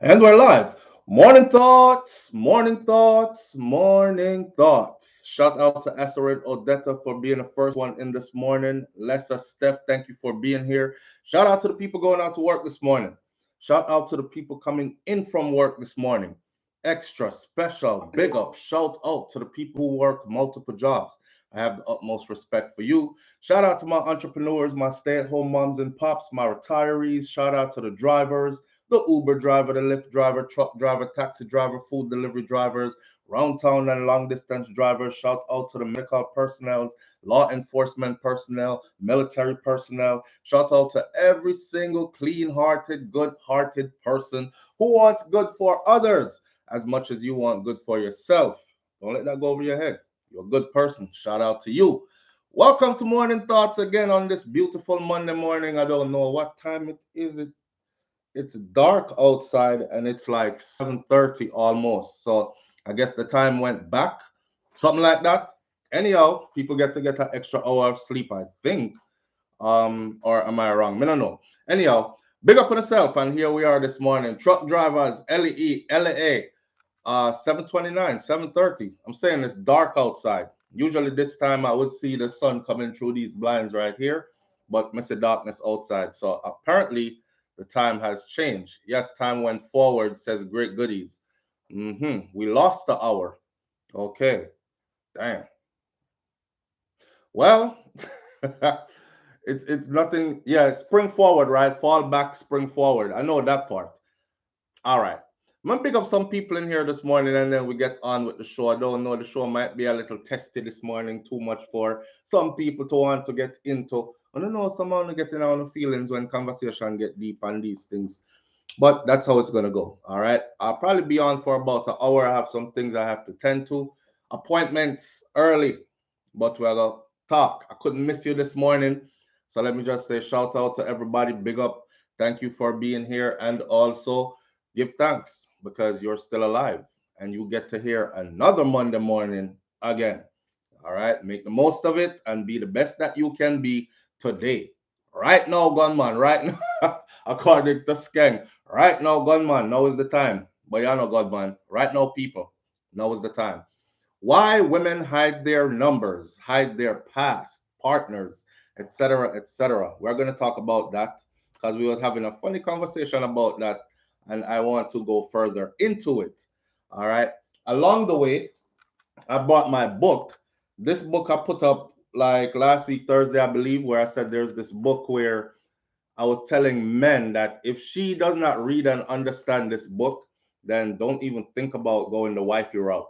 And we're live. Morning thoughts, morning thoughts, morning thoughts. Shout out to Asteroid Odetta for being the first one in this morning. Lessa Steph, thank you for being here. Shout out to the people going out to work this morning. Shout out to the people coming in from work this morning. Extra special, big up, shout out to the people who work multiple jobs. I have the utmost respect for you. Shout out to my entrepreneurs, my stay at home moms and pops, my retirees. Shout out to the drivers, the Uber driver, the Lyft driver, truck driver, taxi driver, food delivery drivers, round town and long distance drivers. Shout out to the medical personnel, law enforcement personnel, military personnel. Shout out to every single clean hearted, good hearted person who wants good for others as much as you want good for yourself. Don't let that go over your head. You're a good person. Shout out to you. Welcome to Morning Thoughts again on this beautiful Monday morning. I don't know what time it is. It's dark outside and it's like 7:30 almost. So I guess the time went back, something like that. Anyhow, people get to get an extra hour of sleep, I think. Or am I wrong? I don't know. Anyhow, big up on yourself, and here we are this morning. Truck drivers, LE, LA, 7:29, 7:30. I'm saying it's dark outside. Usually this time I would see the sun coming through these blinds right here, but I see darkness outside. So apparently the time has changed. Yes, time went forward, says Great Goodies. We lost the hour. Okay. Damn. Well, it's nothing. Yeah, spring forward, right? Fall back, spring forward. I know that part. All right. I'm gonna pick up some people in here this morning and then we get on with the show. I don't know, the show might be a little testy this morning, too much for some people to want to get into. I don't know, someone to get in on the feelings when conversation get deep on these things. But that's how it's gonna go. All right. I'll probably be on for about an hour. I have some things I have to tend to. Appointments early, but we're gonna talk. I couldn't miss you this morning. So let me just say shout out to everybody. Big up. Thank you for being here. And also give thanks because you're still alive and you get to hear another Monday morning again. All right. Make the most of it and be the best that you can be today. Right now, gunman. Right now, according to Skeng. Right now, gunman. Now is the time. But you know, gunman. Right now, people. Now is the time. Why women hide their numbers, hide their past, partners, etc., etc. We're going to talk about that because we were having a funny conversation about that, and I want to go further into it. All right. Along the way, I bought my book. This book I put up like last week, Thursday, I believe, where I said there's this book where I was telling men that if she does not read and understand this book, then don't even think about going the wifey route.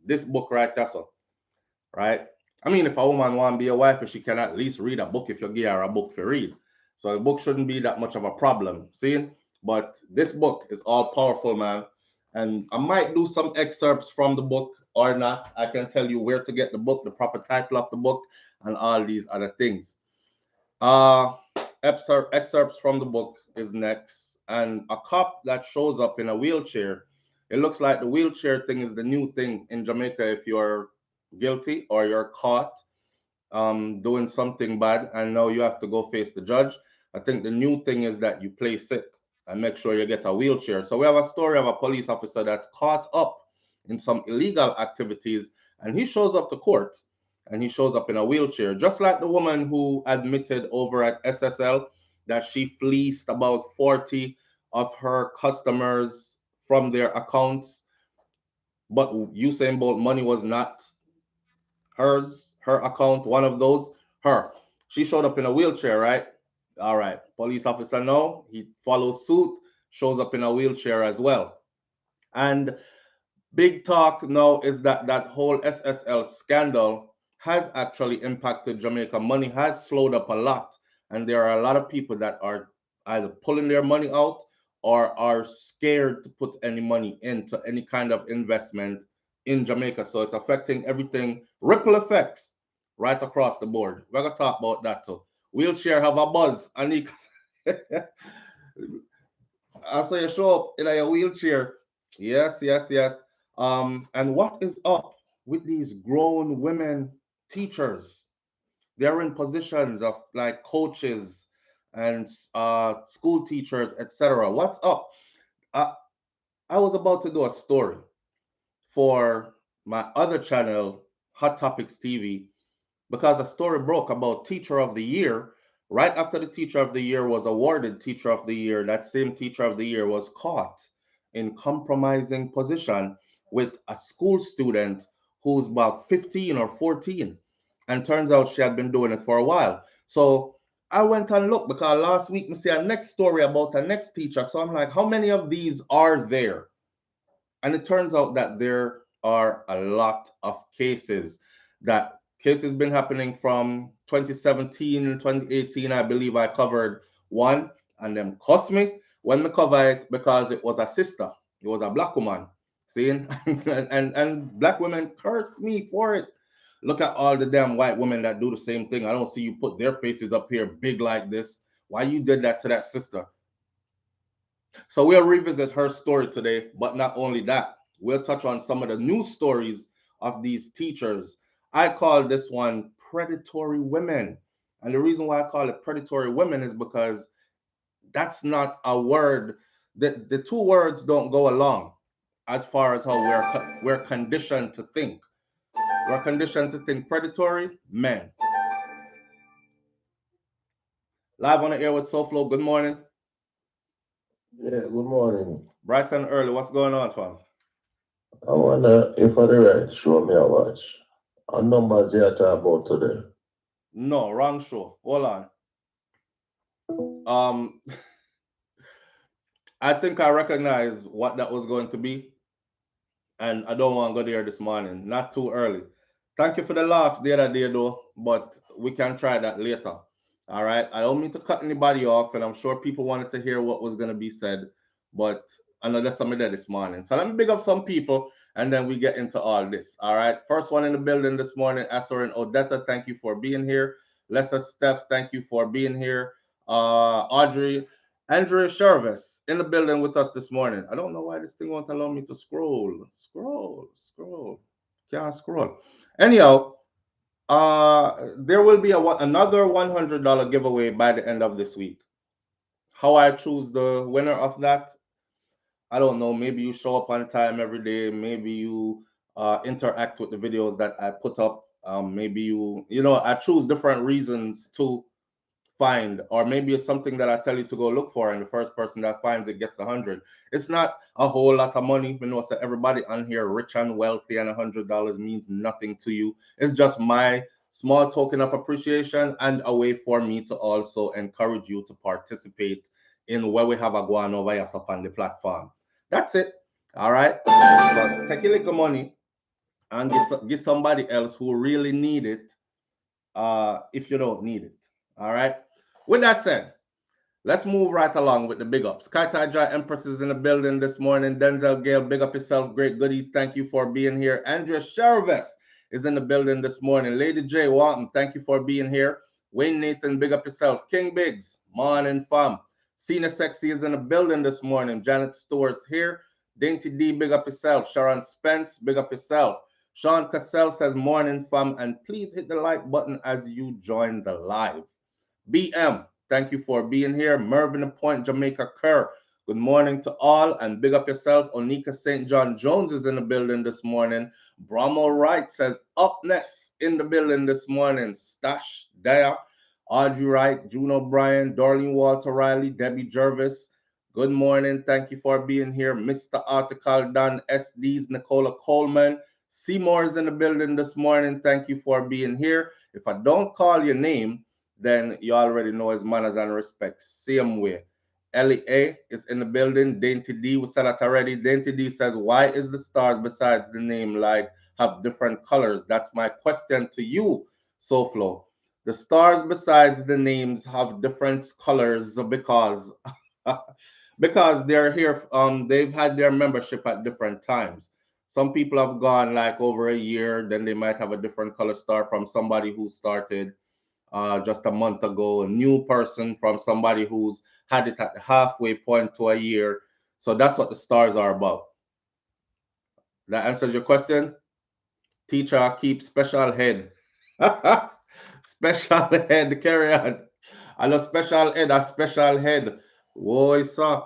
This book right there, so, right? I mean, if a woman want to be a wife, she can at least read a book if you give her a book to read. So the book shouldn't be that much of a problem, see? But this book is all powerful, man. And I might do some excerpts from the book or not. I can tell you where to get the book, the proper title of the book, and all these other things. Uh, excerpts from the book is next, and a cop that shows up in a wheelchair. It looks like the wheelchair thing is the new thing in Jamaica. If you're guilty or you're caught doing something bad, and now you have to go face the judge. I think the new thing is that you play sick and make sure you get a wheelchair. So we have a story of a police officer that's caught up in some illegal activities, and he shows up to court and he shows up in a wheelchair, just like the woman who admitted over at SSL that she fleeced about 40 of her customers from their accounts, but Usain Bolt money was not hers, her account, one of those, her. She showed up in a wheelchair, right? All right. Police officer no, he follows suit, shows up in a wheelchair as well. And big talk now is that that whole SSL scandal has actually impacted Jamaica. Money has slowed up a lot, and there are a lot of people that are either pulling their money out or are scared to put any money into any kind of investment in Jamaica. So it's affecting everything, ripple effects right across the board. We're gonna talk about that too. Wheelchair have a buzz, Anika. I saw you show up in a wheelchair. Yes, yes, yes. And what is up with these grown women teachers? They're in positions of like coaches and school teachers, etc. What's up? Uh, I was about to do a story for my other channel, Hot Topics TV, because a story broke about Teacher of the Year. Right after the Teacher of the Year was awarded Teacher of the Year, that same Teacher of the Year was caught in compromising position with a school student who's about 15 or 14. And turns out she had been doing it for a while. So I went and looked because last week we see a next story about a next teacher. So I'm like, how many of these are there? And it turns out that there are a lot of cases. That cases been happening from 2017 and 2018. I believe I covered one, and them cost me when me cover it because it was a sister. It was a black woman. Seeing and black women cursed me for it. Look at all the damn white women that do the same thing. I don't see you put their faces up here big like this. Why you did that to that sister? So we'll revisit her story today, but not only that, we'll touch on some of the news stories of these teachers. I call this one predatory women. And the reason why I call it predatory women is because that's not a word. The two words don't go along as far as how we're conditioned to think. We're conditioned to think predatory men. Live on the air with SouFLo. Good morning. Yeah, good morning. Bright and early. What's going on, fam? I wonder if I the right show me a watch. What numbers you talk about today? No, wrong show. Hold on. Um, I think I recognize what that was going to be, and I don't want to go there this morning. Not too early. Thank you for the laugh the other day, though, but we can try that later. All right. I don't mean to cut anybody off, and I'm sure people wanted to hear what was going to be said, but I know there's somebody there this morning. So let me big up some people, and then we get into all this. All right. First one in the building this morning, Asor and Odetta, thank you for being here. Lessa Steph, thank you for being here. Audrey, Andrea Shervis in the building with us this morning. I don't know why this thing won't allow me to scroll. Can't scroll. Anyhow, there will be another $100 giveaway by the end of this week. How I choose the winner of that, I don't know. Maybe you show up on time every day. Maybe you interact with the videos that I put up. Maybe I choose different reasons to find, or maybe it's something that I tell you to go look for, and the first person that finds it gets 100. It's not a whole lot of money. You know, so everybody on here rich and wealthy, and $100 means nothing to you. It's just my small token of appreciation and a way for me to also encourage you to participate in where we have a go on over here up on the platform. That's it. All right. So take a little money and give somebody else who really need it. If you don't need it. All right. With that said, let's move right along with the big ups. Kai Empress is in the building this morning. Denzel Gale, big up yourself. Great goodies. Thank you for being here. Andrea Shervis is in the building this morning. Lady J. Walton, thank you for being here. Wayne Nathan, big up yourself. King Biggs, morning fam. Cena Sexy is in the building this morning. Janet Stewart's here. Dainty D, big up yourself. Sharon Spence, big up yourself. Sean Cassell says morning fam, and please hit the like button as you join the live. BM, thank you for being here. Mervyn Point, Jamaica Kerr. Good morning to all, and big up yourself. Onika St. John Jones is in the building this morning. Bromo Wright says up next in the building this morning. Stash Daya, Audrey Wright, June O'Brien, Darlene Walter Riley, Debbie Jervis. Good morning. Thank you for being here. Mr. Article Don SD's Nicola Coleman. Seymour is in the building this morning. Thank you for being here. If I don't call your name, then you already know his manners and respects. Same way. Ellie A is in the building. Dainty D, we said that already. Dainty D says, why is the stars besides the name like have different colors? That's my question to you, SouFLo. The stars besides the names have different colors because because they're here. They've had their membership at different times. Some people have gone like over a year, then they might have a different color star from somebody who started just a month ago, a new person from somebody who's had it at the halfway point to a year. So that's what the stars are about. That answers your question? Teacher, keep special head. Special head, carry on. I know special head, a special head. Whoa, sir.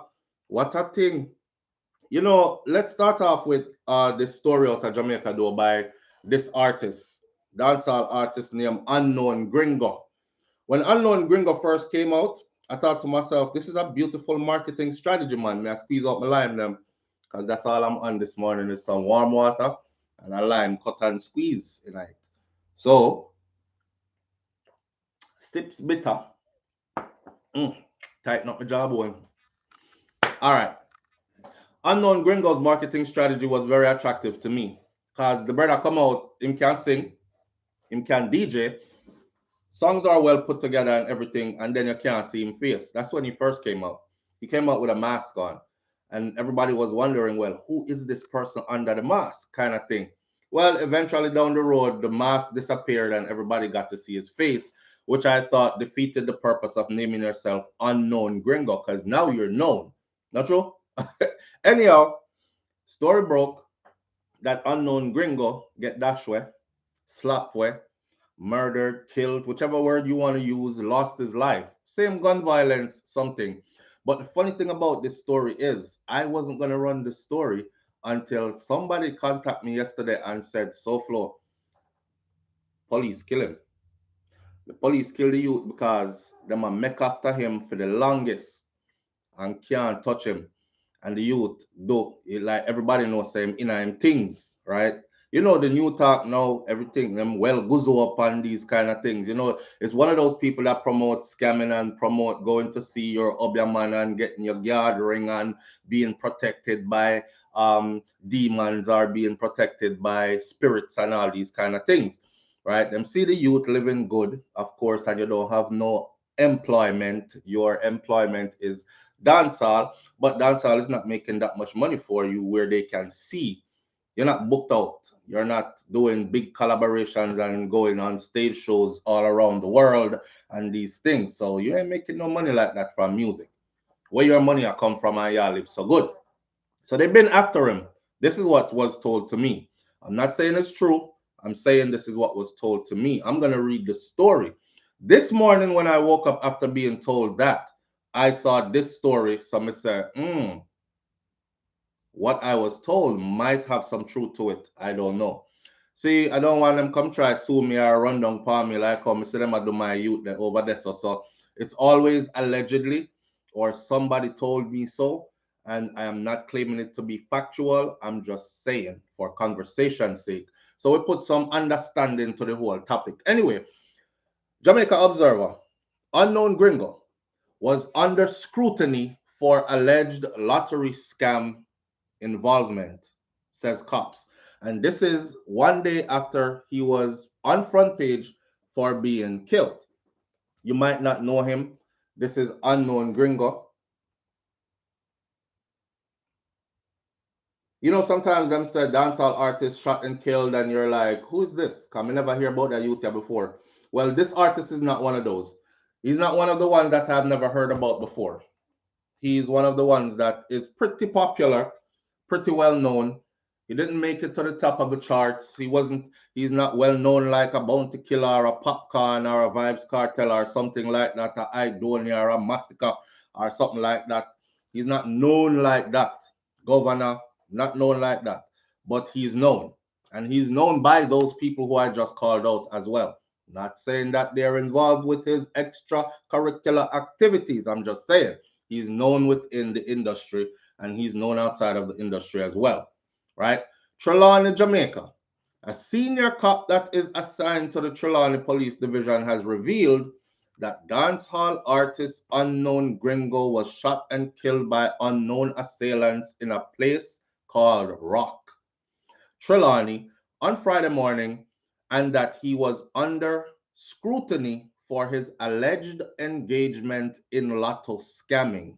What a thing. You know, let's start off with this story out of Jamaica though by this artist, dancehall artist named Unknown Gringo. When Unknown Gringo first came out, I thought to myself, this is a beautiful marketing strategy, man. May I squeeze out my lime them? Because that's all I'm on this morning is some warm water and a lime cut and squeeze in it. So, sips bitter. Mm, tighten up my jawbone. All right. Unknown Gringo's marketing strategy was very attractive to me. Because the brother come out, him can sing, him can DJ, songs are well put together and everything, and then you can't see him face. That's when he first came out. He came out with a mask on, and everybody was wondering, well, who is this person under the mask, kind of thing. Well, eventually down the road, the mask disappeared, and everybody got to see his face, which I thought defeated the purpose of naming yourself Unknown Gringo, because now you're known. Not true? Anyhow, story broke that Unknown Gringo get dashed way, slapped way, murdered, killed, whichever word you want to use, lost his life. Same gun violence, something. But the funny thing about this story is, I wasn't going to run this story until somebody contacted me yesterday and said, SouFlo, police kill him. The police kill the youth because them a make after him for the longest and can't touch him. And the youth do it like everybody knows him in him things, right? You know the new talk now, everything them well guzo up on these kind of things. You know, it's one of those people that promote scamming and promote going to see your man and getting your guard ring and being protected by demons or being protected by spirits and all these kind of things. Right? Them see the youth living good, of course, and you don't have no employment. Your employment is dancehall, but dancehall is not making that much money for you where they can see. You're not booked out. You're not doing big collaborations and going on stage shows all around the world and these things. So you ain't making no money like that from music. Where your money are come from and y'all live so good. So they've been after him. This is what was told to me. I'm not saying it's true. I'm saying this is what was told to me. I'm going to read the story. This morning, when I woke up after being told that, I saw this story. Some say, what I was told might have some truth to it. I don't know. See, I don't want them come try sue me or run down upon me like how I see them I do my youth over there. So it's always allegedly or somebody told me so. And I am not claiming it to be factual. I'm just saying for conversation's sake. So we put some understanding to the whole topic. Anyway, Jamaica Observer, Unknown Gringo was under scrutiny for alleged lottery scam involvement, says cops. And this is one day after he was on front page for being killed. You might not know him. This is Unknown Gringo. You know, sometimes them say dancehall artist shot and killed, and you're like, who's this? Come, I never hear about that youth here before. Well, this artist is not one of those. He's not one of the ones that I've never heard about before. He's one of the ones that is pretty popular, pretty well known. He didn't make it to the top of the charts. He's not well known like a Bounty Killer or a Popcorn or a Vibes Cartel or something like that, a Idonia or a Mastica or something like that. He's not known like that. Governor, not known like that. But he's known. And he's known by those people who I just called out as well. Not saying that they're involved with his extracurricular activities. I'm just saying he's known within the industry and he's known outside of the industry as well, right? Trelawney, Jamaica. A senior cop that is assigned to the Trelawney Police Division has revealed that dancehall artist Unknown Gringo was shot and killed by unknown assailants in a place called Rock, Trelawney, on Friday morning, and that he was under scrutiny for his alleged engagement in lotto scamming.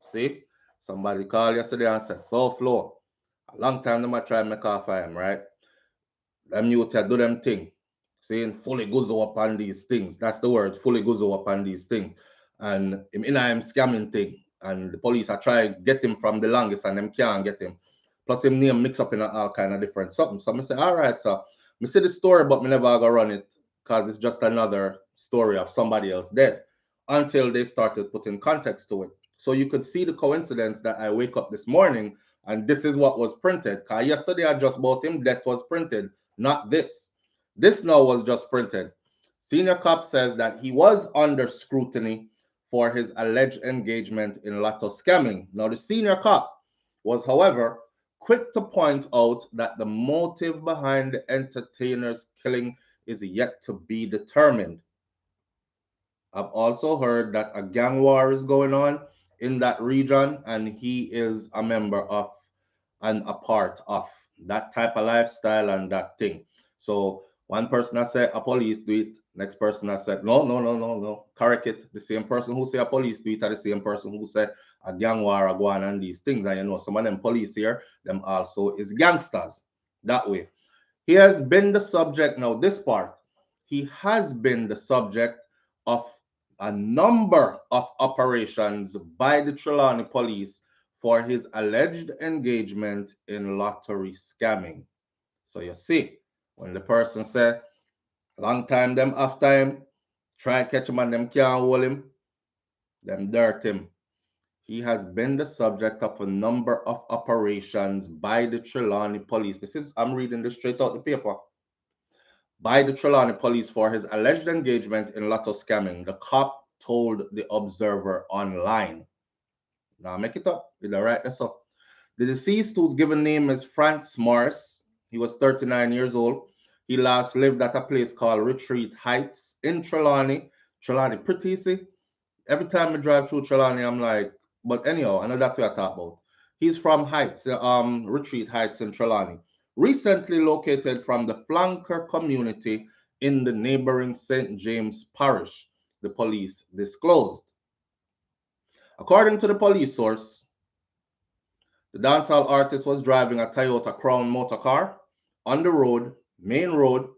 See, somebody called yesterday and said, SouFlo, a long time them I try and make off of him, right? Them youth do them thing. Saying fully gozo up on these things. That's the word, fully gozo up on these things. And him in him scamming thing. And the police are trying to get him from the longest and them can't get him. Plus him name mix up in all kind of different something. So I say, all right, so I see the story, but me never go run it because it's just another story of somebody else dead until they started putting context to it. So you could see the coincidence that I wake up this morning And this is what was printed. Because yesterday I just bought him, that was printed, not this. This now was just printed. Senior cop says that he was under scrutiny for his alleged engagement in lotto scamming. Now, the senior cop was, however, quick to point out that the motive behind the entertainer's killing is yet to be determined. I've also heard that a gang war is going on in that region, and he is a member of and a part of that type of lifestyle and that thing. So one person has said a police do it, next person has said no, no, no, no, no. Correct it. The same person who say a police do it are the same person who said a gang war are going on and these things. And you know, some of them police here, them also is gangsters that way. He has been the subject, now this part, he has been the subject of a number of operations by the Trelawney police for his alleged engagement in lottery scamming. So you see, when the person say, long time them after him, try catch him and them can't hold him, them dirt him. He has been the subject of a number of operations by the Trelawney police. This is, I'm reading this straight out the paper. By the Trelawney police for his alleged engagement in lotto scamming, the cop told the Observer Online. Now make it up. Did I write this up? The deceased, whose given name is Frank Morris, he was 39 years old. He last lived at a place called Retreat Heights in Trelawney. Trelawney, pretty easy. Every time I drive through Trelawney, I'm like, but anyhow, I know that's what I talk about. He's from Heights, Retreat Heights in Trelawney, recently located from the flanker community in the neighboring St. James Parish, the police disclosed. According to the police source, the dancehall artist was driving a Toyota Crown motor car on the road, main road,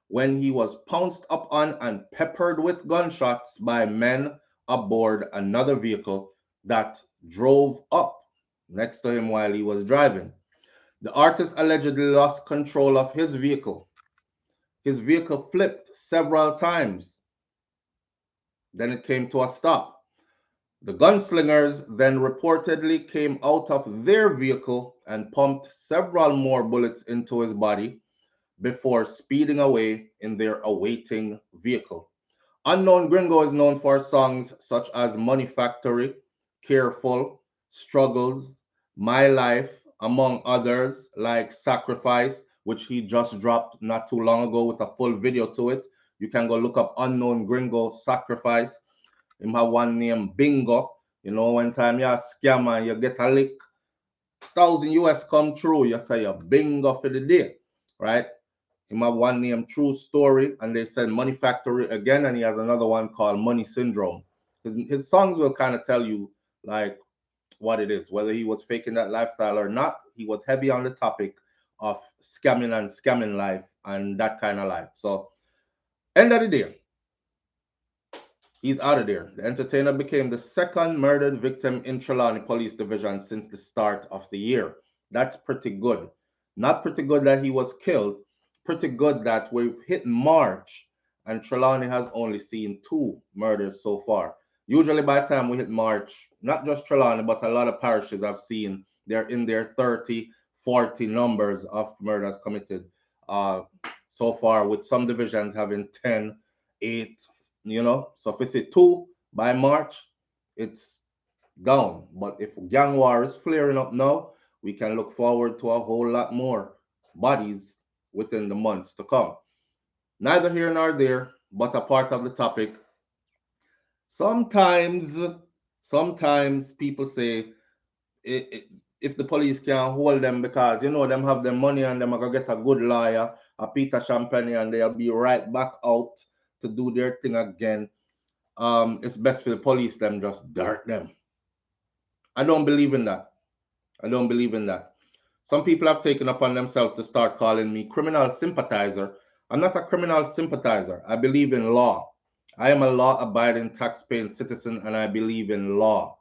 when he was pounced up on and peppered with gunshots by men aboard another vehicle that drove up next to him while he was driving. The artist allegedly lost control of his vehicle. His vehicle flipped several times. Then it came to a stop. The gunslingers then reportedly came out of their vehicle and pumped several more bullets into his body before speeding away in their awaiting vehicle. Unknown Gringo is known for songs such as Money Factory, Careful, Struggles, My Life, among others, like Sacrifice, which he just dropped not too long ago with a full video to it. You can go look up Unknown Gringo Sacrifice. Him have one named Bingo. You know, when time you a scammer and you get a lick, 1,000 US come through, you say a bingo for the day, right? Him have one named True Story, and they said Money Factory again, and he has another one called Money Syndrome. His songs will kind of tell you like what it is, whether he was faking that lifestyle or not. He was heavy on the topic of scamming and scamming life and that kind of life. So end of the day, he's out of there. The entertainer became the second murdered victim in Trelawney Police Division since the start of the year. That's pretty good. Not pretty good that he was killed. Pretty good that we've hit March and Trelawney has only seen 2 murders so far. Usually by the time we hit March, not just Trelawney, but a lot of parishes I've seen, they're in their 30, 40 numbers of murders committed so far, with some divisions having 10, 8, you know. So if it's a 2 by March, it's down. But if gang war is flaring up now, we can look forward to a whole lot more bodies within the months to come. Neither here nor there, but a part of the topic. Sometimes, sometimes people say if the police can't hold them because you know them have their money and them are gonna get a good lawyer, a Peter Champagne, and they'll be right back out to do their thing again. It's best for the police them just dirt them. I don't believe in that. I don't believe in that. Some people have taken upon themselves to start calling me criminal sympathizer. I'm not a criminal sympathizer. I believe in law. I am a law-abiding, tax-paying citizen, and I believe in law.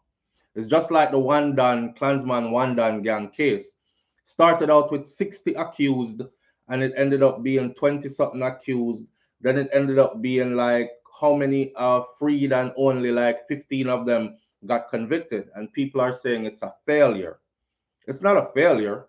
It's just like the Klansman Wandan gang case. Started out with 60 accused, and it ended up being 20-something accused. Then it ended up being like how many are freed, and only like 15 of them got convicted. And people are saying it's a failure. It's not a failure.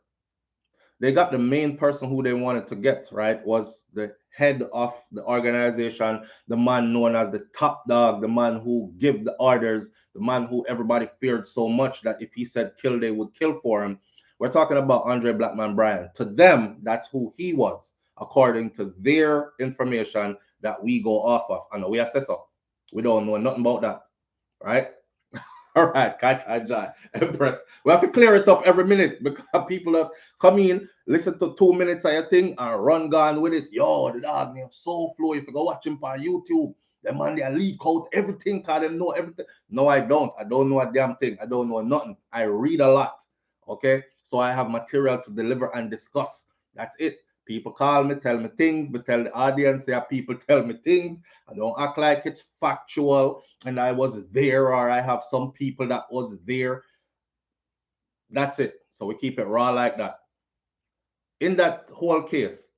They got the main person who they wanted to get, right? Was the head of the organization, the man known as the top dog, the man who give the orders, the man who everybody feared so much that if he said kill, they would kill for him. We're talking about Andre Blackman Bryan. To them, that's who he was, according to their information that we go off of. And we assess so. We don't know nothing about that, right? All right, catch a joy. Empress. We have to clear it up every minute because people have come in, listen to 2 minutes of your thing, and run gone with it. Yo, the dog named SouFLo. If you go watch him on YouTube, the man they leak out everything because they know everything. No, I don't. I don't know a damn thing. I don't know nothing. I read a lot. Okay, so I have material to deliver and discuss. That's it. People call me, tell me things, but tell the audience, yeah, people tell me things. I don't act like it's factual and I was there or I have some people that was there. That's it. So we keep it raw like that. In that whole case,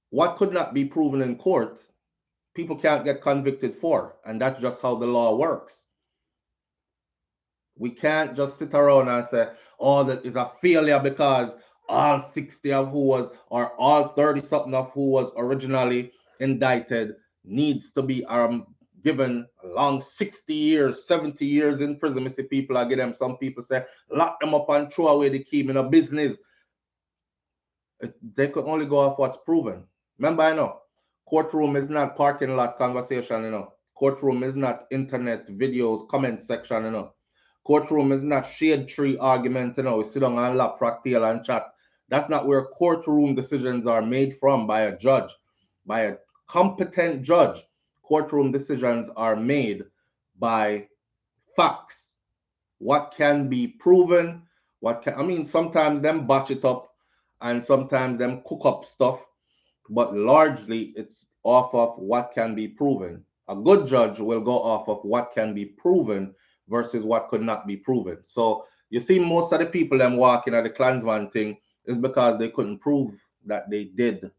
what could not be proven in court, people can't get convicted for. And that's just how the law works. We can't just sit around and say, oh, that is a failure because all 60 of who was, or all 30 something of who was originally indicted needs to be given a long 60 years, 70 years in prison. I see people, I get them, some people say, lock them up and throw away the key in a business. They could only go off what's proven. Remember, I know, courtroom is not parking lot conversation, Courtroom is not internet videos, comment section, Courtroom is not shade tree argument, We sit down and lap fractal and chat. That's not where courtroom decisions are made from by a judge, by a competent judge. Courtroom decisions are made by facts. What can be proven? Sometimes them batch it up and sometimes them cook up stuff, but largely it's off of what can be proven. A good judge will go off of what can be proven versus what could not be proven. So you see, most of the people them walking at the Klansman thing is because they couldn't prove that they did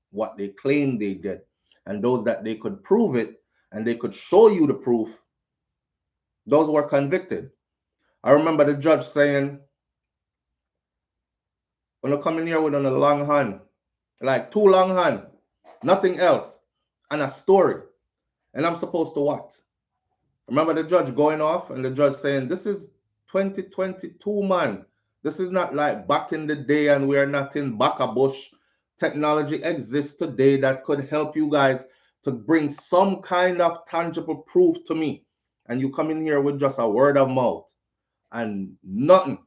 what they claimed they did. And those that they could prove it and they could show you the proof, those were convicted. I remember the judge saying, when you come in here with a long hand, like 2 long hand, nothing else, and a story, and I'm supposed to what? Remember the judge going off and the judge saying, this is 2022, man. This is not like back in the day and we are not in Bush. Technology exists today that could help you guys to bring some kind of tangible proof to me. And you come in here with just a word of mouth and nothing.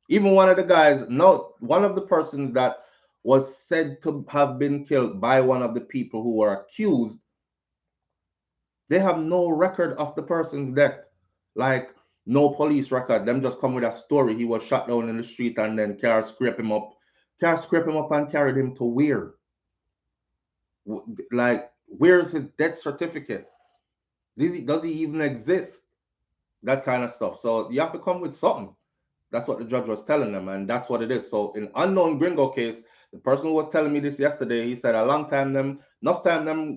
Even one of the guys, no, one of the persons that was said to have been killed by one of the people who were accused, they have no record of the person's death. Like, no police record. Them just come with a story. He was shot down in the street and then car scrape him up. Car scrape him up and carried him to where? Like, where's his death certificate? Does he even exist? That kind of stuff. So you have to come with something. That's what the judge was telling them, and that's what it is. So in Unknown Gringo case, the person who was telling me this yesterday, he said enough time them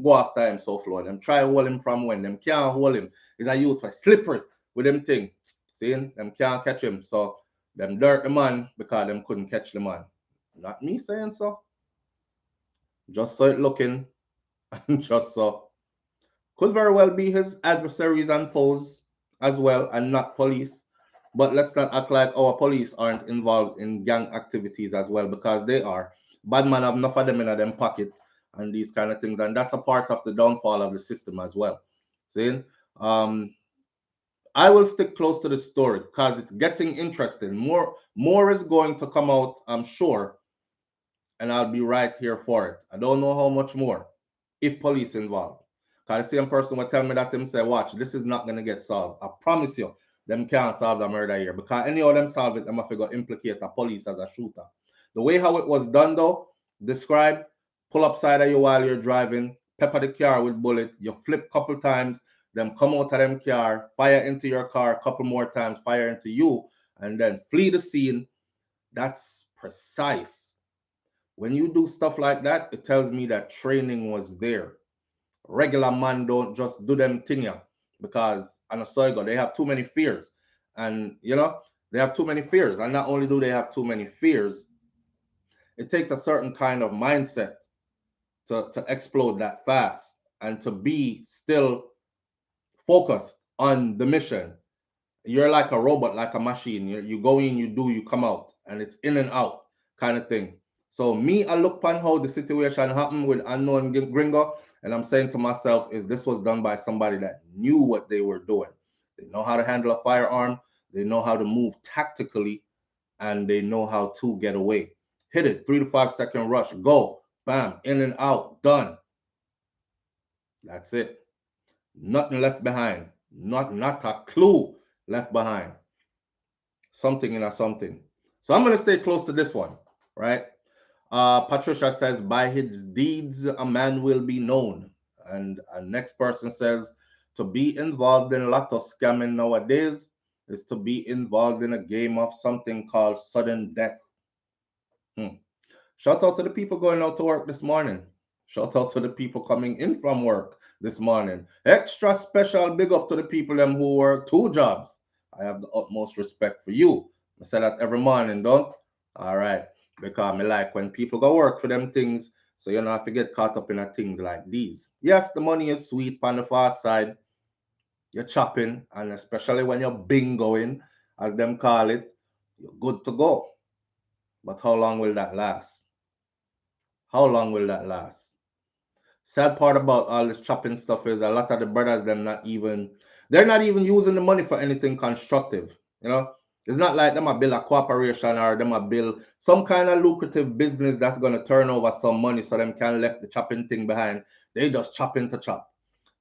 go after him SouFLo, them try to hold him from when them can't hold him. He's a youth for slippery with them thing. Seeing them can't catch him. So them dirt the man because them couldn't catch the man. Not me saying so. Just so it looking and just so. Could very well be his adversaries and foes as well, and not police. But let's not act like our police aren't involved in gang activities as well, because they are. Bad man have enough of them in them pocket and these kind of things, and that's a part of the downfall of the system as well. See, I will stick close to the story because it's getting interesting. More is going to come out, I'm sure, and I'll be right here for it. I don't know how much more if police involved. Because the same person will tell me that them say, watch, this is not going to get solved. I promise you, them can't solve the murder here. Because any of them solve it, them have to go implicate the police as a shooter. The way how it was done though, describe, pull up side of you while you're driving, pepper the car with bullet, you flip couple times, them come out of them car, fire into your car a couple more times, fire into you, and then flee the scene. That's precise. When you do stuff like that, it tells me that training was there. Regular man don't just do them thing, yeah, because on a soil they have too many fears. And They have too many fears. And not only do they have too many fears, it takes a certain kind of mindset to explode that fast and to be still focused on the mission. You're like a robot, like a machine. You go in, you do, you come out, and it's in and out kind of thing. So me, I look upon how the situation happened with Unknown Gringo, and I'm saying to myself, is this was done by somebody that knew what they were doing. They know how to handle a firearm, they know how to move tactically, and they know how to get away. Hit it, 3 to 5 second rush, go, bam, in and out, done. That's it. Nothing left behind. Not a clue left behind. Something in a something. So I'm gonna stay close to this one, right? Patricia says, by his deeds a man will be known. And a next person says, to be involved in lotto scamming nowadays is to be involved in a game of something called sudden death. Shout out to the people going out to work this morning. Shout out to the people coming in from work this morning. Extra special big up to the people them who work 2 jobs. I have the utmost respect for you. I say that every morning, don't? All right. Because I like when people go work for them things, so you don't have to get caught up in things like these. Yes, the money is sweet on the far side. You're chopping, and especially when you're bingoing, as them call it, you're good to go. But how long will that last? How long will that last? Sad part about all this chopping stuff is a lot of the brothers they're not even using the money for anything constructive. You know, it's not like them a build a corporation or them a build some kind of lucrative business that's gonna turn over some money so them can left the chopping thing behind. They just chopping to chop.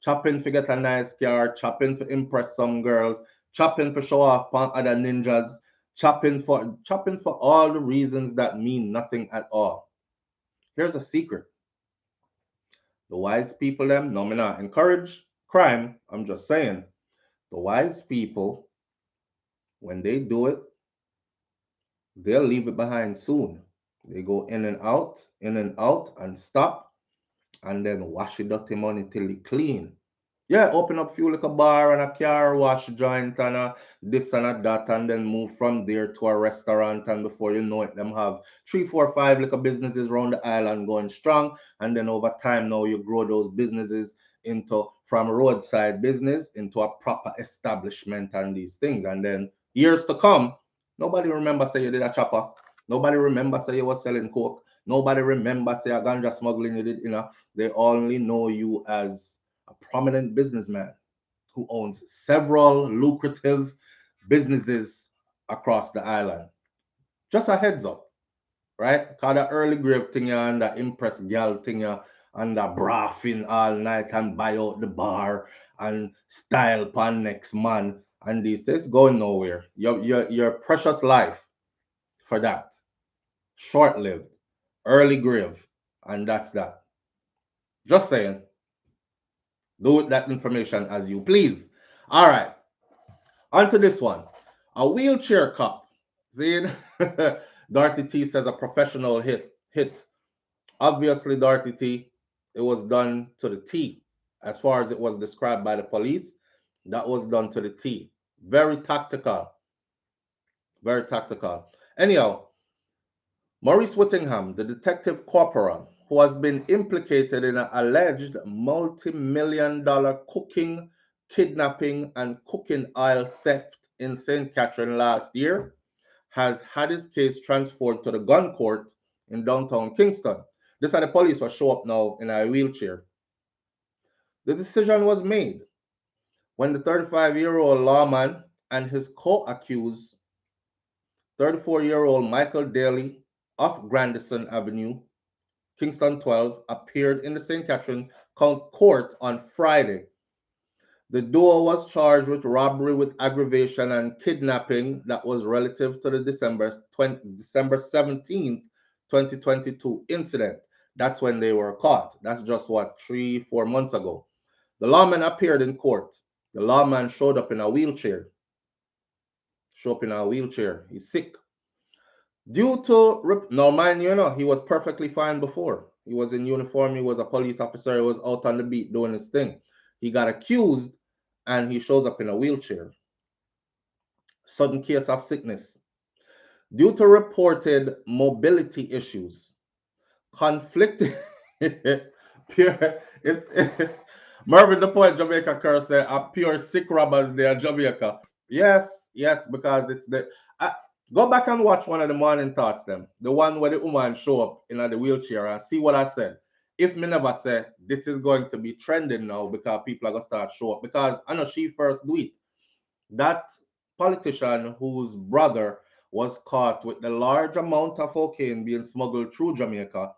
Chopping to get a nice car, chopping to impress some girls, chopping for show off on other ninjas, chopping for all the reasons that mean nothing at all. Here's a secret. The wise people them, no me not encourage crime. I'm just saying. The wise people, when they do it, they'll leave it behind soon. They go in and out, and stop, and then wash the dirty money till it clean. Yeah, open up few like a bar and a car wash joint and a this and a that, and then move from there to a restaurant. And before you know it, them have 3, 4, 5 little businesses around the island going strong. And then over time, now you grow those businesses into from roadside business into a proper establishment and these things. And then years to come, nobody remember say you did a chopper. Nobody remember say you was selling coke. Nobody remember say a ganja smuggling you did. They only know you as a prominent businessman who owns several lucrative businesses across the island. Just a heads up, right? Cause the early grave thing and the impress gal thing and the braffing all night and buy out the bar and style pan next man and these things going nowhere. Your precious life for that. Short lived, early grave, and that's that. Just saying. Do with that information as you please. All right, on to this one. A wheelchair cop. See, Dorothy T says a professional hit. Obviously, Dorothy T, it was done to the T. As far as it was described by the police, that was done to the T. Very tactical. Very tactical. Anyhow, Maurice Whittingham, the detective corporal who has been implicated in an alleged multi-million-dollar cooking, kidnapping, and cooking oil theft in St. Catherine last year, has had his case transferred to the gun court in downtown Kingston. This is the police will show up now in a wheelchair. The decision was made when the 35-year-old lawman and his co-accused 34-year-old Michael Daly of Grandison Avenue, Kingston 12, appeared in the St. Catherine court on Friday. The duo was charged with robbery with aggravation and kidnapping that was relative to the December 17th, 2022 incident. That's when they were caught. That's just what, 3, 4 months ago. The lawman appeared in court. The lawman showed up in a wheelchair. He's sick. Due to now, mind you, he was perfectly fine before. He was in uniform. He was a police officer. He was out on the beat doing his thing. He got accused, and he shows up in a wheelchair. Sudden case of sickness. Due to reported mobility issues, conflicting pure it's Mervin the Poet Jamaica curse said a pure sick robbers there in Jamaica. Yes, because it's the go back and watch one of the morning thoughts them. The one where the woman show up in the wheelchair and see what I said. If me never say this is going to be trending now because people are gonna start show up because I know she first do it. That politician whose brother was caught with the large amount of cocaine being smuggled through Jamaica,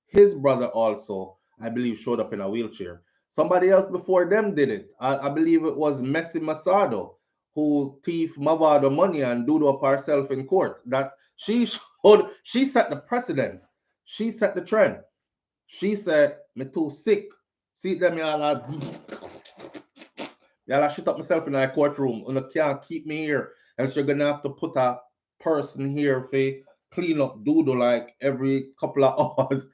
his brother also, I believe, showed up in a wheelchair. Somebody else before them did it. I believe it was Messi Masado who thief Mavado money and do up herself in court. That she showed, she set the precedence. She set the trend. She said, "Me too sick. See them y'all shut up myself in a courtroom. You can't keep me here. And so you're gonna have to put a person here for clean up doodle like every couple of hours."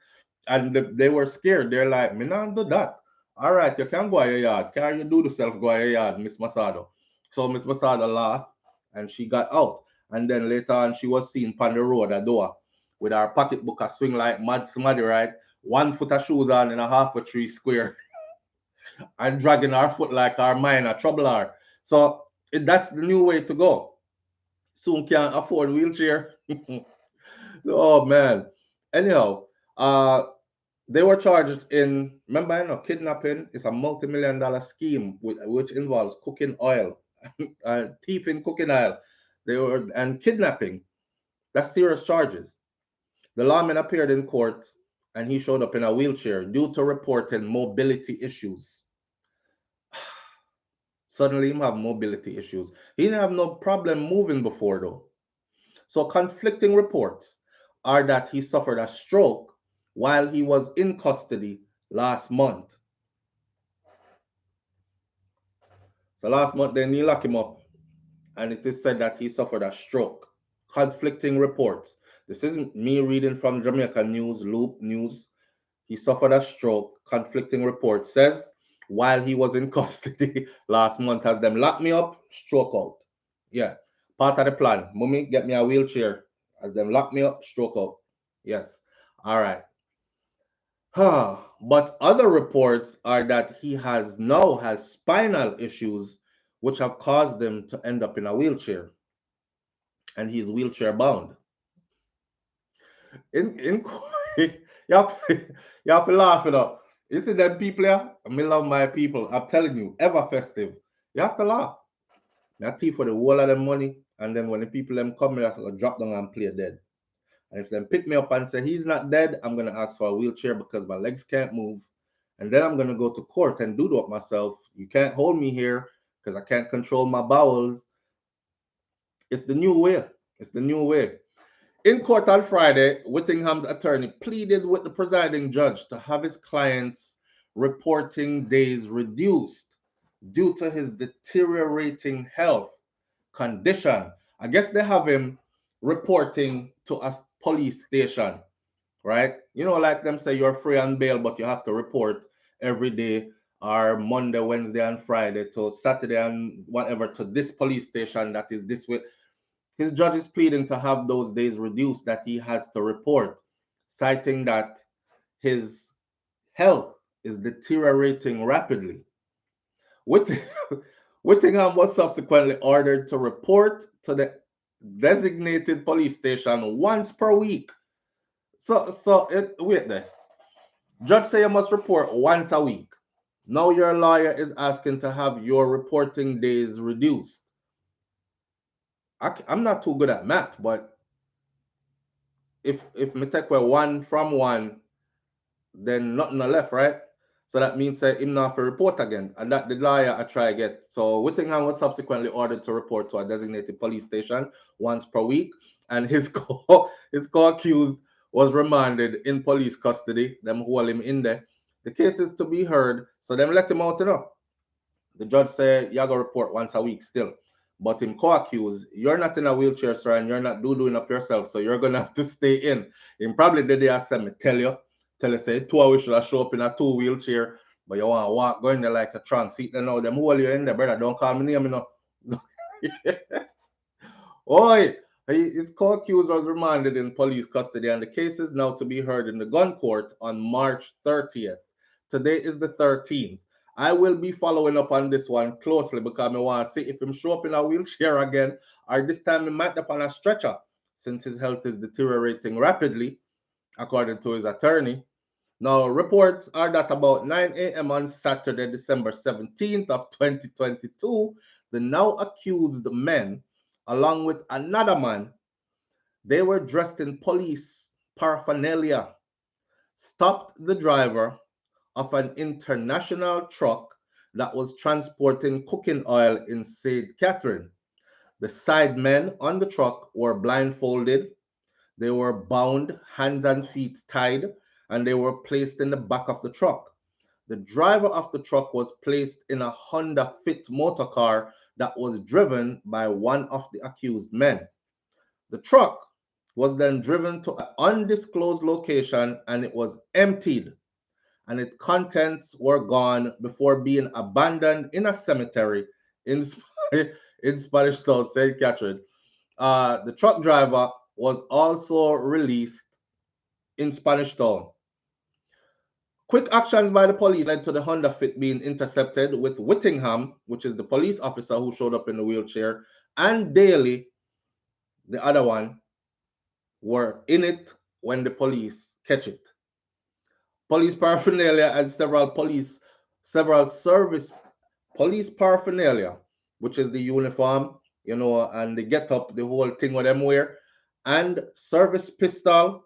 And they were scared. They're like, "Me not do that. All right, you can go to your yard. Can you do the self go to your yard, Miss Masado?" So Miss Masado laughed and she got out. And then later on, she was seen on the road a door with her pocketbook a swing like mad somebody, right? 1 foot of shoes on in a half a tree square and dragging her foot like our minor trouble her. So that's the new way to go. Soon can't afford wheelchair. Oh man. Anyhow, uh they were charged in, remember, kidnapping is a multi-million dollar scheme which involves cooking oil, thieving cooking oil. They were and kidnapping. That's serious charges. The lawman appeared in court and he showed up in a wheelchair due to reported mobility issues. Suddenly, he have mobility issues. He didn't have no problem moving before though. So conflicting reports are that he suffered a stroke while he was in custody last month. So last month, then he locked him up, and it is said that he suffered a stroke. Conflicting reports. This isn't me reading from Jamaica News, Loop News. He suffered a stroke. Conflicting reports says while he was in custody last month, as them locked me up, stroke out. Yeah, part of the plan. Mummy, get me a wheelchair. As them lock me up, stroke out. Yes. All right. But other reports are that he has spinal issues which have caused him to end up in a wheelchair and he's wheelchair bound. In you have, you have to laugh it up. You see them people here? I love my people. I'm telling you, ever festive. You have to laugh. I thief for the whole of the money, and then when the people them come, I have to drop down and play dead. And if they pick me up and say he's not dead, I'm gonna ask for a wheelchair because my legs can't move. And then I'm gonna go to court and do it myself. You can't hold me here because I can't control my bowels. It's the new way. It's the new way. In court on Friday, Whittingham's attorney pleaded with the presiding judge to have his client's reporting days reduced due to his deteriorating health condition. I guess they have him reporting to a police station, right? Like them say you're free on bail, but you have to report every day or Monday, Wednesday, and Friday to Saturday and whatever to this police station that is this way. His judge is pleading to have those days reduced that he has to report, citing that his health is deteriorating rapidly. Whittingham was subsequently ordered to report to the designated police station once per week. Wait there. Judge say you must report once a week. Now your lawyer is asking to have your reporting days reduced. I'm not too good at math, but if me take away one from one, then nothing left, right? So that means that him not have to report again, and that the lawyer I try get. So Whittingham was subsequently ordered to report to a designated police station once per week, and his co-accused was remanded in police custody. Them hold him in there. The case is to be heard, so them let him out, The judge said you gotta report once a week still. But in co-accused, you're not in a wheelchair, sir, and you're not doing up yourself, so you're gonna have to stay in. Him probably did the ask me tell you say 2 hours should have show up in a 2 wheelchair, but you want to walk going there like a transit. Then now them hold you in there, brother. Don't call me name, Oi, his co-accused was remanded in police custody, and the case is now to be heard in the gun court on March 30th. Today is the 13th. I will be following up on this one closely because I want to see if him show up in a wheelchair again, or this time he might be on a stretcher, since his health is deteriorating rapidly, according to his attorney. Now, reports are that about 9 a.m. on Saturday, December 17th of 2022, the now accused men, along with another man, they were dressed in police paraphernalia, stopped the driver of an international truck that was transporting cooking oil in St. Catherine. The side men on the truck were blindfolded. They were bound, hands and feet tied, and they were placed in the back of the truck. The driver of the truck was placed in a Honda Fit motor car that was driven by one of the accused men. The truck was then driven to an undisclosed location and it was emptied, and its contents were gone before being abandoned in a cemetery in, in Spanish Town, St. Catherine. The truck driver was also released in Spanish Town. Quick actions by the police led to the Honda Fit being intercepted, with Whittingham, which is the police officer who showed up in the wheelchair, and Daly, the other one, were in it when the police catch it. Police paraphernalia and several service police paraphernalia, which is the uniform, and the get up, the whole thing with them wear, and service pistol,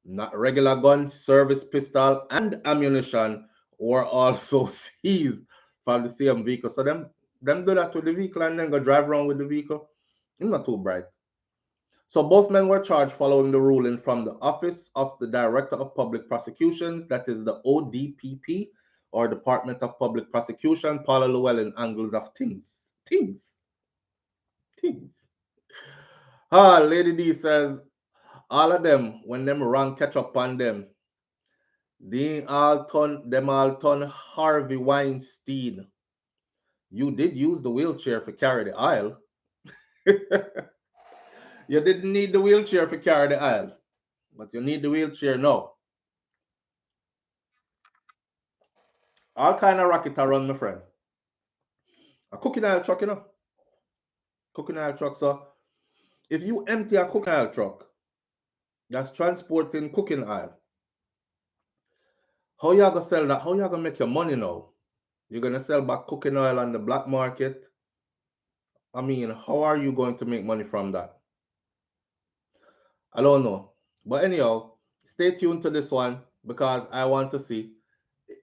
not regular gun, service pistol, and ammunition were also seized from the same vehicle. So them do that with the vehicle and then go drive around with the vehicle. It's not too bright. So both men were charged following the ruling from the Office of the Director of Public Prosecutions, that is the ODPP, or Department of Public Prosecution, Paula Llewellyn angles of things. Lady D says, all of them, when them wrong catch up on them, them all turn Harvey Weinstein. You did use the wheelchair for carry the aisle. You didn't need the wheelchair for carry the aisle, but you need the wheelchair now. All kind of racket around, my friend. A cooking oil truck, Cooking oil truck. So if you empty a cooking oil truck that's transporting cooking oil, how you gonna sell that? How you gonna make your money now? You're gonna sell back cooking oil on the black market? I mean, how are you going to make money from that? I don't know. But anyhow, stay tuned to this one because I want to see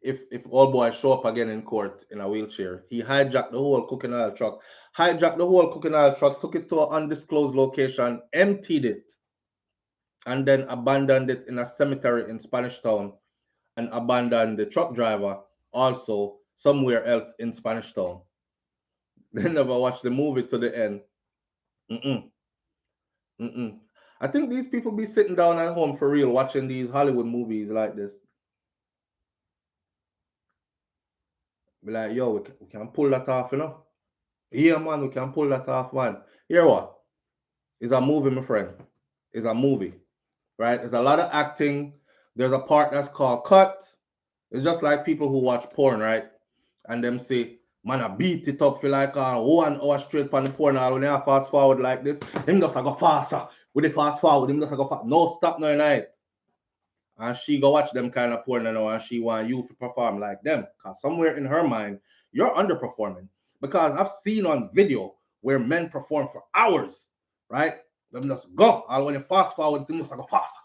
if old boy show up again in court in a wheelchair. He hijacked the whole cooking oil truck, took it to an undisclosed location, emptied it, and then abandoned it in a cemetery in Spanish Town, and abandoned the truck driver also somewhere else in Spanish Town. They never watched the movie to the end. Mm-mm. Mm-mm. I think these people be sitting down at home for real watching these Hollywood movies like this. Be like, yo, we can pull that off, Yeah, man, we can pull that off, man. Hear what? It's a movie, my friend. It's a movie, right? There's a lot of acting. There's a part that's called cut. It's just like people who watch porn, right? And them say, man, I beat it up for like 1 hour straight on the porn. When they fast forward like this, him just go faster. With the fast forward, him just go fast. No stop no night. And she go watch them kind of porn now, and she want you to perform like them. Because somewhere in her mind, you're underperforming. Because I've seen on video where men perform for hours, right? Them just go. And when you fast forward, them just go fast.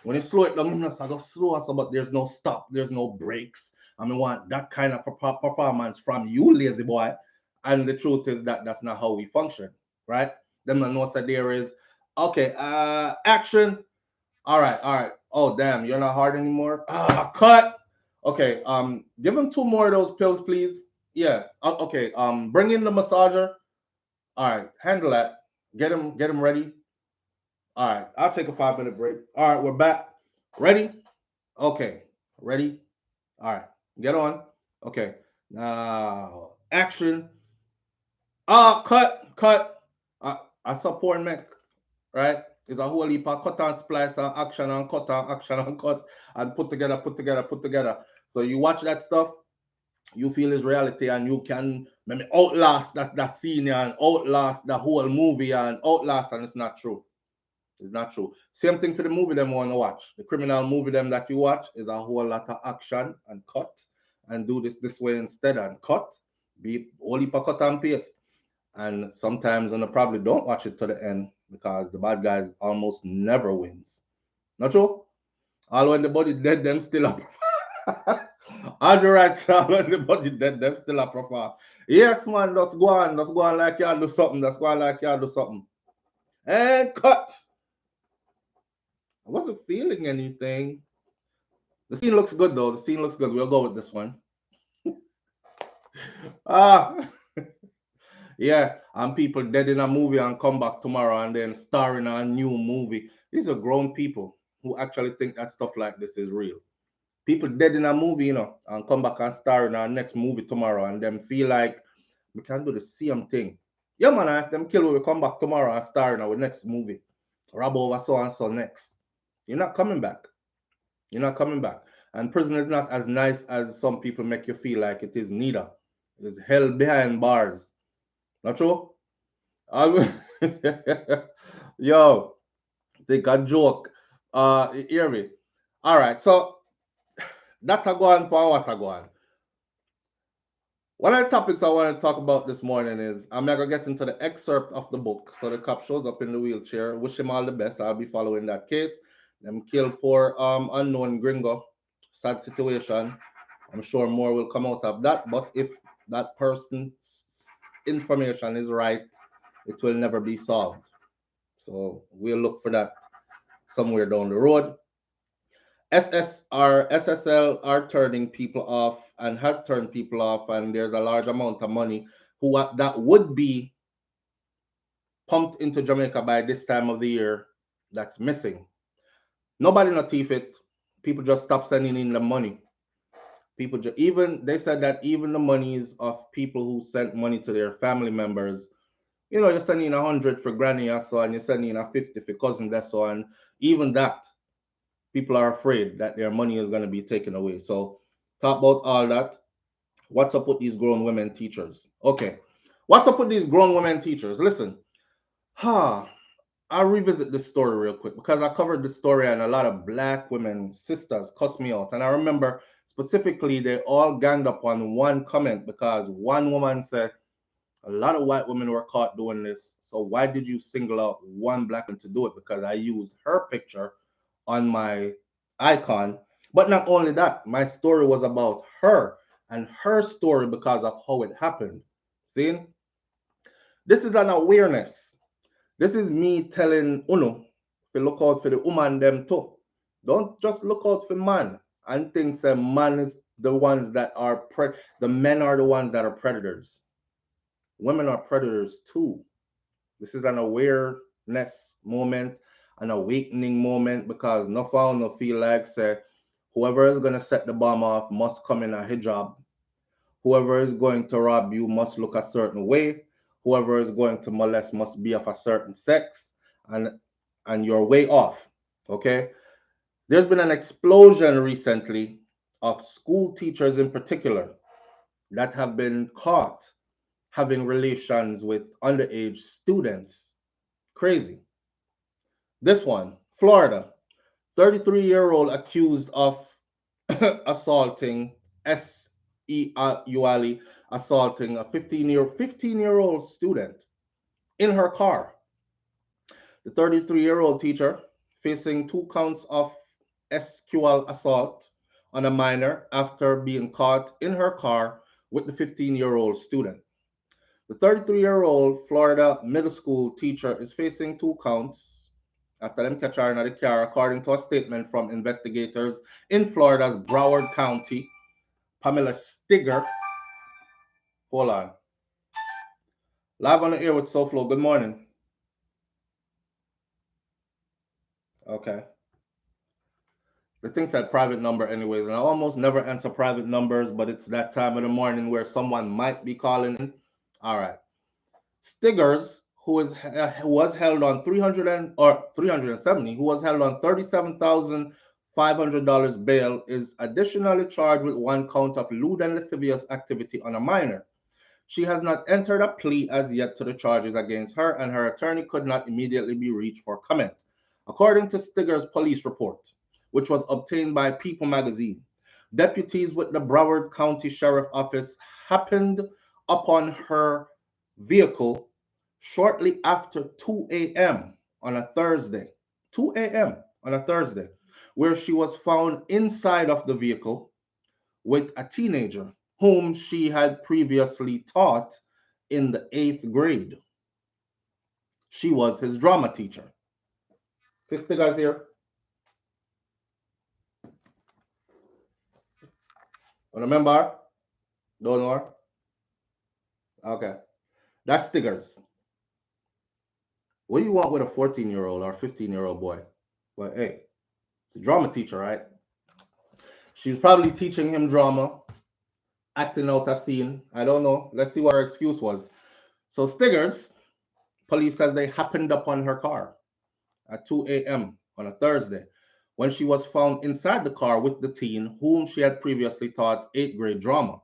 When you slow it down, them just go slow, but there's no stop, there's no breaks. I mean, want that kind of performance from you, lazy boy. And the truth is that that's not how we function, right? Them not know that there is, okay, action. All right. Oh, damn, you're not hard anymore. Cut. Okay, give him 2 more of those pills, please. Yeah. Okay. Bring in the massager. All right, handle that. Get him ready. All right, I'll take a 5-minute break. All right, we're back. Ready? Okay. Ready? All right. Get on. Okay. Now, action. Cut. I support Mech, right? It's a whole heap of cut and splice and action and cut and action and cut and put together. So you watch that stuff, you feel it's reality, and you can maybe outlast that scene and outlast the whole movie and outlast, and it's not true. It's not true. Same thing for the movie them want to watch. The criminal movie them that you watch is a whole lot of action and cut and do this way instead and cut. Be only for cut and paste. And sometimes and I probably don't watch it to the end because the bad guys almost never wins. Not true? All when the body dead, them still up. All the right, all when the body dead, them still up perform. Yes, man, just go on like y'all do something. Just go on like y'all do something. And cut. I wasn't feeling anything. The scene looks good though. The scene looks good. We'll go with this one. Yeah, and people dead in a movie and come back tomorrow and then star in a new movie. These are grown people who actually think that stuff like this is real. People dead in a movie, and come back and star in our next movie tomorrow and them feel like we can do the same thing. Yeah, man, if them kill, we come back tomorrow and star in our next movie. Rob over so and so next. You're not coming back. You're not coming back. And prison is not as nice as some people make you feel like it is neither. It is hell behind bars. Not true? Yo, think a joke. Hear me. All right, so that a go on for what a go on. One of the topics I want to talk about this morning is I'm gonna get into the excerpt of the book. So the cop shows up in the wheelchair. Wish him all the best. I'll be following that case. Them kill poor unknown gringo. Sad situation. I'm sure more will come out of that. But if that person's information is right, it will never be solved. So we'll look for that somewhere down the road. SSL are turning people off and has turned people off, and there's a large amount of money that would be pumped into Jamaica by this time of the year that's missing. Nobody not thief it. People just stop sending in the money. People even they said that even the monies of people who sent money to their family members, you're sending 100 for granny or so, and you're sending a 50 for cousin that's so, and even that people are afraid that their money is going to be taken away. So talk about all that. What's up with these grown women teachers? Okay. What's up with these grown women teachers? Listen, I'll revisit this story real quick because I covered this story and a lot of black women, sisters, cussed me out. And I remember specifically they all ganged up on one comment because one woman said, a lot of white women were caught doing this. So why did you single out one black woman to do it? Because I used her picture on my icon. But not only that, my story was about her and her story because of how it happened. See? This is an awareness. This is me telling Uno to look out for the woman them too. Don't just look out for man and think that man is the ones that are the men are the ones that are predators. Women are predators too. This is an awareness moment, an awakening moment, because no found no feel like say whoever is gonna set the bomb off must come in a hijab. Whoever is going to rob you must look a certain way. Whoever is going to molest must be of a certain sex, and you're way off. Okay? There's been an explosion recently of school teachers in particular that have been caught having relations with underage students. Crazy. This one, Florida, 33-year-old accused of assaulting SEULE, assaulting a 15-year-old student in her car. The 33-year-old teacher facing 2 counts of SQL assault on a minor after being caught in her car with the 15-year-old student. The 33-year-old Florida middle school teacher is facing 2 counts after them catch her in the car, according to a statement from investigators in Florida's Broward County. Pamela Stigger. Hold on. Live on the air with SouFLo. Good morning. Okay. The thing said private number anyways, and I almost never answer private numbers, but it's that time of the morning where someone might be calling in. All right. Stiggers, who was held on 370, who was held on $37,500 bail, is additionally charged with one count of lewd and lascivious activity on a minor. She has not entered a plea as yet to the charges against her, and her attorney could not immediately be reached for comment. According to Stiggers' police report, which was obtained by People magazine, deputies with the Broward County Sheriff Office happened upon her vehicle shortly after 2 a.m. on a Thursday. 2 a.m. on a Thursday, where she was found inside of the vehicle with a teenager whom she had previously taught in the 8th grade. She was his drama teacher. Sister guys here? Remember her? Don't know her? Okay. That's Stiggers. What do you want with a 14-year-old or 15-year-old boy? Well, hey, it's a drama teacher, right? She was probably teaching him drama, acting out a scene. I don't know. Let's see what her excuse was. So Stiggers, police says they happened upon her car at 2 a.m. on a Thursday when she was found inside the car with the teen whom she had previously taught 8th grade drama.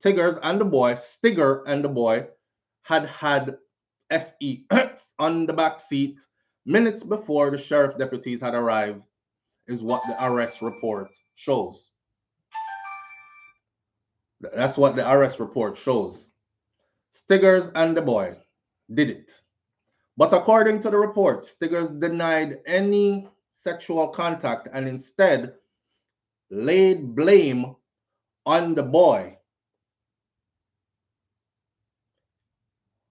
Stigger and the boy had SE on the back seat minutes before the sheriff deputies had arrived, is what the arrest report shows. That's what the arrest report shows. Stiggers and the boy did it. But according to the report, Stiggers denied any sexual contact and instead laid blame on the boy.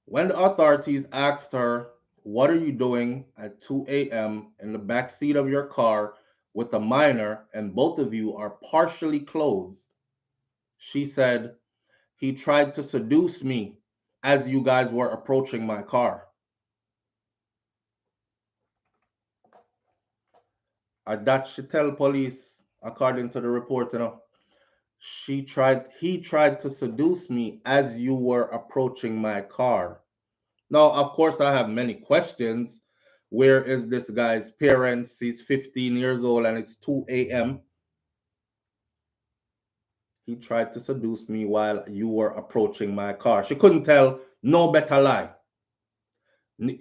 When the authorities asked her, "What are you doing at 2 a.m. in the back seat of your car with a minor and both of you are partially clothed?" she said, "He tried to seduce me as you guys were approaching my car." That she tell police, according to the report, he tried to seduce me as you were approaching my car. Now, of course, I have many questions. Where is this guy's parents? He's 15 years old and it's 2 a.m. He tried to seduce me while you were approaching my car. She couldn't tell no better lie.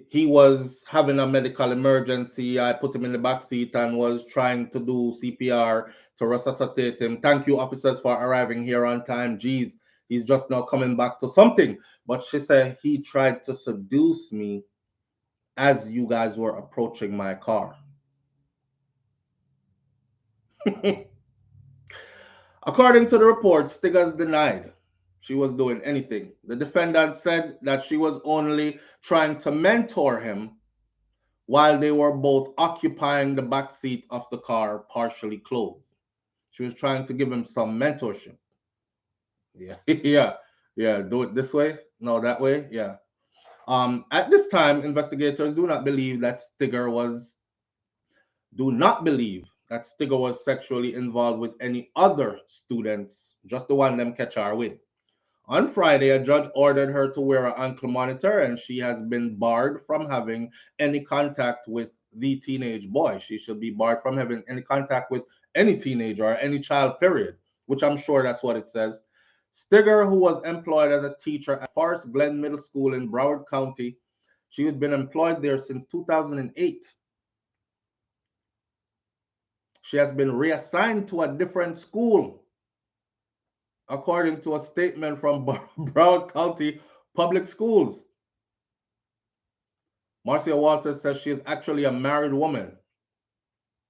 He was having a medical emergency. I put him in the back seat and was trying to do CPR to resuscitate him. Thank you, officers, for arriving here on time. Geez, he's just now coming back to something. But she said he tried to seduce me as you guys were approaching my car. According to the report, Stiggers denied she was doing anything. The defendant said that she was only trying to mentor him while they were both occupying the back seat of the car, partially clothed. She was trying to give him some mentorship. Yeah, yeah. Do it this way, no, that way. Yeah. At this time, investigators do not believe that Stigger was sexually involved with any other students, just the one them catch her with. On Friday, a judge ordered her to wear an ankle monitor, and she has been barred from having any contact with the teenage boy. She should be barred from having any contact with any teenager or any child, period, which I'm sure that's what it says. Stigger, who was employed as a teacher at Forest Glen Middle School in Broward County, she had been employed there since 2008. She has been reassigned to a different school, according to a statement from Broward County Public Schools. Marcia Walters says she is actually a married woman.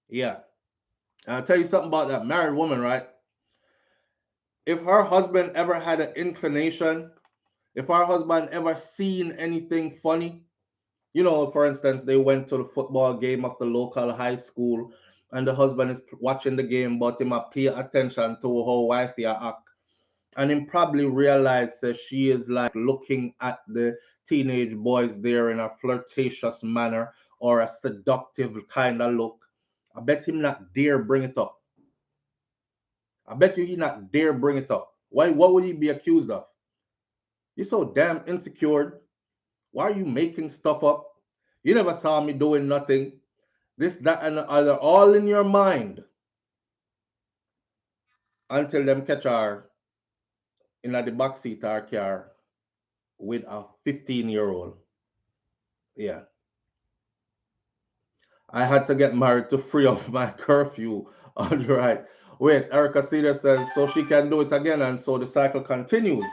Yeah. And I'll tell you something about that married woman, right? If her husband ever had an inclination, if her husband ever seen anything funny, for instance, they went to the football game of the local high school and the husband is watching the game, but him pay attention to how wifey act. And him probably realized that she is like looking at the teenage boys there in a flirtatious manner or a seductive kind of look. I bet him not dare bring it up. I bet you he not dare bring it up. Why? What would he be accused of? You're so damn insecure. Why are you making stuff up? You never saw me doing nothing. This, that, and the other, all in your mind until them catch her in the back seat of our car with a 15-year-old. Yeah. I had to get married to free up my curfew. All right. Wait, Erica Cedar says, so she can do it again, and so the cycle continues.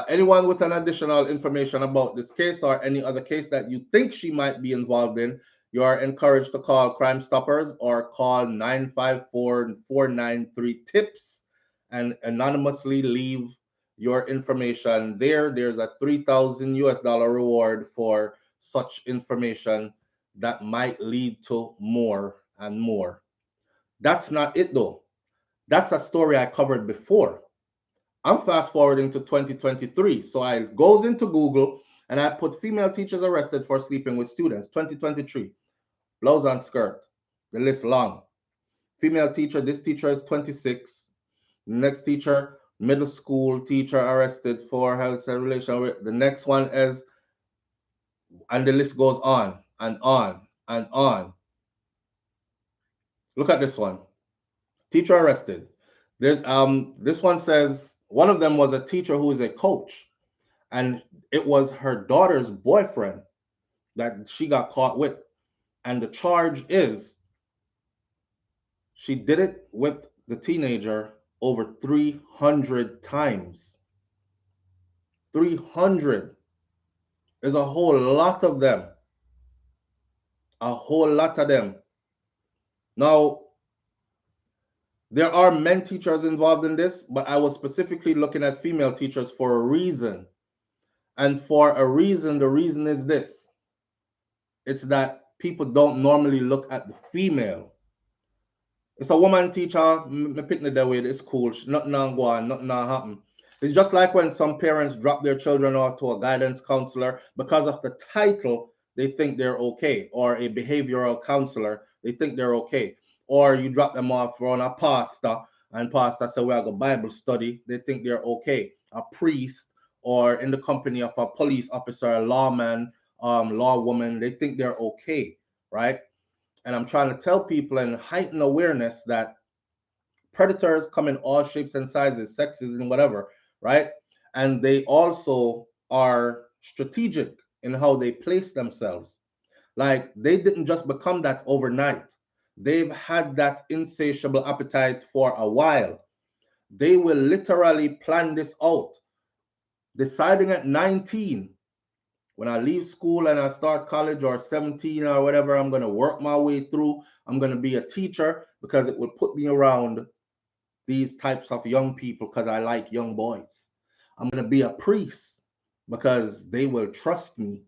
Anyone with an additional information about this case or any other case that you think she might be involved in, you are encouraged to call Crime Stoppers or call 954-493-TIPS and anonymously leave your information there. There's a 3,000 US dollar reward for such information that might lead to more and more. That's not it though. That's a story I covered before. I'm fast forwarding to 2023. So I goes into Google and I put female teachers arrested for sleeping with students. 2023. Blouse and skirt. The list long. Female teacher, this teacher is 26. Next teacher, middle school teacher arrested for health and relation with. The next one is, and the list goes on and on and on. Look at this one. Teacher arrested. There's this one says one of them was a teacher who is a coach, and it was her daughter's boyfriend that she got caught with. And the charge is she did it with the teenager over 300 times. 300 is a whole lot of them. A whole lot of them. Now, there are men teachers involved in this, but I was specifically looking at female teachers for a reason. And for a reason, the reason is this. It's that people don't normally look at the female. It's a woman teacher, me pick the way, it's cool. Nothing not go on, nothing not happen. It's just like when some parents drop their children off to a guidance counselor because of the title, they think they're okay, or a behavioral counselor, they think they're okay. Or you drop them off on a pastor, and pastor say we have a Bible study, they think they're okay. A priest, or in the company of a police officer, a lawman, lawwoman, they think they're okay, right? And I'm trying to tell people and heighten awareness that predators come in all shapes and sizes, sexes, and whatever, right? And they also are strategic in how they place themselves. Like they didn't just become that overnight. They've had that insatiable appetite for a while. They will literally plan this out, deciding at 19, when I leave school and I start college, or 17 or whatever, I'm going to work my way through. I'm going to be a teacher because it will put me around these types of young people because I like young boys. I'm going to be a priest because they will trust me.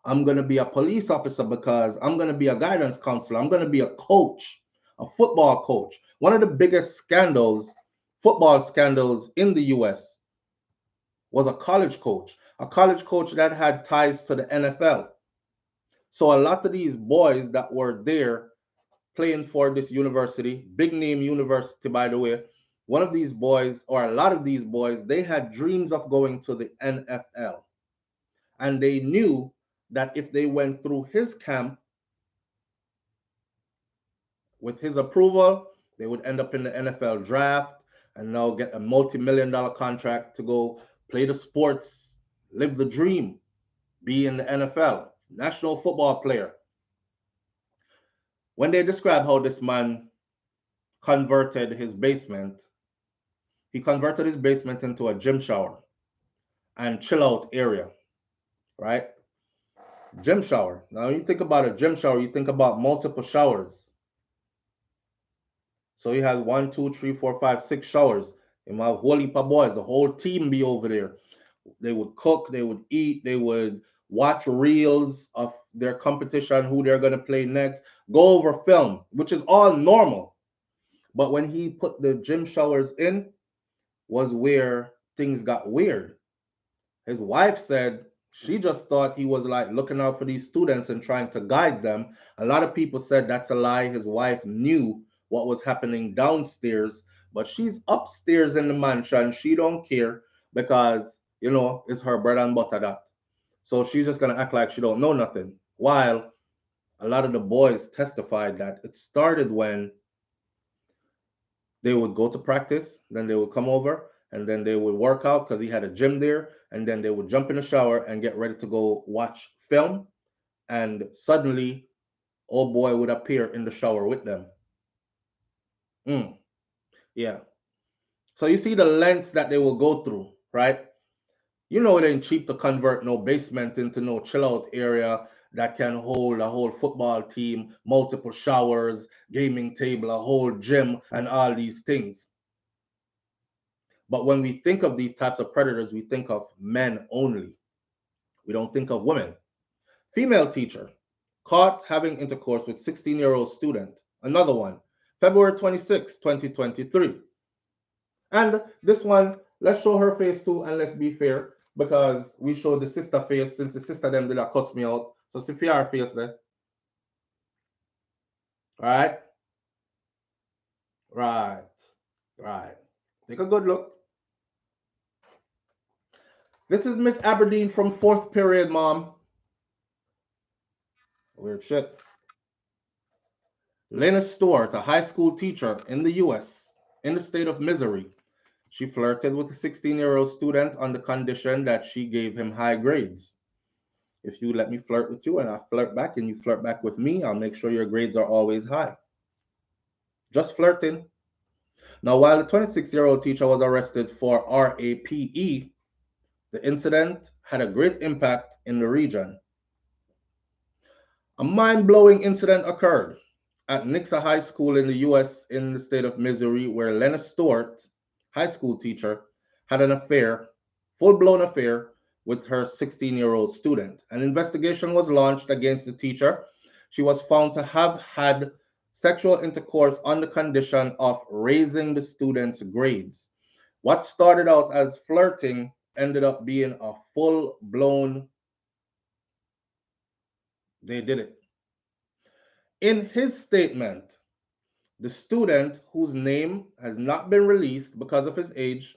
I'm going to be a police officer because I'm going to be a guidance counselor. I'm going to be a coach, a football coach. One of the biggest scandals, football scandals in the US was a college coach that had ties to the NFL. So a lot of these boys that were there playing for this university, big name university, by the way, one of these boys, or a lot of these boys, they had dreams of going to the NFL. And they knew that if they went through his camp with his approval, they would end up in the NFL draft and now get a multi-million-dollar contract to go play the sports, live the dream, be in the NFL, national football player. When they describe how this man converted his basement, he converted his basement into a gym shower and chill out area, right? Gym shower. Now, you think about a gym shower, you think about multiple showers. So he has 1, 2, 3, 4, 5, 6 showers. And my whole heap of boys, the whole team be over there. They would cook, they would eat, they would watch reels of their competition, who they're going to play next, go over film, which is all normal. But when he put the gym showers in, was where things got weird. His wife said she just thought he was like looking out for these students and trying to guide them. A lot of people said that's a lie. His wife knew what was happening downstairs, but she's upstairs in the mansion. She don't care because, you know, it's her bread and butter that. So she's just gonna act like she don't know nothing. While a lot of the boys testified that it started when they would go to practice, then they would come over, and then they would work out because he had a gym there, and then they would jump in the shower and get ready to go watch film, and suddenly old boy would appear in the shower with them. Yeah. So you see the lengths that they will go through, right? You know it ain't cheap to convert no basement into no chill out area that can hold a whole football team, multiple showers, gaming table, a whole gym, and all these things. But when we think of these types of predators, we think of men only. We don't think of women. Female teacher caught having intercourse with 16-year-old student. Another one, February 26, 2023. And this one, let's show her face too, and let's be fair, because we showed the sister face since the sister them did not cuss me out. So see her face there. Right? Right. Right. Take a good look. This is Miss Aberdeen from fourth period, mom. Weird shit. Lena Stewart, a high school teacher in the US, in the state of Missouri. She flirted with a 16-year-old student on the condition that she gave him high grades. If you let me flirt with you and I flirt back and you flirt back with me, I'll make sure your grades are always high. Just flirting. Now, while the 26-year-old teacher was arrested for RAPE, the incident had a great impact in the region. A mind-blowing incident occurred at Nixa High School in the US in the state of Missouri, where Lena Stewart, high school teacher, had an affair, full-blown affair, with her 16-year-old student. An investigation was launched against the teacher. She was found to have had sexual intercourse on the condition of raising the student's grades. What started out as flirting ended up being a full-blown, they did it. In his statement, the student, whose name has not been released because of his age,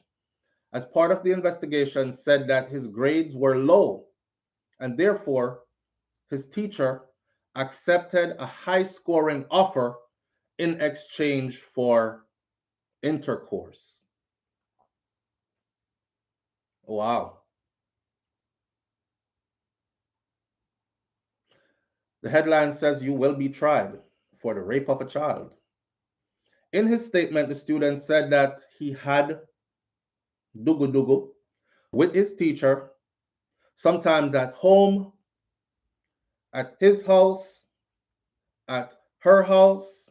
as part of the investigation, said that his grades were low and therefore his teacher accepted a high-scoring offer in exchange for intercourse. Wow. The headline says you will be tried for the rape of a child. In his statement, the student said that he had dugu dugu with his teacher, sometimes at home, at his house, at her house,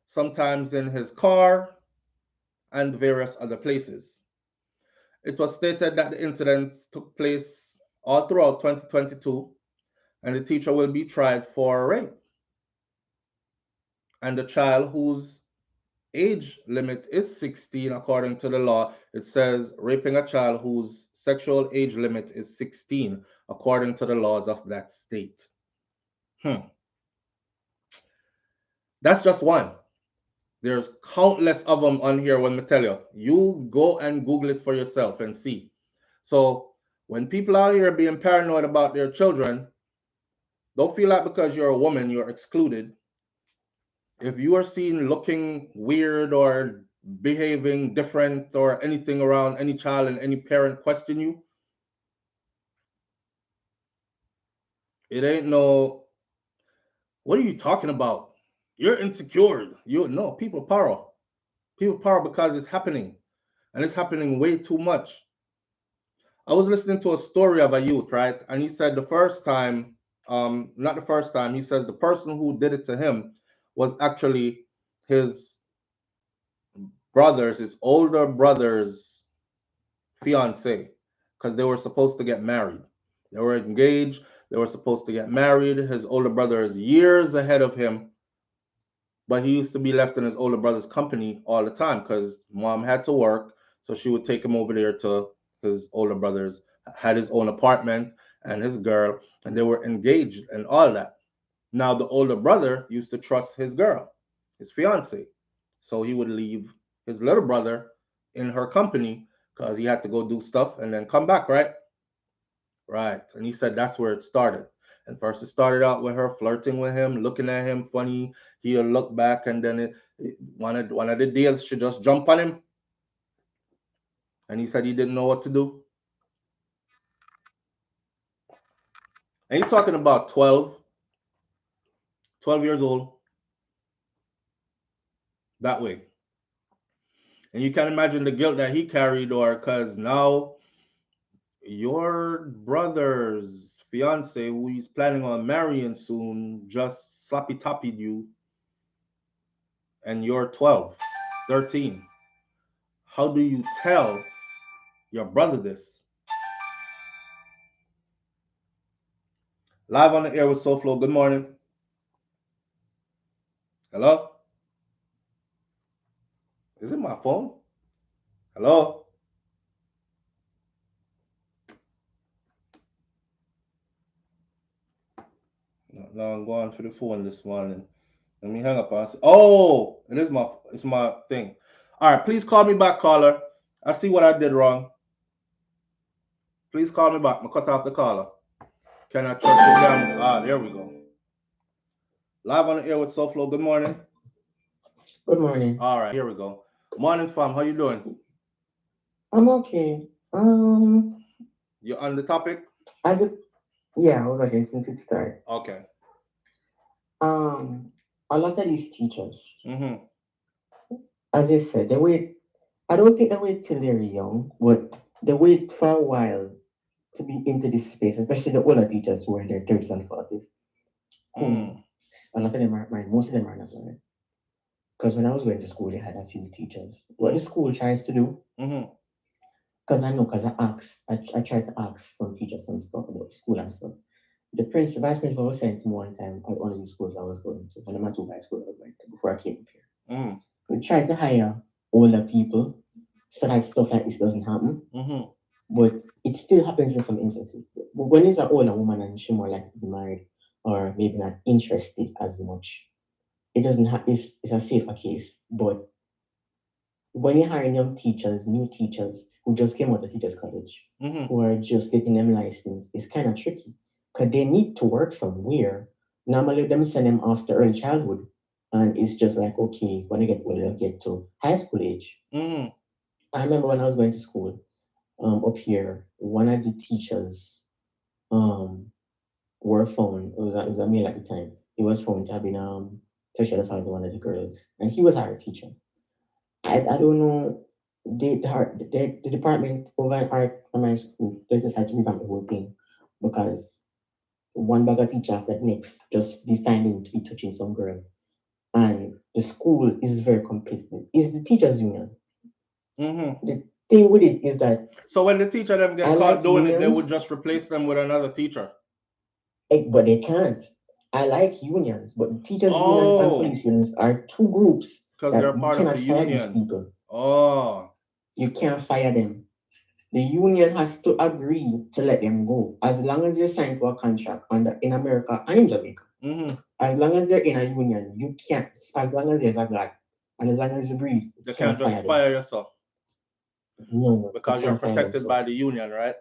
sometimes in his car, and various other places. It was stated that the incidents took place all throughout 2022, and the teacher will be tried for rape. And the child whose age limit is 16, according to the law, it says raping a child whose sexual age limit is 16, according to the laws of that state. That's just one. There's countless of them on here. When I tell you, you go and Google it for yourself and see. So when people out here being paranoid about their children, don't feel like because you're a woman, you're excluded. If you are seen looking weird or behaving different or anything around any child and any parent question you, it ain't no, what are you talking about? You're insecure. No, people power. People power because it's happening. And it's happening way too much. I was listening to a story of a youth, right? And he said the first time, not the first time, he says the person who did it to him was actually his his older brother's fiance, because they were supposed to get married. They were engaged. They were supposed to get married. His older brother is years ahead of him, but he used to be left in his older brother's company all the time because mom had to work. So she would take him over there to his older brother's, had his own apartment and his girl, and they were engaged and all that. Now, the older brother used to trust his girl, his fiance. So he would leave his little brother in her company because he had to go do stuff and then come back, right? Right. And he said that's where it started. And first it started out with her flirting with him, looking at him funny. He'll look back, and then one of the days she just jump on him. And he said he didn't know what to do. And you're talking about 12 years old, that way. And you can imagine the guilt that he carried, or because now your brother's fiance, who he's planning on marrying soon, just sloppy toppied you, and you're 12, 13. How do you tell your brother this? Live on the air with SouFLo. Good morning. Hello? Is it my phone? Hello? No, I'm going to the phone this morning. Let me hang up on. Oh, it's my thing. All right, please call me back, caller. I see what I did wrong. Please call me back. I'm cut off the caller. Can I trust the camera? Ah, there we go. Live on the air with SouFLo. Good morning. Good morning. All right, here we go. Morning, fam. How you doing? I'm okay. You on the topic? As a Yeah, I was okay since it started. Okay. A lot of these teachers, Mm-hmm. as I said, they wait. I don't think they wait till they're young, but they wait for a while to be into this space, especially the older teachers who are in their 30s and 40s. Who a lot of them are, most of them are not learning. Because when I was going to school, they had a few teachers. What the school tries to do, Mm-hmm. because I know, because I tried to ask some teachers some stuff about school and stuff. The vice principal was saying to me one time at one of the schools I was going to, one of my two high schools I was going to before I came up here. Mm-hmm. We tried to hire older people so that stuff like this doesn't happen. Mm-hmm. But it still happens in some instances. But when it's an older woman and she's more likely to be married or maybe not interested as much, it doesn't have it's a safer case. But when you're hiring young teachers, new teachers who just came out of teachers college, Mm-hmm. who are just getting them licensed, it's kind of tricky because they need to work somewhere. Normally, them send them off to early childhood, and it's just like okay, when they get older, get to high school age. Mm-hmm. I remember when I was going to school up here, one of the teachers um were found. It was a male at the time. He was found to have been sexual assault one of the girls, and he was our teacher. I don't know. The department over at art from my school, they decided to revamp the whole thing because one bag of teacher after the next just be finding to be touching some girl. And the school is very complicit. It's the teachers union. Mm-hmm. The thing with it is that So when the teacher them I get caught like doing it, they would unions, just replace them with another teacher. but they can't. I like unions, but the teachers unions and Oh, police unions are two groups because they're that you part of the cannot fire these union. people. Oh. You can't fire them. The union has to agree to let them go as long as they're signed to a contract in America and in Jamaica. Mm-hmm. As long as they're in a union, you can't. As long as there's a God and as long as you breathe, you They can't can't fire just them. fire yourself No, you because you're can't fire them. protected So by the union, right?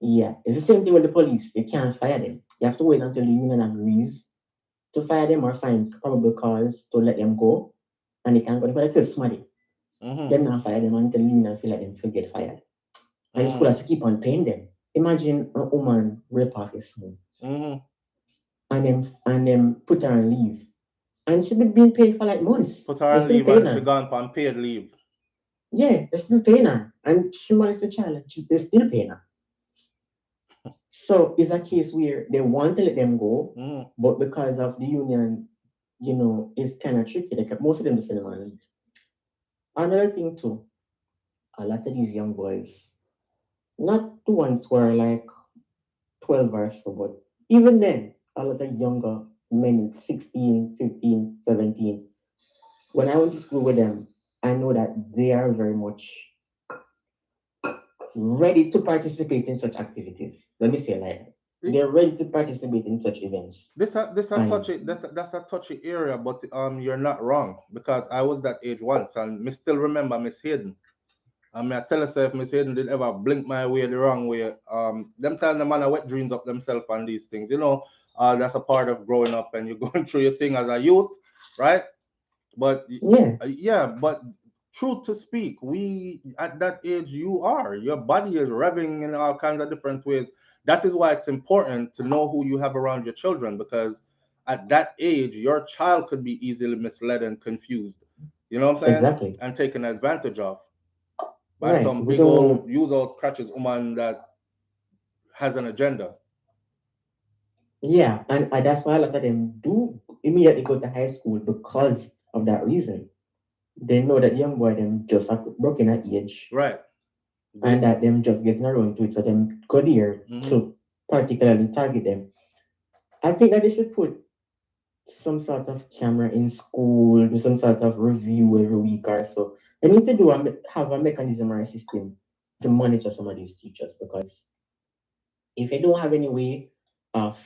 yeah, it's the same thing with the police. You can't fire them. You have to wait until the union agrees to fire them or find probable cause to let them go, and they can't go. If they feel smarty, Mm-hmm. them not fire them until the union feel like them should get fired. And the school Mm-hmm. has to keep on paying them. Imagine a woman rape off his son Mm-hmm. and then put her on leave. And she been being paid for like months. Put her They on still leave paying and she her. gone on paid leave. Yeah, they're still paying her. And she molested the child and they're still paying her. So it's a case where they want to let them go, Mm-hmm. but because of the union, it's kind of tricky. Most of them just send them on leave. Another thing too, a lot of these young boys, not the ones who are like 12 or so, but even then, a lot of younger men, 16, 15, 17. When I went to school with them, I know that they are very much ready to participate in such activities. Let me say it like that. They're ready to participate in such events. This a And touchy that's a touchy area, but you're not wrong because I was that age once, and me still remember Miss Hayden. I mean, I tell yourself, Miss Hayden did ever blink my way the wrong way. Them time the man are wet dreams up themselves on these things. You know, that's a part of growing up and you're going through your thing as a youth, right? But Yeah, yeah, but truth to speak, we at that age, your body is revving in all kinds of different ways. That is why it's important to know who you have around your children, because at that age, your child could be easily misled and confused. You know what I'm saying? exactly. And taken advantage of by Right. some We big old don't. use old crutches woman that has an agenda. Yeah, and that's why a lot of them do immediately go to high school because of that reason. They know that young boy them just are broken at age Right. and They, that them just getting around to it, so them go there mhm. to particularly target them. I think that they should put some sort of camera in school, do some sort of review every week or so. They need to have a mechanism or a system to monitor some of these teachers, because if you don't have any way of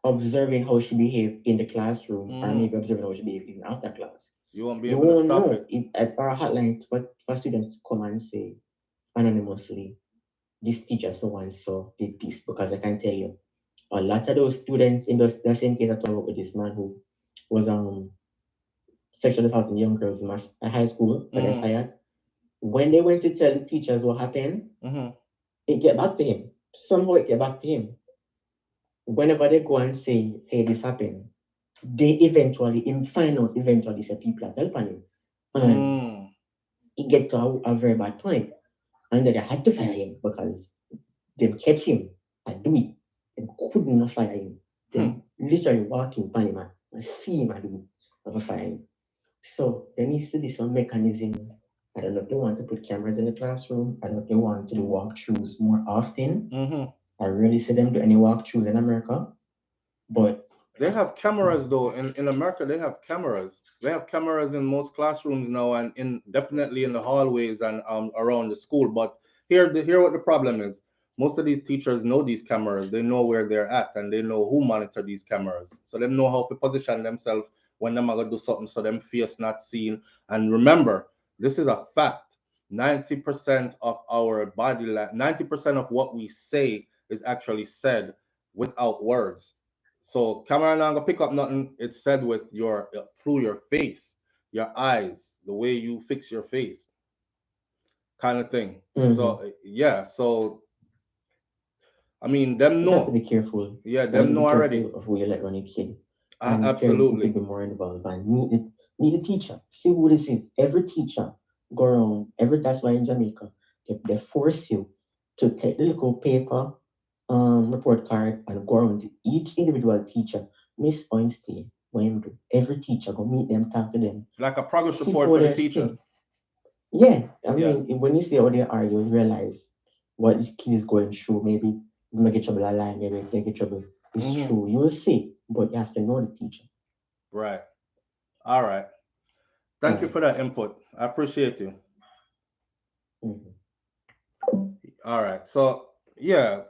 observing how she behaved in the classroom or Mhm. maybe observing how she behaved even after class, You won't be you able to won't stop know it. if at our hotline for students come and say anonymously, this teacher so and so did this, because I can tell you a lot of those students in the same case I talked about with this man who was sexually assaulting young girls in high school, but they Mhm. fired. When they went to tell the teachers what happened, Mhm. it get back to him. Somehow it get back to him. Whenever they go and say, hey, this happened, they eventually him find out eventually say people are helping him. And Mm. it get to a very bad point. And then they had to fire him because they catch him and do it. They couldn't not fire him. Hmm. They literally walking by him and see him and do of a fire him. So there needs to be some mechanism. I don't know if they want to put cameras in the classroom. I don't know if they want to do walkthroughs more often. Mhm. I rarely see them do any walkthroughs in America. But They have cameras though. In America, they have cameras. They have cameras in most classrooms now, and in definitely in the hallways and around the school. But here what the problem is. Most of these teachers know these cameras. They know where they're at, and they know who monitor these cameras. So they know how to position themselves when them are gonna do something, so them face not seen. And remember, this is a fact. 90% of our body, 90% of what we say is actually said without words. So camera not gonna pick up nothing. It's said with your through your face, your eyes, the way you fix your face, kind of thing. So mhm, yeah, so I mean, them just have to know. be careful. Yeah, You have them to know be already. careful of who you let run your kid. And parents need to Absolutely. be more involved and meet the teacher. See who this is. Every teacher go around, that's why in Jamaica, they force you to take the little paper report card and go around to each individual teacher. Miss Einstein, what you do. Every teacher go meet them, talk to them, Like a progress see report how for the they're teacher. still. Yeah, I Yeah. mean, when you see how they are, you realize what this kid is going through. Maybe they may get trouble online, maybe they get trouble. It's Hmm. true. You will see, but you have to know the teacher. Right. All right. Thank you Right. for that input. I appreciate you. Mhm. All right. So yeah.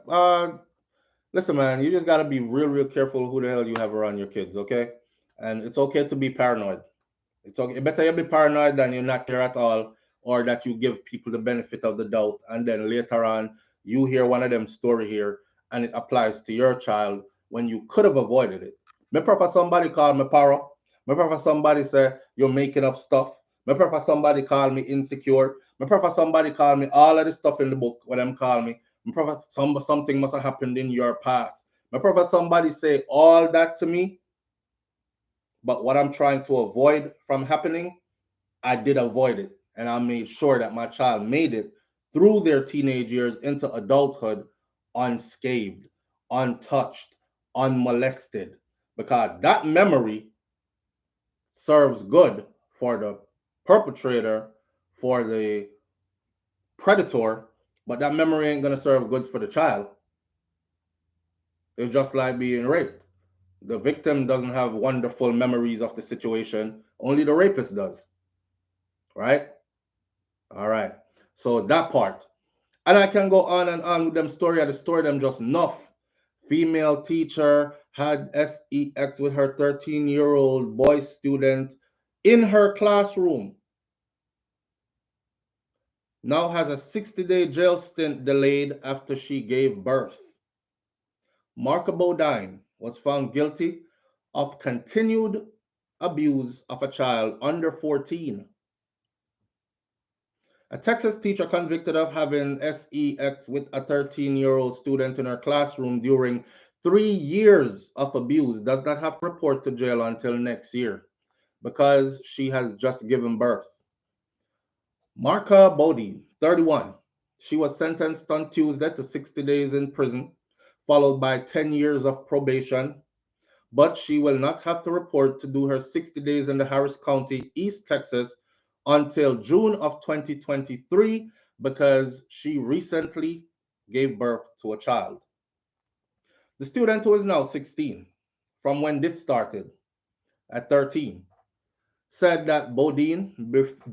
Listen, man, you just gotta be real careful who the hell you have around your kids, okay? And it's okay to be paranoid. It's okay. Better you be paranoid than you're not care at all, or that you give people the benefit of the doubt, and then later on you hear one of them story here, and it applies to your child when you could have avoided it. Me prefer somebody call me paro. Me prefer somebody say you're making up stuff. Me prefer somebody call me insecure. Me prefer somebody call me all of the stuff in the book when them call me. Me prefer something must have happened in your past. Me prefer somebody say all that to me, but what I'm trying to avoid from happening, I did avoid it. And I made sure that my child made it through their teenage years into adulthood unscathed, untouched, unmolested. Because that memory serves good for the perpetrator, for the predator, but that memory ain't going to serve good for the child. It's just like being raped. The victim doesn't have wonderful memories of the situation, only the rapist does, right? All right. So that part. And I can go on and on with them story. I the story them just enough. Female teacher had sex with her 13-year-old boy student in her classroom. now has a 60-day jail stint delayed after she gave birth. Marka Bodine was found guilty of continued abuse of a child under 14. A Texas teacher convicted of having sex with a 13-year-old student in her classroom during 3 years of abuse does not have to report to jail until next year because she has just given birth. Marka Bodine, 31. She was sentenced on Tuesday to 60 days in prison, followed by 10 years of probation, but she will not have to report to do her 60 days in the Harris County, East Texas, until June of 2023 because she recently gave birth to a child. The student, who is now 16, from when this started at 13, said that Bodine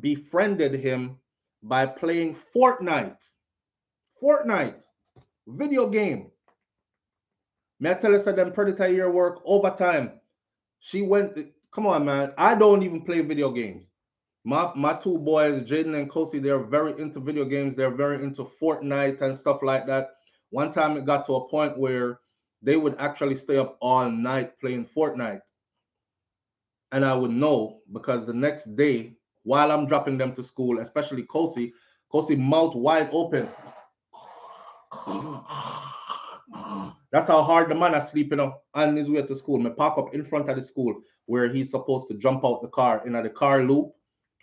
befriended him by playing Fortnite. Fortnite, video game. May I tell you, said them Predatory year work overtime. She went, come on, man. I don't even play video games. My two boys, Jaden and Kosi, they're very into video games. They're very into Fortnite and stuff like that. One time it got to a point where they would actually stay up all night playing Fortnite. And I would know because the next day, while I'm dropping them to school, especially Kosi mouth wide open. That's how hard the man is sleeping on his way to school. Me park up in front of the school where he's supposed to jump out the car in the car loop,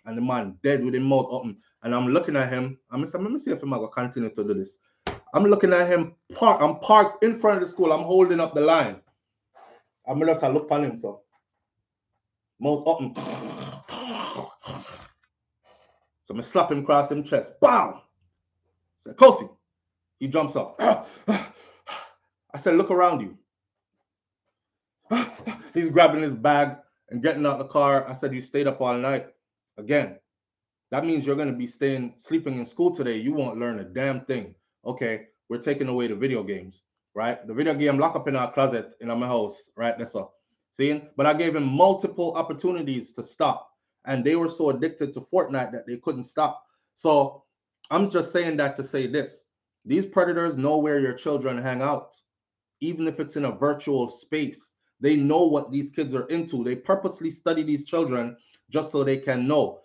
and the man dead with his mouth open. And I'm looking at him. I'm saying, let me see if I'm gonna continue to do this. I'm looking at him. I'm parked in front of the school. I'm holding up the line. I'm just look on him, so mouth open. So I slap him across his chest. Bam! I said, Kosi. He jumps up. I said, look around you. He's grabbing his bag and getting out the car. I said, you stayed up all night. Again, that means you're going to be sleeping in school today. You won't learn a damn thing. Okay, we're taking away the video games, right? The video game lock up in our closet in my house, right? That's all. See? But I gave him multiple opportunities to stop. And they were so addicted to Fortnite that they couldn't stop. So I'm just saying that to say this. These predators know where your children hang out, even if it's in a virtual space. They know what these kids are into. They purposely study these children just so they can know.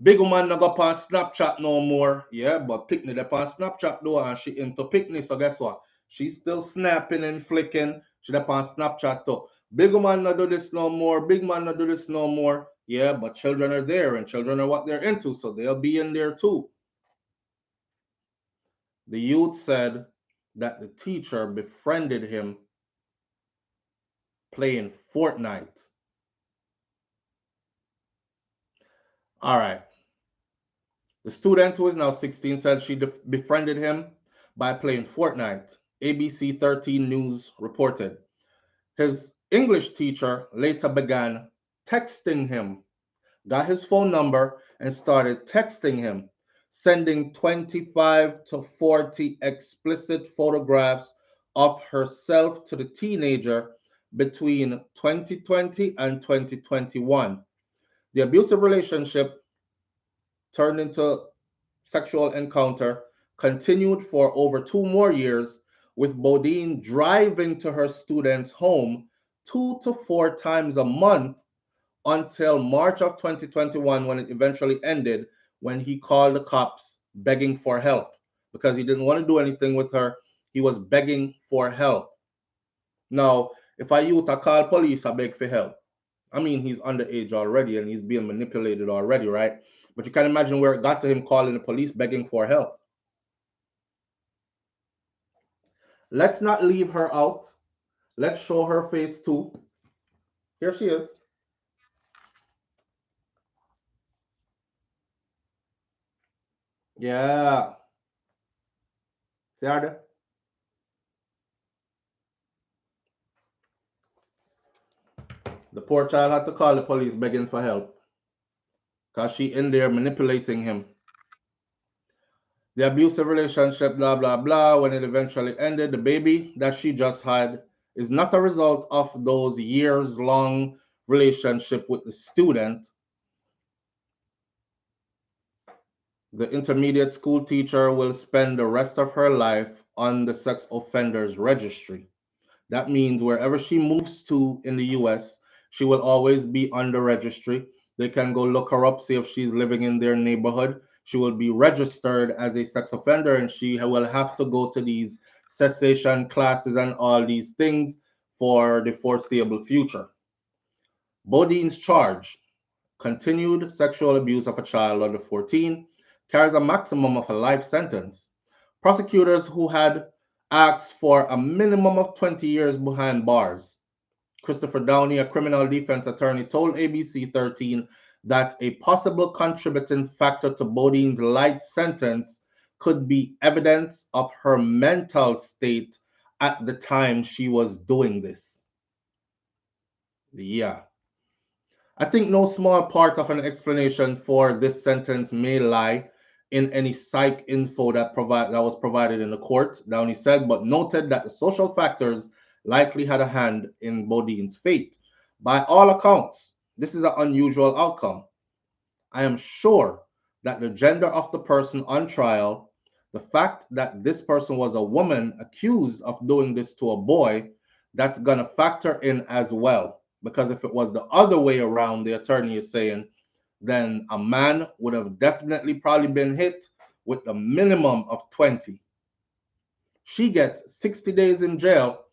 Big woman not go on Snapchat no more. Yeah, but Pickney they on Snapchat though, and she into Pickney. So guess what? She's still snapping and flicking. She they on Snapchat too. Big woman not do this no more. Big man not do this no more. Yeah, but children are there, and children are what they're into, so they'll be in there too. The youth said that the teacher befriended him playing Fortnite. All right. The student, who is now 16, said she befriended him by playing Fortnite. ABC 13 News reported. His English teacher later began texting him, got his phone number, and started texting him, sending 25 to 40 explicit photographs of herself to the teenager between 2020 and 2021. The abusive relationship turned into sexual encounter continued for over 2 more years, with Bodine driving to her student's home 2 to 4 times a month until March of 2021, when it eventually ended, when he called the cops begging for help because he didn't want to do anything with her. He was begging for help. Now, if I youth I call police, I beg for help. I mean, he's underage already and he's being manipulated already, right? But you can imagine where it got to him calling the police begging for help. Let's not leave her out. Let's show her face too. Here she is. Yeah. See her there? The poor child had to call the police begging for help because she in there manipulating him. The abusive relationship, blah, blah, blah, when it eventually ended, the baby that she just had is not a result of those years-long relationship with the student. The intermediate school teacher will spend the rest of her life on the sex offenders registry. That means wherever she moves to in the US, she will always be on the registry. They can go look her up, see if she's living in their neighborhood. She will be registered as a sex offender and she will have to go to these cessation classes and all these things for the foreseeable future. Bodine's charge: continued sexual abuse of a child under 14, carries a maximum of a life sentence. Prosecutors who had asked for a minimum of 20 years behind bars. Christopher Downey, a criminal defense attorney, told ABC 13 that a possible contributing factor to Bodine's light sentence could be evidence of her mental state at the time she was doing this. Yeah. I think no small part of an explanation for this sentence may lie in any psych info that was provided in the court, Downey said, but noted that the social factors likely had a hand in Bodine's fate. By all accounts, this is an unusual outcome. I am sure that the gender of the person on trial, the fact that this person was a woman accused of doing this to a boy, that's going to factor in as well. Because if it was the other way around, the attorney is saying, then a man would have definitely probably been hit with a minimum of 20. She gets 60 days in jail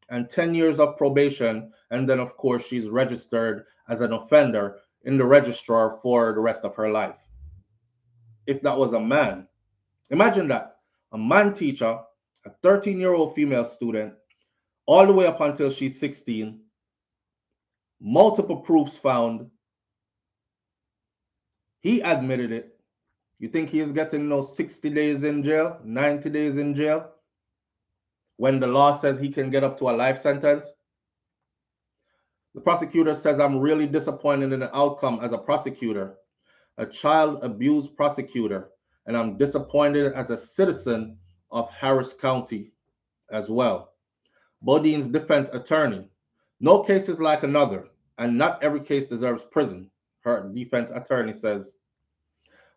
and 10 years of probation. And then, of course, she's registered as an offender in the registrar for the rest of her life. If that was a man, imagine that a man teacher, a 13-year-old female student, all the way up until she's 16, multiple proofs found. He admitted it. You think he is getting 60 days in jail, 90 days in jail, when the law says he can get up to a life sentence? The prosecutor says, I'm really disappointed in the outcome as a prosecutor, a child abuse prosecutor, and I'm disappointed as a citizen of Harris County as well. Bodine's defense attorney: no case is like another, and not every case deserves prison, her defense attorney says.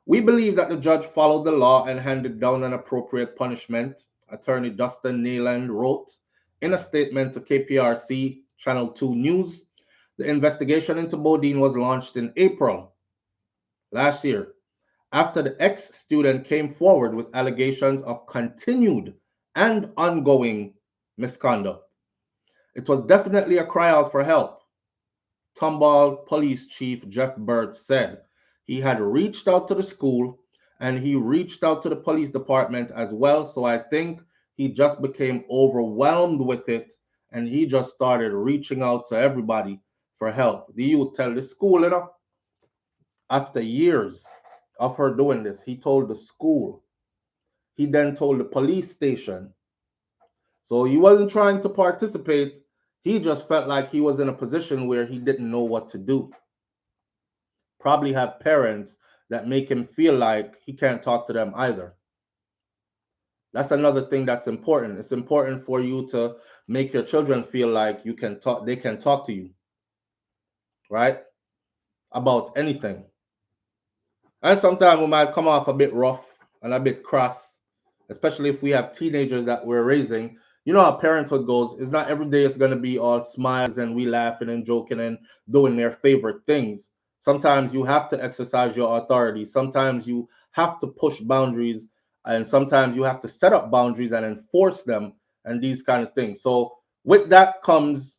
We believe that the judge followed the law and handed down an appropriate punishment, attorney Dustin Nayland wrote in a statement to KPRC Channel 2 News. The investigation into Bodine was launched in April last year after the ex-student came forward with allegations of continued and ongoing misconduct. It was definitely a cry out for help, Tomball Police Chief Jeff Burt said. He had reached out to the school and he reached out to the police department as well. So I think he just became overwhelmed with it and he just started reaching out to everybody for help. The youth tell the school, after years of her doing this, he told the school. He then told the police station. So he wasn't trying to participate. He just felt like he was in a position where he didn't know what to do. Probably have parents that make him feel like he can't talk to them either. That's another thing that's important. It's important for you to make your children feel like you can talk, they can talk to you, right? About anything. And sometimes we might come off a bit rough and a bit cross, especially if we have teenagers that we're raising. You know how parenthood goes. It's not every day it's going to be all smiles and we laughing and joking and doing their favorite things. Sometimes you have to exercise your authority. Sometimes you have to push boundaries, and sometimes you have to set up boundaries and enforce them and these kind of things. So with that comes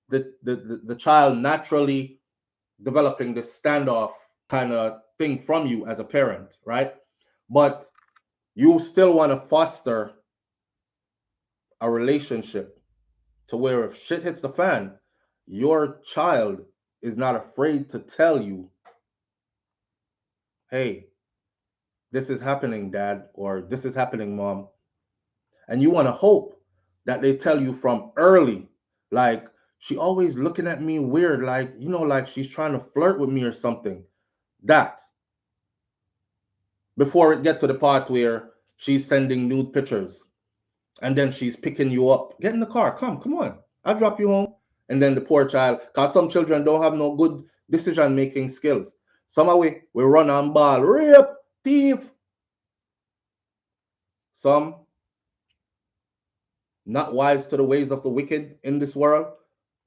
the child naturally developing this standoff kind of thing from you as a parent, right? But you still want to foster a relationship to where if shit hits the fan, your child is not afraid to tell you, hey, this is happening, dad, or this is happening, mom. And you want to hope that they tell you from early, like, she always looking at me weird, like, like she's trying to flirt with me or something. That. Before it get to the part where she's sending nude pictures and then she's picking you up. Get in the car. Come on. I'll drop you home. And then the poor child, because some children don't have no good decision-making skills. Some of we run on ball, rip, thief. Some not wise to the ways of the wicked in this world.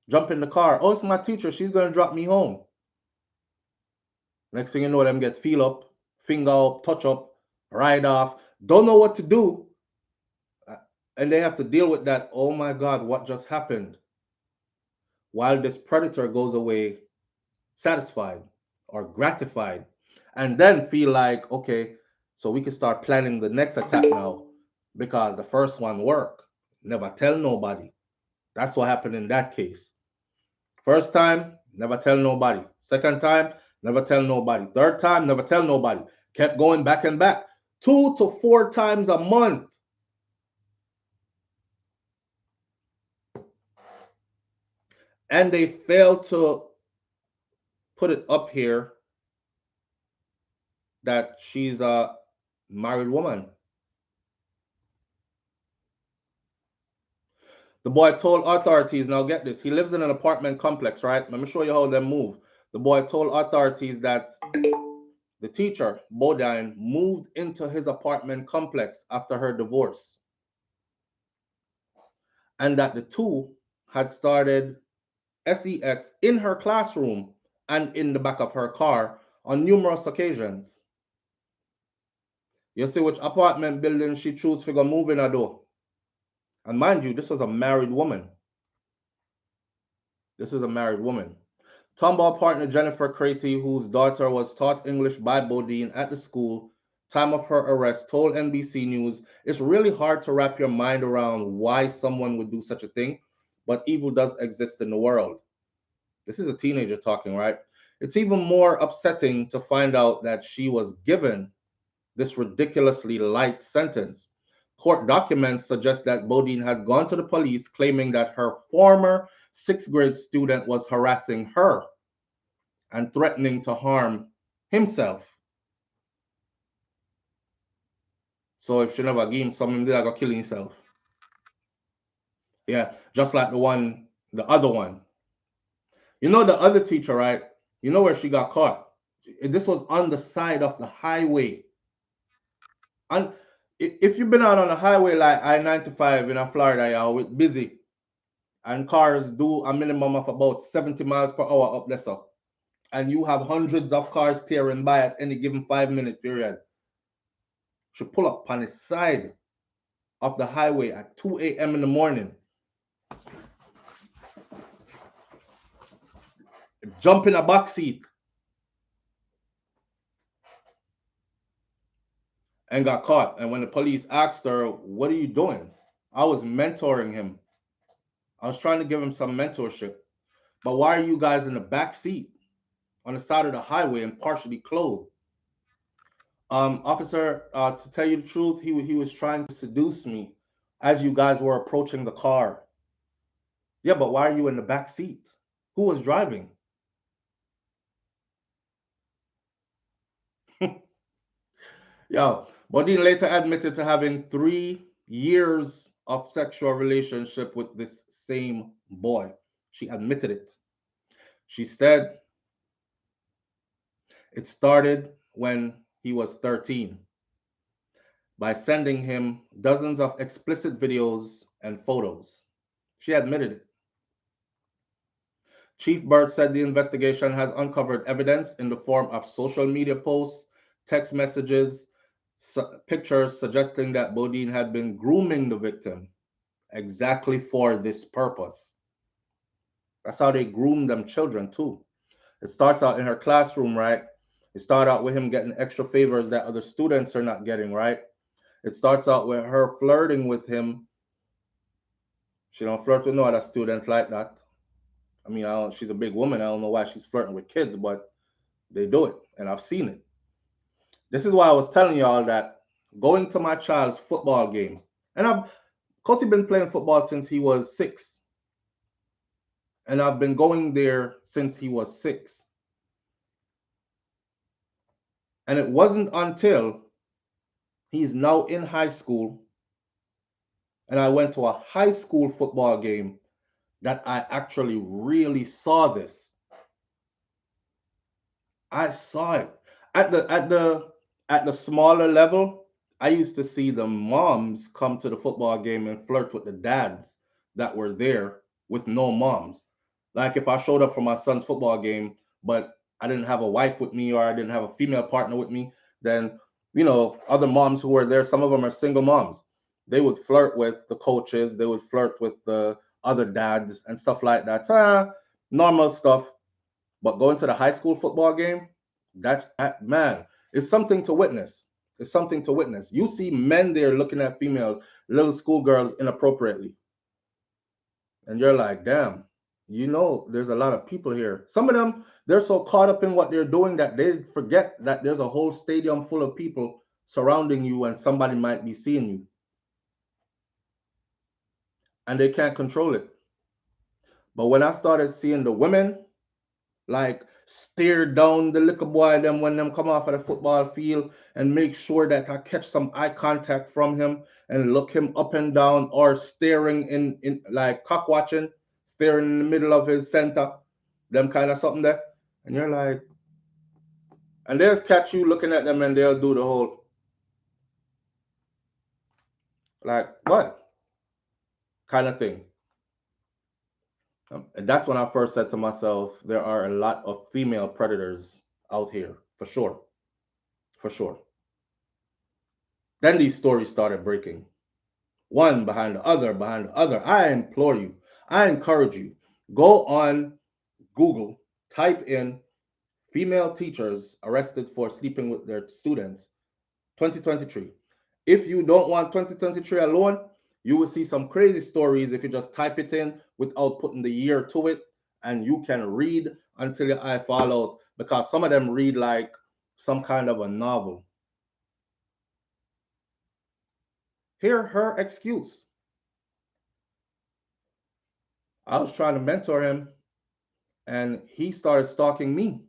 Jump in the car. Oh, it's my teacher. She's going to drop me home. Next thing you know, them get feel up, finger up, touch up, ride off. Don't know what to do. And they have to deal with that. Oh my God, what just happened? While this predator goes away satisfied or gratified, and then feel like, okay, so we can start planning the next attack now because the first one worked. Never tell nobody. That's what happened in that case. First time, never tell nobody. Second time, never tell nobody. Third time, never tell nobody. Kept going back and back. 2 to 4 times a month. And they failed to put it up here that she's a married woman. The boy told authorities, now get this, he lives in an apartment complex, right? Let me show you how they move. The boy told authorities that the teacher, Bodine, moved into his apartment complex after her divorce. And that the two had started sex in her classroom and in the back of her car on numerous occasions. You see which apartment building she chose to go move in a door. And mind you, this was a married woman. This is a married woman. Tomball partner Jennifer Crate, whose daughter was taught English by Bodine at the school, time of her arrest, told NBC News, it's really hard to wrap your mind around why someone would do such a thing, but evil does exist in the world. This is a teenager talking, right? It's even more upsetting to find out that she was given this ridiculously light sentence. Court documents suggest that Bodine had gone to the police claiming that her former 6th grade student was harassing her and threatening to harm himself. So if she never give him something, they're gonna kill himself. Yeah, just like the other one. You know the other teacher, right? You know where she got caught. This was on the side of the highway. And if you've been out on a highway like I-95 in Florida, you're busy, and cars do a minimum of about 70 miles per hour up there, so, and you have hundreds of cars tearing by at any given 5-minute period. She pull up on the side of the highway at 2 a.m. in the morning, jump in a back seat, and got caught. And when the police asked her, what are you doing? I was mentoring him. I was trying to give him some mentorship. But why are you guys in the back seat on the side of the highway and partially clothed? Officer, to tell you the truth, he was trying to seduce me as you guys were approaching the car. Yeah, but why are you in the back seat? Who was driving? Yo, Bodine later admitted to having 3 years of sexual relationship with this same boy. She admitted it. She said it started when he was 13 by sending him dozens of explicit videos and photos. She admitted it. Chief Burt said the investigation has uncovered evidence in the form of social media posts, text messages, pictures suggesting that Bodine had been grooming the victim exactly for this purpose. That's how they groom them children too. It starts out in her classroom, right? It starts out with him getting extra favors that other students are not getting, right? It starts out with her flirting with him. She don't flirt with no other student like that. I mean, she's a big woman. I don't know why she's flirting with kids, but they do it, and I've seen it. This is why I was telling y'all that going to my child's football game, and of course he's been playing football since he was 6, and I've been going there since he was 6. And it wasn't until he's now in high school, and I went to a high school football game, that I actually really saw this. I saw it at at the smaller level, I used to see the moms come to the football game and flirt with the dads that were there with no moms. Like if I showed up for my son's football game, but I didn't have a wife with me or I didn't have a female partner with me, then other moms who were there, some of them are single moms. They would flirt with the coaches, they would flirt with the other dads and stuff like that. Normal stuff. But going to the high school football game, that man, is something to witness. It's something to witness. You see men there looking at females, little schoolgirls inappropriately. And you're like, damn, there's a lot of people here. Some of them, they're so caught up in what they're doing that they forget that there's a whole stadium full of people surrounding you and somebody might be seeing you. And they can't control it. But when I started seeing the women, like stare down the little boy them when them come off of the football field and make sure that I catch some eye contact from him and look him up and down, or staring in like cock watching, staring in the middle of his center, them kind of something there. And you're like, and they'll catch you looking at them and they'll do the whole like what kind of thing. And that's when I first said to myself, there are a lot of female predators out here, for sure. For sure. Then these stories started breaking. One behind the other, behind the other. I implore you, I encourage you, go on Google, type in female teachers arrested for sleeping with their students, 2023. If you don't want 2023 alone, you will see some crazy stories if you just type it in without putting the year to it, and you can read until your eye fall out, because some of them read like some kind of a novel. Hear her excuse. I was trying to mentor him, and he started stalking me.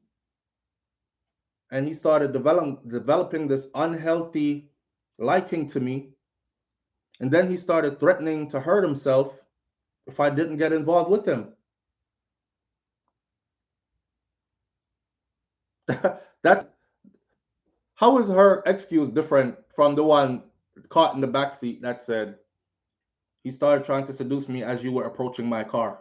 And he started developing this unhealthy liking to me. And then he started threatening to hurt himself if I didn't get involved with him. That's how is her excuse different from the one caught in the backseat that said he started trying to seduce me as you were approaching my car?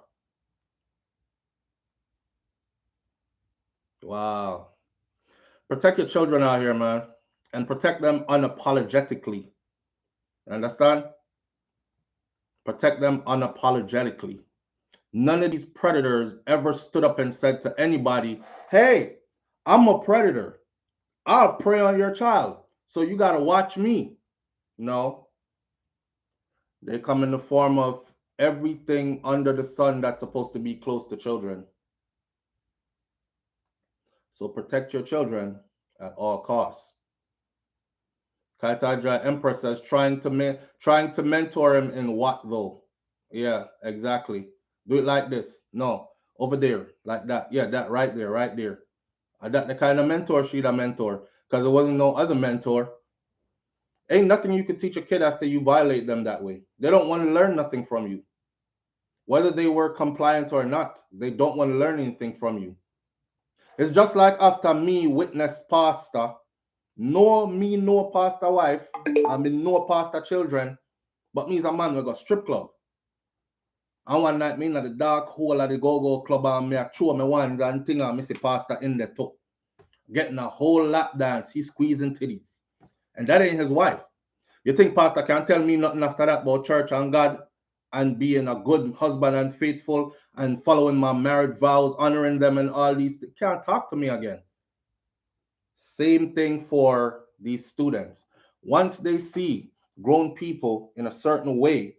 Wow. Protect your children out here, man, and protect them unapologetically. Understand? Protect them unapologetically. None of these predators ever stood up and said to anybody, hey, I'm a predator. I'll prey on your child, so you got to watch me. No. They come in the form of everything under the sun that's supposed to be close to children. So protect your children at all costs. Kaitaja Empress says, trying to mentor him in what though? Yeah, exactly. Do it like this. No, over there, like that. Yeah, that right there, right there. That the kind of mentor she'd a mentor, because there wasn't no other mentor. Ain't nothing you could teach a kid after you violate them that way. They don't want to learn nothing from you. Whether they were compliant or not, they don't want to learn anything from you. It's just like after me witness pastor, no pastor wife, I mean no pastor children, but me's a man we got strip club. And one night me in the dark hole of the go-go club and me a throw me ones and thing and me see pastor in the top. Getting a whole lap dance, he's squeezing titties. And that ain't his wife. You think pastor can't tell me nothing after that about church and God and being a good husband and faithful and following my marriage vows, honoring them and all these things? Can't talk to me again. Same thing for these students. Once they see grown people in a certain way,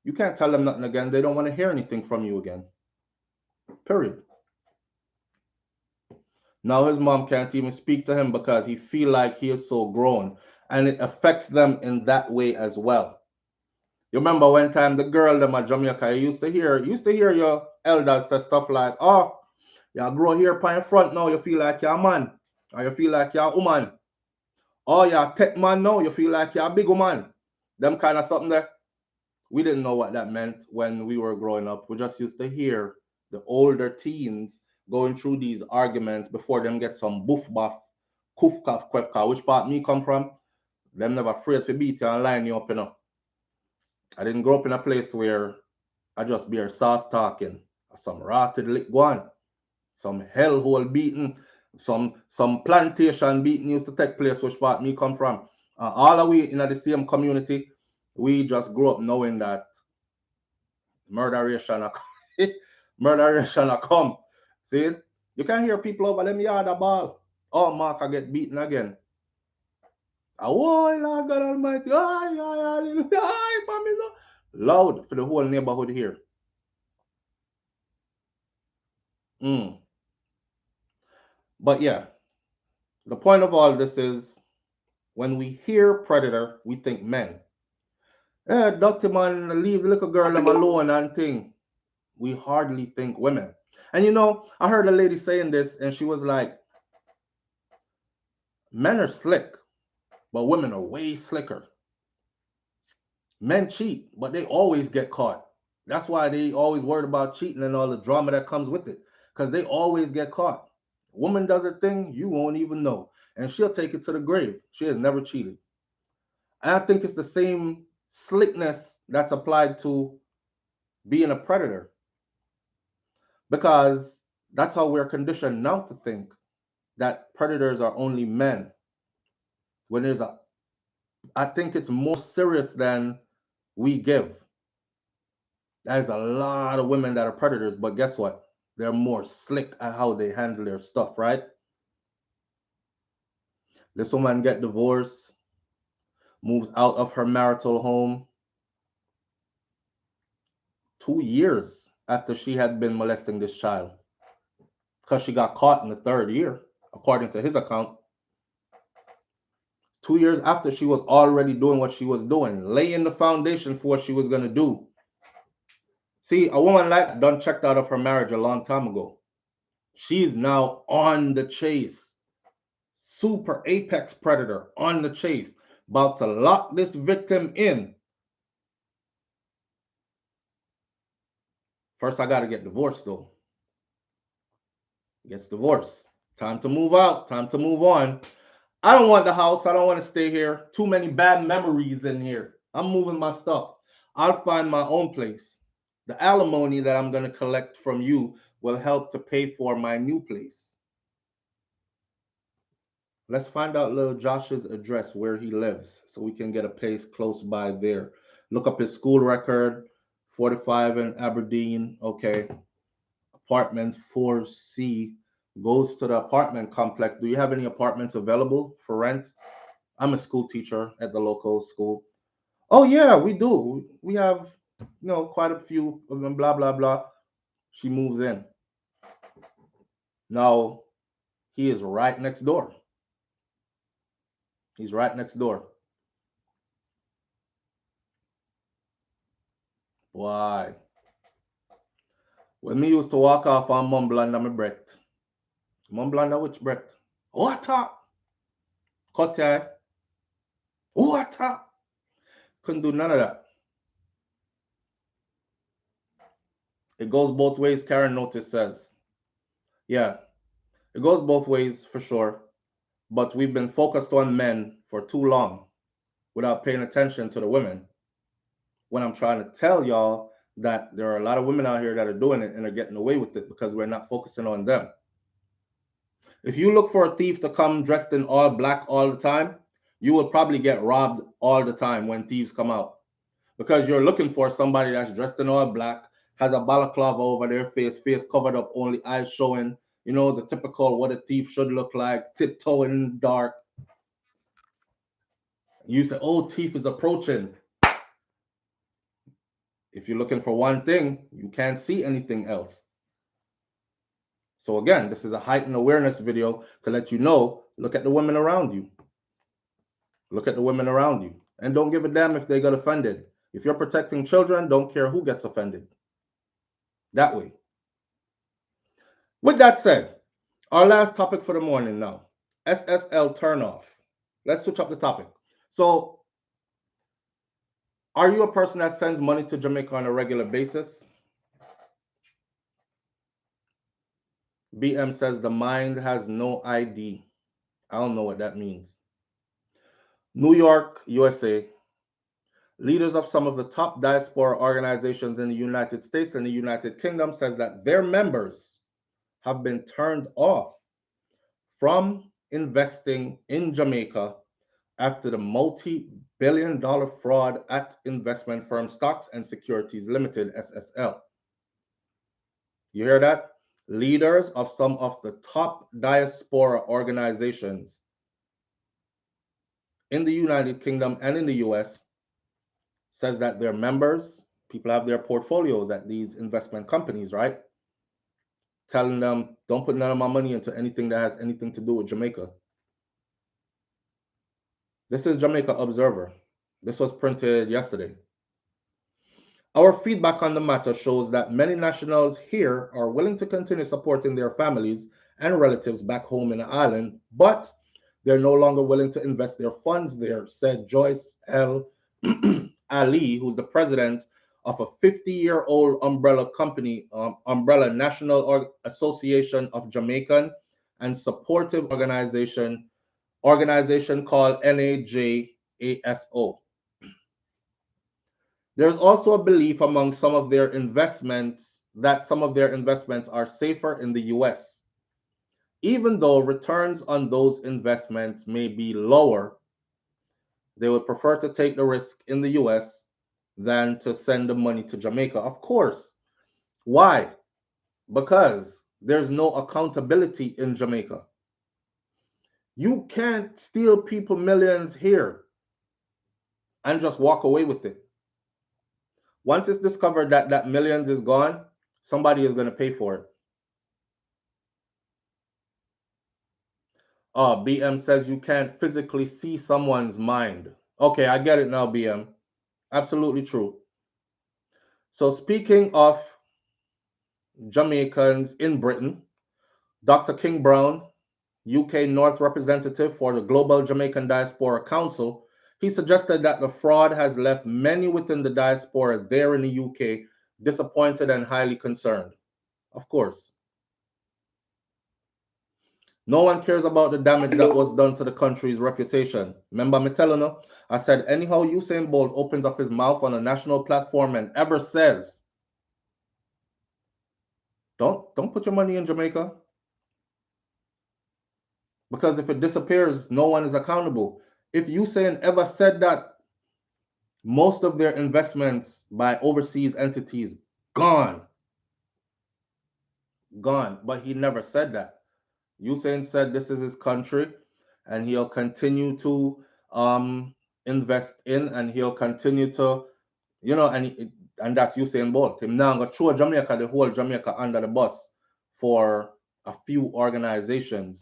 you can't tell them nothing again. They don't want to hear anything from you again. Period. Now his mom can't even speak to him because he feel like he is so grown, and it affects them in that way as well. You remember one time the girl them at Jamaica, you used to hear your elders say stuff like, oh, you grow here up in front now, you feel like you're a man, or you feel like you're a woman. Oh, you're a tech man now, you feel like you're a big woman. Them kind of something there. We didn't know what that meant when we were growing up. We just used to hear the older teens going through these arguments before them get some boof buff Kufka, Kwefka, which part me come from? Them never afraid to beat you and line you up, you know. I didn't grow up in a place where I just be soft talking. Some rotted lick one, some hellhole beating, some plantation beating used to take place, which part me come from. All of we in the same community, we just grew up knowing that murderation murderation come. See, you can hear people over them yard a ball. Oh, Mark, I get beaten again. Oh, Lord God Almighty. Ay, ay, ay, ay, loud for the whole neighborhood here. But yeah, the point of all this is when we hear predator, we think men. Dirty man, leave the little girl them alone and thing. We hardly think women. And you know, I heard a lady saying this, and she was like, men are slick, but women are way slicker. Men cheat, but they always get caught. That's why they always worried about cheating and all the drama that comes with it, because they always get caught. Woman does her thing, you won't even know, and she'll take it to the grave. She has never cheated. And I think it's the same slickness that's applied to being a predator, because that's how we're conditioned now to think that predators are only men. When I think it's more serious than we give. There's a lot of women that are predators, but guess what? They're more slick at how they handle their stuff, right? This woman get divorced, moves out of her marital home 2 years after she had been molesting this child, because she got caught in the third year, according to his account. 2 years after she was already doing what she was doing, laying the foundation for what she was going to do. See, a woman like that done checked out of her marriage a long time ago. She's now on the chase. Super apex predator on the chase, about to lock this victim in. First, I got to get divorced, though. Gets divorced. Time to move out. Time to move on. I don't want the house. I don't want to stay here. Too many bad memories in here. I'm moving my stuff. I'll find my own place. The alimony that I'm going to collect from you will help to pay for my new place. Let's find out little Josh's address, where he lives, so we can get a place close by there. Look up his school record, 45 in Aberdeen. Okay. Apartment 4C. Goes to the apartment complex. Do you have any apartments available for rent? I'm a school teacher at the local school. Oh, yeah, we do. We have, quite a few of them, blah, blah, blah. She moves in. Now, he is right next door. He's right next door. Why? When me used to walk off on mumble under my breath. Mumble under which breath? Water! Cut your water! Couldn't do none of that. It goes both ways, Karen Notice says. Yeah, it goes both ways for sure. But we've been focused on men for too long without paying attention to the women. When I'm trying to tell y'all that there are a lot of women out here that are doing it and are getting away with it because we're not focusing on them. If you look for a thief to come dressed in all black all the time, you will probably get robbed all the time when thieves come out, because you're looking for somebody that's dressed in all black, has a balaclava over their face covered up, only eyes showing, the typical what a thief should look like, tiptoeing in the dark. You say, oh, thief is approaching. If you're looking for one thing, you can't see anything else. So again, this is a heightened awareness video to let you know, look at the women around you. Look at the women around you. And don't give a damn if they get offended. If you're protecting children, don't care who gets offended. That way. With that said, our last topic for the morning now. SSL turnoff. Let's switch up the topic. So, are you a person that sends money to Jamaica on a regular basis? BM says the mind has no ID. I don't know what that means. New York, USA. Leaders of some of the top diaspora organizations in the United States and the United Kingdom says that their members have been turned off from investing in Jamaica after the multi-billion-dollar fraud at investment firm Stocks and Securities Limited, SSL. You hear that? Leaders of some of the top diaspora organizations in the United Kingdom and in the US says that their members, people have their portfolios at these investment companies, right? Telling them, don't put none of my money into anything that has anything to do with Jamaica. This is Jamaica Observer. This was printed yesterday. Our feedback on the matter shows that many nationals here are willing to continue supporting their families and relatives back home in the island, but they're no longer willing to invest their funds there, said Joyce L. Ali, who's the president of a 50-year-old umbrella company, Umbrella National Association of Jamaican and Supportive Organization called NAJASO. There's also a belief among some of their investments that some of their investments are safer in the US, even though returns on those investments may be lower. They would prefer to take the risk in the US than to send the money to Jamaica. Of course. Why? Because there's no accountability in Jamaica. You can't steal people millions here and just walk away with it. Once it's discovered that that millions is gone, somebody is going to pay for it. BM says you can't physically see someone's mind. Okay, I get it now, BM. Absolutely true. So speaking of Jamaicans in Britain, Dr. King Brown, UK North representative for the Global Jamaican Diaspora Council, he suggested that the fraud has left many within the diaspora there in the UK disappointed and highly concerned. Of course. No one cares about the damage that was done to the country's reputation. Remember me telling you? I said anyhow Usain Bolt opens up his mouth on a national platform and ever says, don't put your money in Jamaica. Because if it disappears, no one is accountable. If Usain ever said that, most of their investments by overseas entities gone. Gone. But he never said that. Usain said this is his country and he'll continue to invest in and he'll continue to, and that's Usain Bolt. Him now going to throw Jamaica, the whole Jamaica under the bus for a few organizations.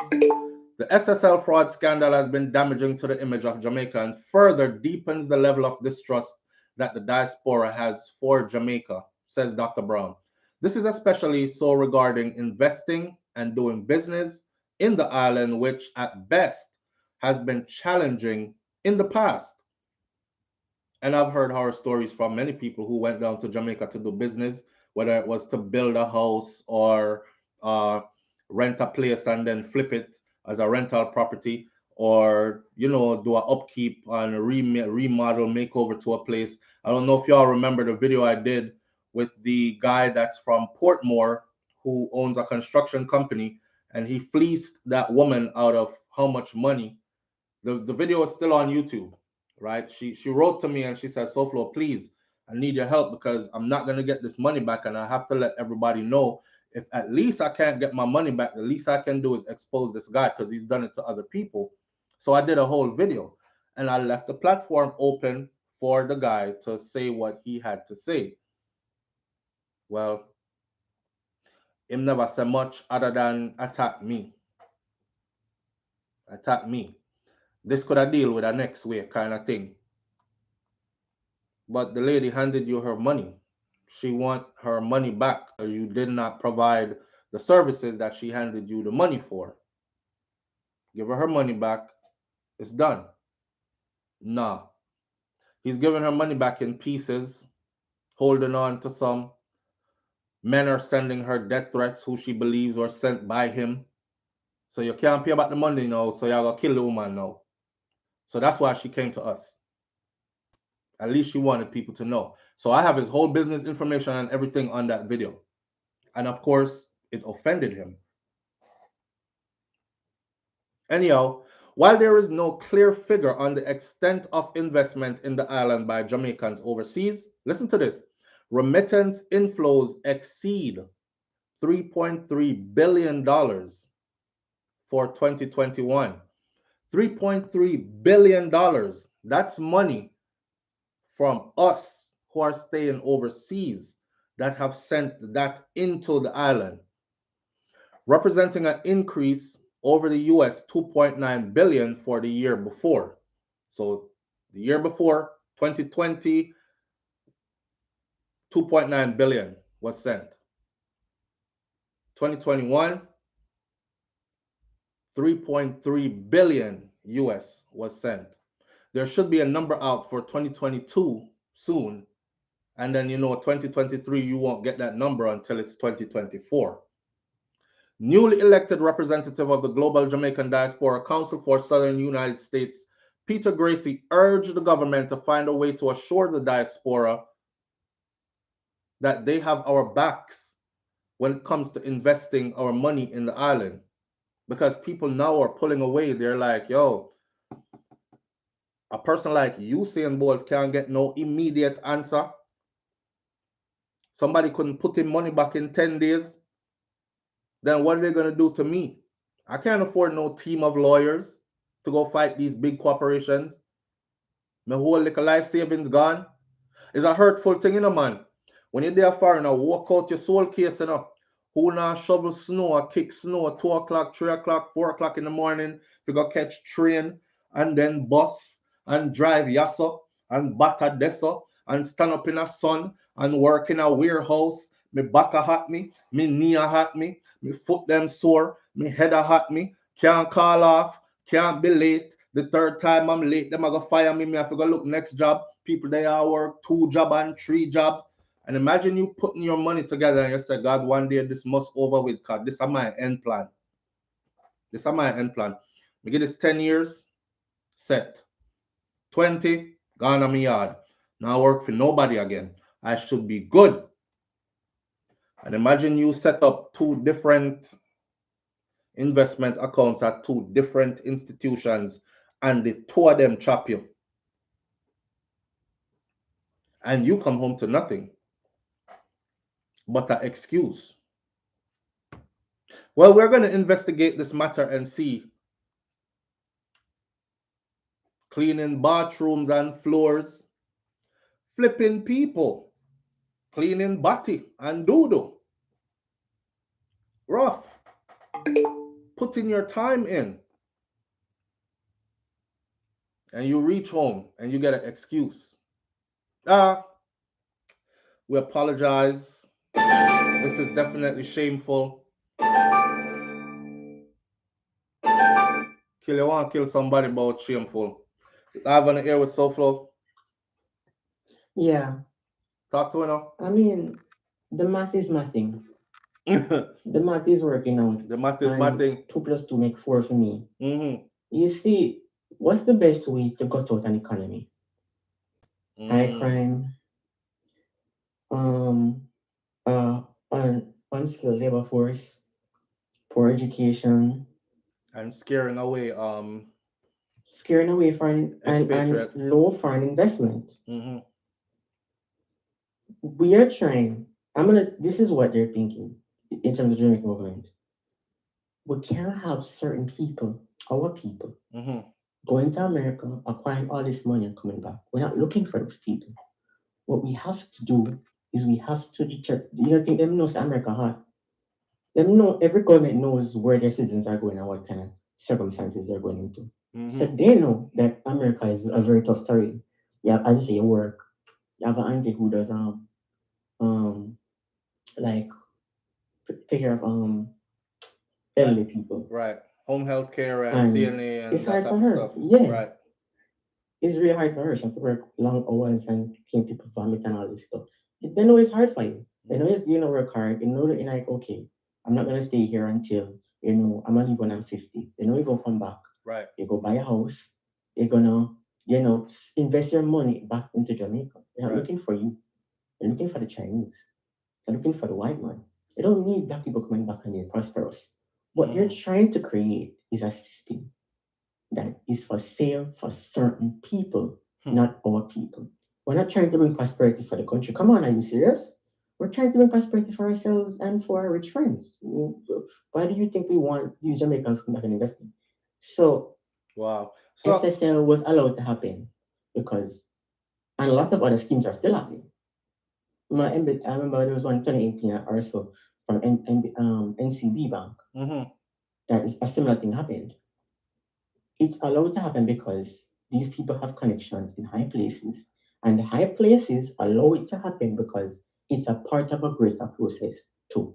The SSL fraud scandal has been damaging to the image of Jamaica and further deepens the level of distrust that the diaspora has for Jamaica, says Dr. Brown. This is especially so regarding investing and doing business in the island, which at best has been challenging in the past. And I've heard horror stories from many people who went down to Jamaica to do business, whether it was to build a house or rent a place and then flip it as a rental property, or do a upkeep and remodel makeover to a place. I don't know if y'all remember the video I did with the guy that's from Portmore who owns a construction company, and he fleeced that woman out of how much money. The video is still on YouTube, right? She wrote to me and she said, SouFLo, please, I need your help because I'm not going to get this money back, and I have to let everybody know if at least I can't get my money back, the least I can do is expose this guy because he's done it to other people. So I did a whole video and I left the platform open for the guy to say what he had to say. Well, him never said much other than attack me. Attack me. This could have deal with a next week kind of thing. But the lady handed you her money. She want her money back because you did not provide the services that she handed you the money for. Give her money back. It's done. Nah. He's giving her money back in pieces, holding on to some. Men are sending her death threats who she believes were sent by him, So you can't pay back the money now, so you're gonna kill the woman now. So that's why she came to us. At least she wanted people to know. So I have his whole business information and everything on that video. And of course, it offended him. Anyhow, while there is no clear figure on the extent of investment in the island by Jamaicans overseas, listen to this. Remittance inflows exceed $3.3 billion for 2021. $3.3 billion. That's money from us who are staying overseas that have sent that into the island, representing an increase over the US 2.9 billion for the year before. So the year before, 2020, 2.9 billion was sent. 2021, 3.3 billion US was sent. There should be a number out for 2022 soon. And then, 2023, you won't get that number until it's 2024. Newly elected representative of the Global Jamaican Diaspora Council for Southern United States, Peter Gracie, urged the government to find a way to assure the diaspora that they have our backs when it comes to investing our money in the island. Because people now are pulling away. They're like, yo, a person like Usain Bolt can't get no immediate answer. Somebody couldn't put in money back in 10 days. Then what are they going to do to me? I can't afford no team of lawyers to go fight these big corporations. My whole little life savings gone. It's a hurtful thing, man. When you're there foreign, walk out your soul case, Who now shovel snow or kick snow at 2 o'clock, 3 o'clock, 4 o'clock in the morning, if you go catch train and then bus and drive yasso and batter deso and stand up in the sun and work in a warehouse. Me back a hot me knee a hot me foot them sore, me head a hot me, can't call off, can't be late. The third time I'm late, them a go fire me, me have to go look next job. People they are work 2 jobs and 3 jobs. And imagine you putting your money together and you say, God, one day this must over with, because this is my end plan. This is my end plan. We get this 10 years, set. 20, gone on my yard. Now I work for nobody again. I should be good. And imagine you set up 2 different investment accounts at 2 different institutions and the 2 of them chop you. And you come home to nothing but an excuse. Well, we're going to investigate this matter and see. Cleaning bathrooms and floors, flipping people, cleaning body and doodle. Rough. Putting your time in. And you reach home and you get an excuse. We apologize. This is definitely shameful. You want to kill somebody about shameful. Live on the air with SouFlo. Yeah. Talk to her now. I mean, the math is mathing. The math is working out. The math is mathing. 2 plus 2 make 4 for me. Mm-hmm. You see, what's the best way to gut out an economy? High crime, unskilled labor force, poor education, and scaring away foreign and low foreign investment. Mm-hmm. We are trying. This is what they're thinking in terms of Jamaican government. We can't have certain people, our people, mm-hmm. going to America, acquiring all this money and coming back. We're not looking for those people. What we have to do is we have to deter. You don't think them knows America hot? Them know every government knows where their citizens are going and what kind of circumstances they're going into. Mm-hmm. So they know that America is a very tough terrain. You have, as you say, you work. You have an auntie who does like take care of elderly people. Right. Home health care and CNA and it's that hard type for of her. stuff. Yeah. Right. It's really hard for her. She have to work long hours and clean people vomit and all this stuff. They know it's hard for you. They know you work hard. They know that you're like, okay, I'm not gonna stay here until I'm gonna leave when I'm 50. You go come back. Right. You go buy a house. You're gonna, invest your money back into Jamaica. They're not Right. looking for you. They're looking for the Chinese. They're looking for the white man. They don't need black people coming back and being prosperous. What they're trying to create is a system that is for sale for certain people, not our people. We're not trying to bring prosperity for the country. Come on, are you serious? We're trying to bring prosperity for ourselves and for our rich friends. Why do you think we want these Jamaicans to come back and invest in? So Wow. So SSL was allowed to happen because, and a lot of other schemes are still happening. I remember there was one in 2018 or so from NCB Bank that is a similar thing happened. It's allowed to happen because these people have connections in high places, and the high places allow it to happen because it's a part of a greater process to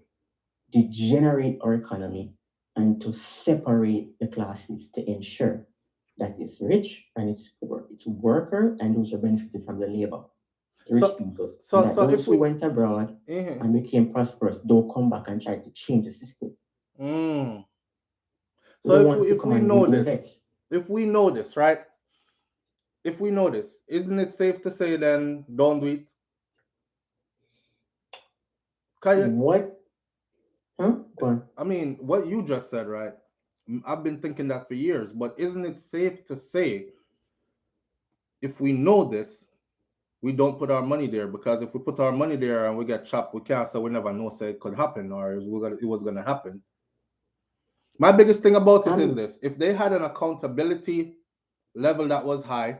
degenerate our economy and to separate the classes to ensure that it's rich and it's poor, it's worker and those who benefited from the labor, the rich people, and that those who went abroad and became prosperous don't come back and try to change the system. So if we know this, right? If we know this, isn't it safe to say then don't do it? What? Huh? Go on. I mean, what you just said, right? I've been thinking that for years, but isn't it safe to say if we know this, we don't put our money there? Because if we put our money there and we get chopped, we can't say we never know say it could happen or it was gonna happen. My biggest thing about it is this: if they had an accountability level that was high,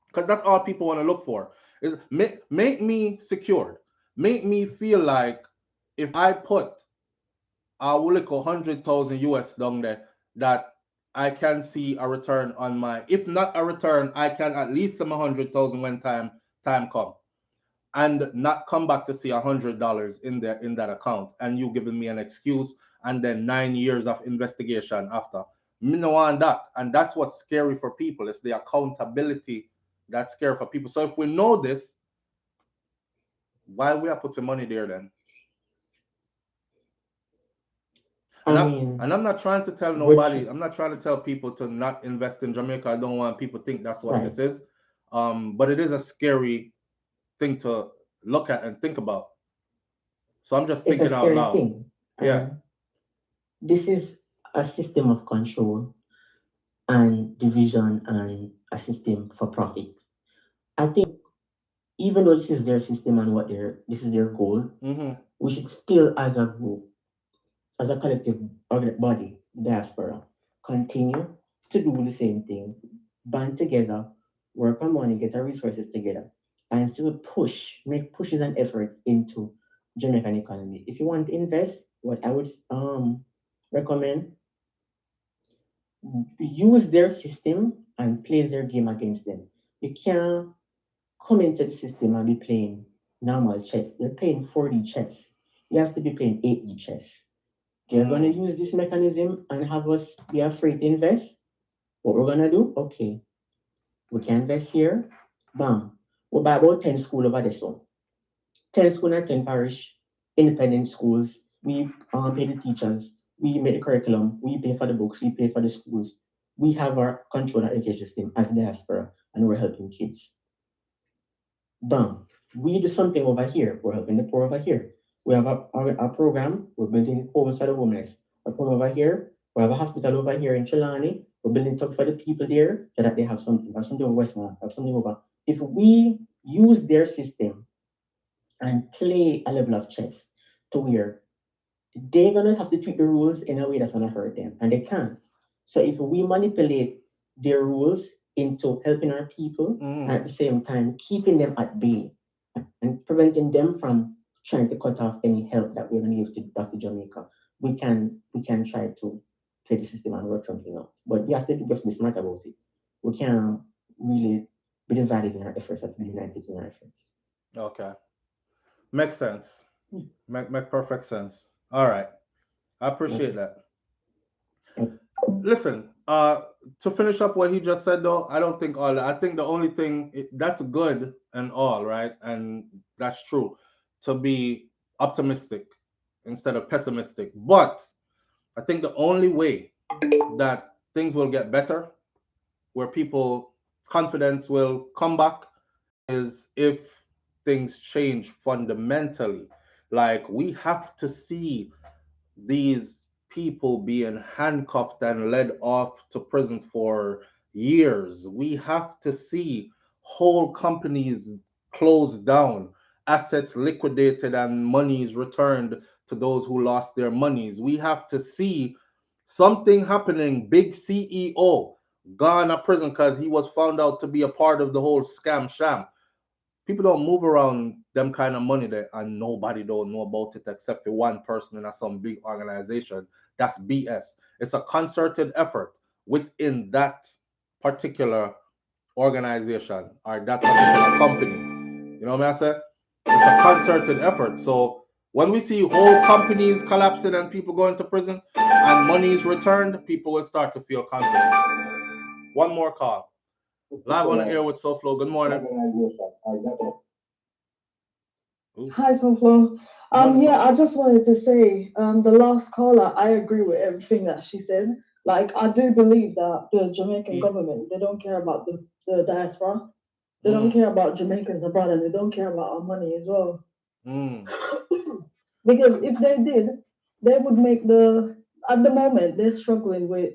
because that's all people want to look for, is make me secured, make me feel like if I put I will look 100,000 US down there that I can see a return on my, if not a return, I can at least some 100,000 when time come, and not come back to see $100 in that account, and you giving me an excuse, and then 9 years of investigation after. Me no want that, and that's what's scary for people. It's the accountability that's scary for people. So if we know this, why we are putting money there then? And I'm not trying to tell nobody. I'm not trying to tell people to not invest in Jamaica. I don't want people to think that's what this is. But it is a scary thing to look at and think about. So I'm just thinking out loud. Thing. Yeah. This is a system of control and division and a system for profit. I think even though this is their system and this is their goal, we should still, as a group, as a collective body, diaspora, continue to do the same thing, band together, work on money, get our resources together, and still make pushes and efforts into Jamaican economy. If you want to invest, what I would recommend, use their system and play their game against them. You can't come into the system and be playing normal chess. They're playing 4D chess. You have to be playing 8D chess. They're going to use this mechanism and have us be afraid to invest. What we're going to do? Okay, we can invest here. Bam. We'll buy about 10 schools over this one. 10 schools and 10 parish, independent schools. We pay the teachers. We make the curriculum. We pay for the books. We pay for the schools. We have our control and education system as diaspora, and we're helping kids. Bam. We do something over here. We're helping the poor over here. We have a program. We're building homes for the homeless. A program over here. We have a hospital over here in Trelawney. We're building stuff for the people there so that they have something. Have something over Westmount. Have something over. If we use their system and play a level of chess to where they're gonna have to tweak the rules in a way that's gonna hurt them, and they can't. So if we manipulate their rules into helping our people, at the same time keeping them at bay and preventing them from trying to cut off any help that we're gonna give to back to Jamaica, we can try to play the system and work something out. But we have to just be smart about it. We can't really be divided in our efforts, have to be united in our efforts. Okay. Makes sense. Make perfect sense. All right. I appreciate that. Listen, to finish up what he just said though, I don't think all that. I think the only thing that's good and all, right? And that's true, to be optimistic instead of pessimistic. But I think the only way that things will get better, where people confidence will come back, is if things change fundamentally. Like we have to see these people being handcuffed and led off to prison for years. We have to see whole companies closed down, assets liquidated, and monies returned to those who lost their monies. We have to see something happening. Big CEO gone to prison because he was found out to be a part of the whole scam sham. People don't move around them kind of money there and nobody don't know about it except for one person in some big organization. That's BS. It's a concerted effort within that particular organization or that particular company. You know what I say? It's a concerted effort. So when we see whole companies collapsing and people going to prison and money is returned, people will start to feel confident. One more call. Live on the air with SouFlo. Good morning. Ooh. Hi, SouFlo. Yeah, I just wanted to say, the last caller, I agree with everything that she said. Like, I do believe that the Jamaican government, they don't care about the diaspora. They don't care about Jamaicans abroad, and they don't care about our money as well. Because if they did, they would make at the moment, they're struggling with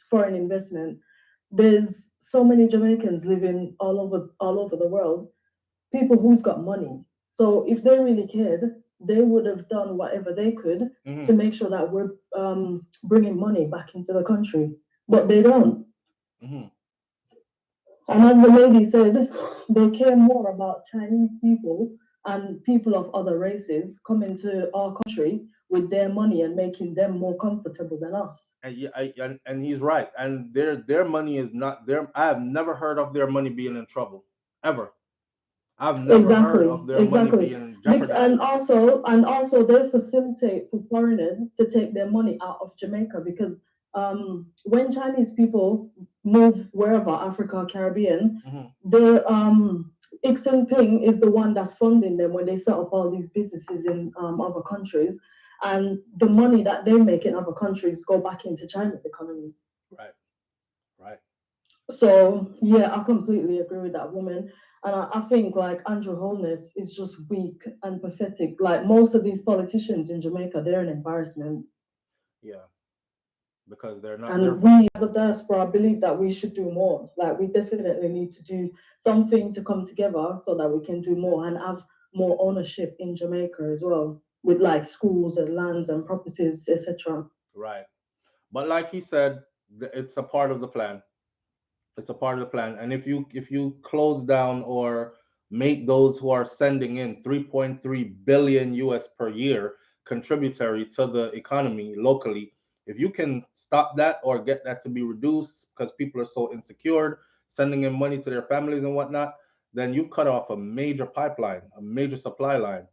foreign investment. There's so many Jamaicans living all over the world, people who's got money. So if they really cared, they would have done whatever they could to make sure that we're bringing money back into the country. But they don't. And as the lady said, they care more about Chinese people and people of other races coming to our country with their money and making them more comfortable than us. And yeah, and he's right. And their money is not their. I have never heard of their money being in trouble ever. I've never heard of their money being jeopardized. And also they facilitate for foreigners to take their money out of Jamaica because when Chinese people move wherever, Africa, Caribbean, the X Ping is the one that's funding them when they set up all these businesses in other countries, and the money that they make in other countries go back into China's economy. Right. So yeah, I completely agree with that woman. And I think like Andrew Holness is just weak and pathetic. Like most of these politicians in Jamaica, they're an embarrassment. Yeah. Because they're not. And we as a diaspora believe that we should do more. Like we definitely need to do something to come together so that we can do more and have more ownership in Jamaica as well, with like schools and lands and properties, etc. Right. But like he said, it's a part of the plan. It's a part of the plan. And if you close down or make those who are sending in 3.3 billion US per year contributory to the economy locally, if you can stop that or get that to be reduced because people are so insecure, sending in money to their families and whatnot, then you've cut off a major pipeline, a major supply line,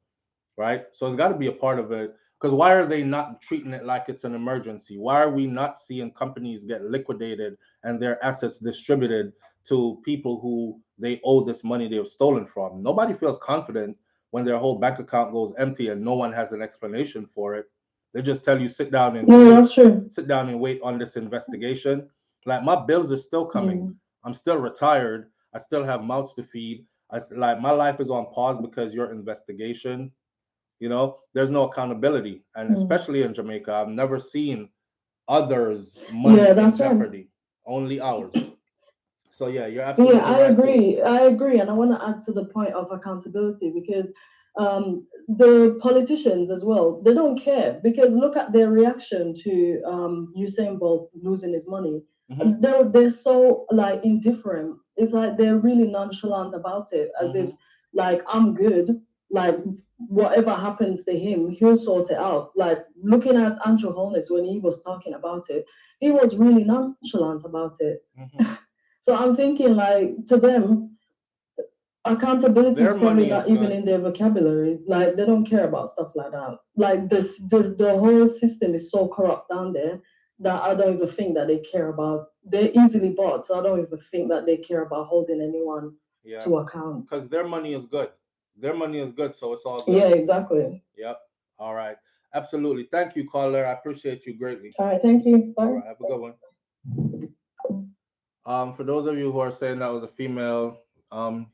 right? So it's got to be a part of it. Because why are they not treating it like it's an emergency? Why are we not seeing companies get liquidated and their assets distributed to people who they owe this money they've stolen from? Nobody feels confident when their whole bank account goes empty and no one has an explanation for it. They just tell you sit down and that's true. Sit down and wait on this investigation. Like my bills are still coming. I'm still retired. I still have mouths to feed. Like my life is on pause because your investigation. You know, there's no accountability, and especially in Jamaica, I've never seen others' money in jeopardy. Right. Only ours. So yeah, you're absolutely right. I agree. I agree, and I want to add to the point of accountability because the politicians as well, they don't care because look at their reaction to Usain Bolt losing his money. They're so like indifferent. It's like they're really nonchalant about it, as if like I'm good. Like whatever happens to him, he'll sort it out. Like looking at Andrew Holness when he was talking about it, he was really nonchalant about it. So I'm thinking like to them, accountability is probably not even in their vocabulary. Like they don't care about stuff like that. Like the whole system is so corrupt down there that I don't even think that they care about. They're easily bought, so I don't even think that they care about holding anyone to account. Because their money is good. Their money is good, so it's all good. Yeah, exactly. Yep. All right. Absolutely. Thank you, caller. I appreciate you greatly. All right, thank you. Bye. All right, have a good one. For those of you who are saying that was a female,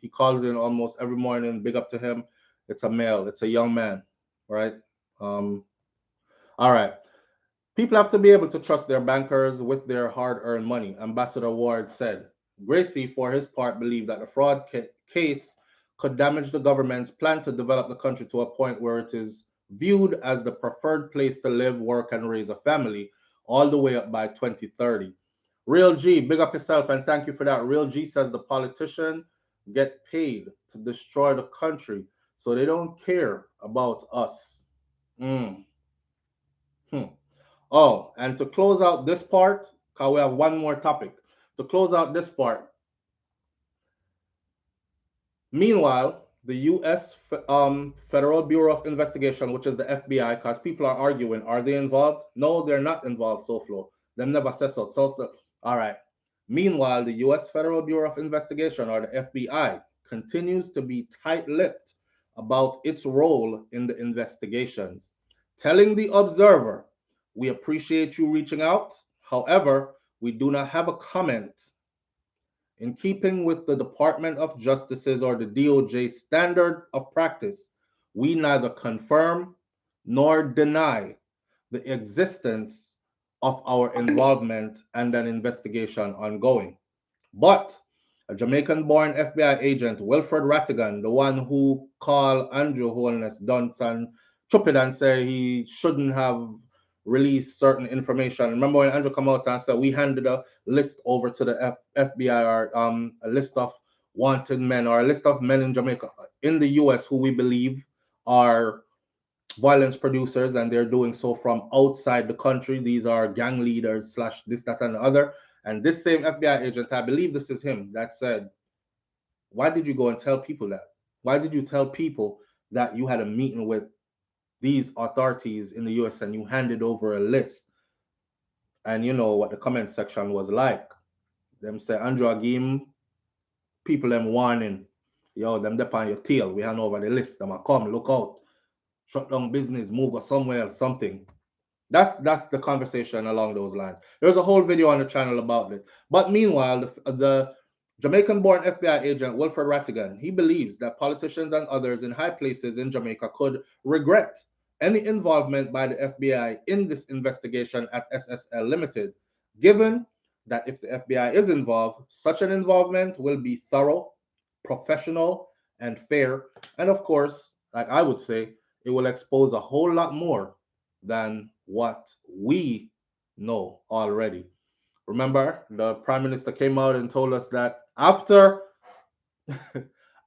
he calls in almost every morning. Big up to him. It's a male. It's a young man, right? All right. People have to be able to trust their bankers with their hard-earned money, Ambassador Ward said. Gracie, for his part, believed that the fraud case could damage the government's plan to develop the country to a point where it is viewed as the preferred place to live, work, and raise a family, all the way up by 2030. Real G, big up yourself and thank you for that. Real G says the politician get paid to destroy the country, so they don't care about us. Mm. Hmm. Oh, and to close out this part, because we have one more topic. To close out this part, meanwhile, the U.S. Federal Bureau of Investigation, which is the FBI, because people are arguing, are they involved? No, they're not involved, SouFlo. Them never says so. All right. Meanwhile, the U.S. Federal Bureau of Investigation, or the FBI, continues to be tight-lipped about its role in the investigations, telling the observer, we appreciate you reaching out. However, we do not have a comment. In keeping with the Department of Justice's or the DOJ standard of practice, we neither confirm nor deny the existence of our involvement and an investigation ongoing. But a Jamaican-born FBI agent, Wilfred Rattigan, the one who called Andrew Holness dunce and stupid and say he shouldn't have released certain information. Remember when Andrew come out and said we handed a list over to the FBI, or a list of wanted men, or a list of men in Jamaica, in the US, who we believe are violence producers, and they're doing so from outside the country. These are gang leaders slash this, that, and the other. And this same FBI agent, I believe this is him, that said, why did you go and tell people that? Why did you tell people that you had a meeting with these authorities in the US and you handed over a list? And you know what the comment section was like. Them say, Andrew, I give him people them warning. Yo, them dep on your tail. We hand over the list. Them a come, look out. Shut down business, move or somewhere else, something. That's the conversation along those lines. There's a whole video on the channel about this. But meanwhile, the Jamaican-born FBI agent Wilfred Rattigan, he believes that politicians and others in high places in Jamaica could regret any involvement by the FBI in this investigation at SSL Limited, given that if the FBI is involved, such an involvement will be thorough, professional, and fair. And of course, like I would say, it will expose a whole lot more than what we know already. Remember, the Prime Minister came out and told us that after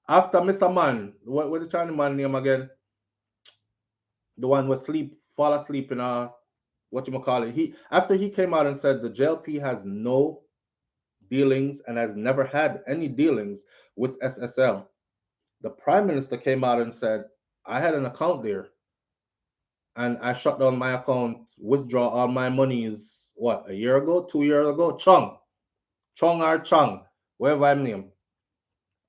after Mr. Man, what the Chinese man name again? The one was fall asleep in a what you call it. After he came out and said the JLP has no dealings and has never had any dealings with SSL. The Prime Minister came out and said, I had an account there and I shut down my account, withdraw all my monies, what, a year ago, 2 years ago? Chong or Chong, whatever I'm named.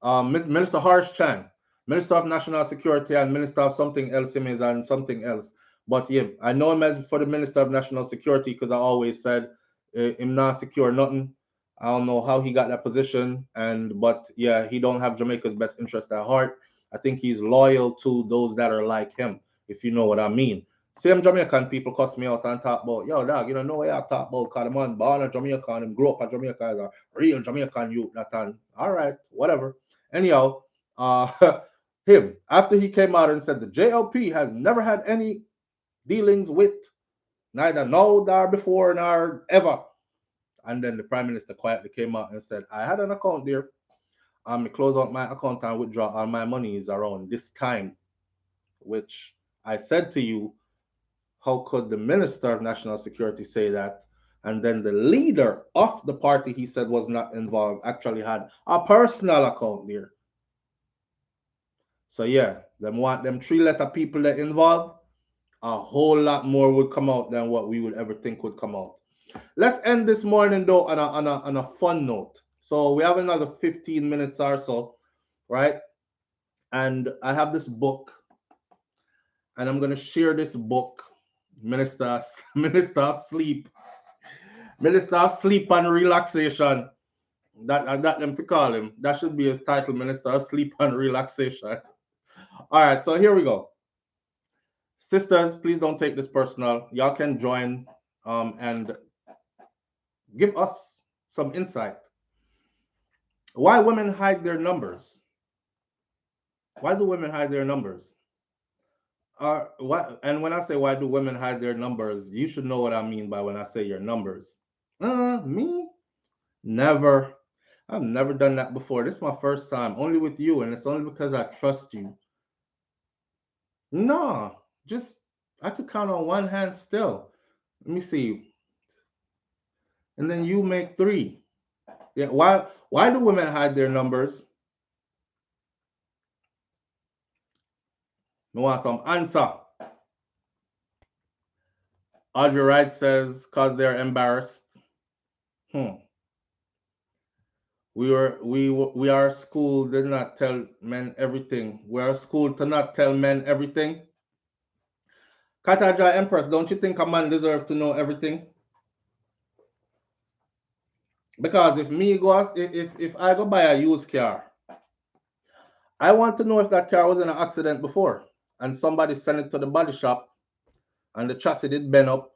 Minister Harsh Chan, Minister of National Security and Minister of something else, him is and something else. But yeah, I know him as for the Minister of National Security because I always said him not secure nothing. I don't know how he got that position, but yeah, he don't have Jamaica's best interest at heart. I think he's loyal to those that are like him, if you know what I mean. Same Jamaican people cuss me out and talk about, yo, dog, you don't know what I talk about, because the man born in Jamaica and him grew up in Jamaica as a real Jamaican youth. All right, whatever. Anyhow, him, after he came out and said the JLP has never had any dealings with, neither now, nor before, nor ever. And then the Prime Minister quietly came out and said, I had an account there. I close out my account and withdraw all my monies around this time, which I said to you, how could the Minister of National Security say that? And then the leader of the party he said was not involved actually had a personal account there. So yeah, them want them 3-letter people that involved, a whole lot more would come out than what we would ever think would come out. Let's end this morning though on a fun note. So we have another 15 minutes or so, right? And I have this book, and I'm gonna share this book Minister, Minister of Sleep. Minister of Sleep and Relaxation. That them to call him. That should be his title, Minister of Sleep and Relaxation. All right, so here we go. Sisters, please don't take this personal. Y'all can join and give us some insight. Why women hide their numbers? Why do women hide their numbers? What? And when I say why do women hide their numbers, you should know what I mean by when I say your numbers. Me? Never. I've never done that before. This is my first time, only with you, and it's only because I trust you. No, just I could count on one hand still. Let me see. And then you make three. Yeah, why do women hide their numbers? I want some answer. Audrey Wright says, cause they're embarrassed. We are schooled to not tell men everything. We are schooled to not tell men everything. Kataja Empress, don't you think a man deserves to know everything? Because if I go buy a used car, I want to know if that car was in an accident before, and somebody sent it to the body shop, and the chassis did bend up,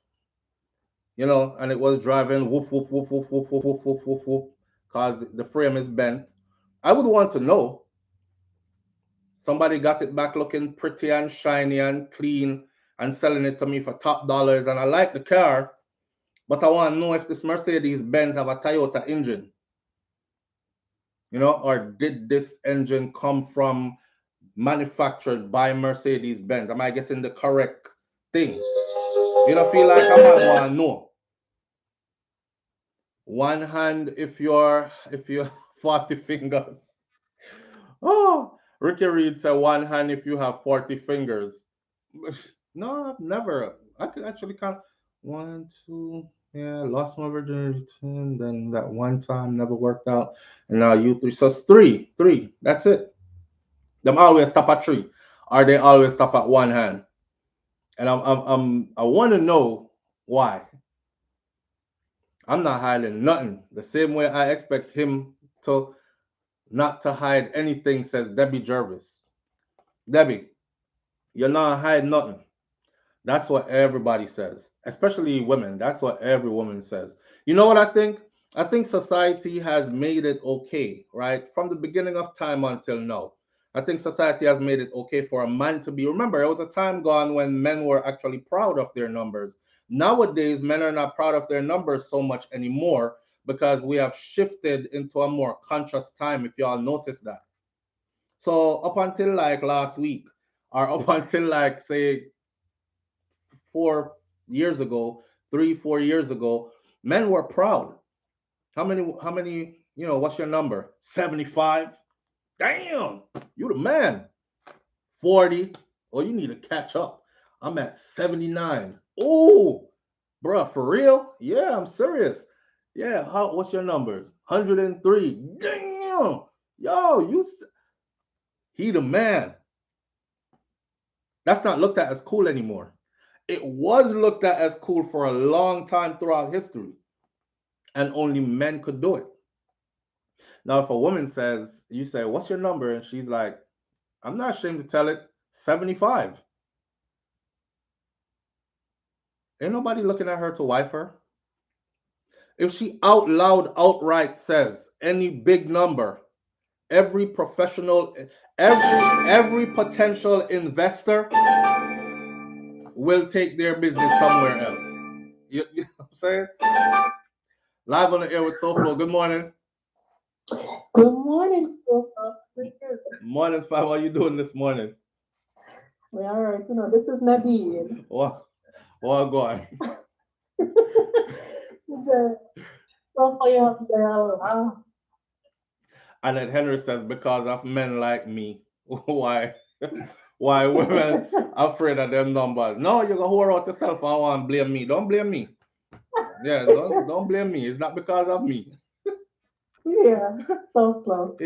and it was driving whoop whoop whoop whoop whoop whoop whoop whoop whoop whoop, because the frame is bent. I would want to know. Somebody got it back looking pretty and shiny and clean and selling it to me for top dollars, and I like the car, but I want to know if this Mercedes Benz have a Toyota engine. Or did this engine come from manufactured by Mercedes Benz? Am I getting the correct thing? You don't feel like I might want to know. One hand if you're 40 fingers. Oh, Ricky Reed said one hand if you have 40 fingers. No, I've never. I could actually count 1, 2. Yeah, lost my virginity, then that one time never worked out, and now you three. So it's three. That's it. Them always stop at three, or they always stop at one hand. And I want to know why. I'm not hiding nothing. The same way I expect him to not to hide anything, says Debbie Jervis. Debbie, you're not hiding nothing. That's what everybody says, especially women. That's what every woman says. You know what I think? I think society has made it okay, right? From the beginning of time until now. I think society has made it okay for a man to be. Remember, there was a time gone when men were actually proud of their numbers. Nowadays, men are not proud of their numbers so much anymore because we have shifted into a more conscious time, if y'all notice that. So, up until like last week, or up until like, say, 4 years ago, 3, 4 years ago, men were proud. How many, what's your number? 75? Damn, you the man. 40. Oh, you need to catch up. I'm at 79. Oh, bruh, for real? Yeah, I'm serious. Yeah, what's your numbers? 103. Damn. Yo, he the man. That's not looked at as cool anymore. It was looked at as cool for a long time throughout history, and only men could do it. Now, if a woman says, you say, what's your number? And she's like, I'm not ashamed to tell it, 75. Ain't nobody looking at her to wife her. If she out loud, outright says any big number, every professional, every potential investor will take their business somewhere else. You know what I'm saying? Live on the air with SouFLo. Good morning. Good morning, SouFLo. Morning, Fab. How you doing this morning? Well, all right, this is Nadine. What go on? And then Henry says, because of men like me. Why women afraid of them numbers? No, you're gonna whore out yourself and want to blame me. Don't blame me. Yeah, don't blame me. It's not because of me. Yeah, SouFLo.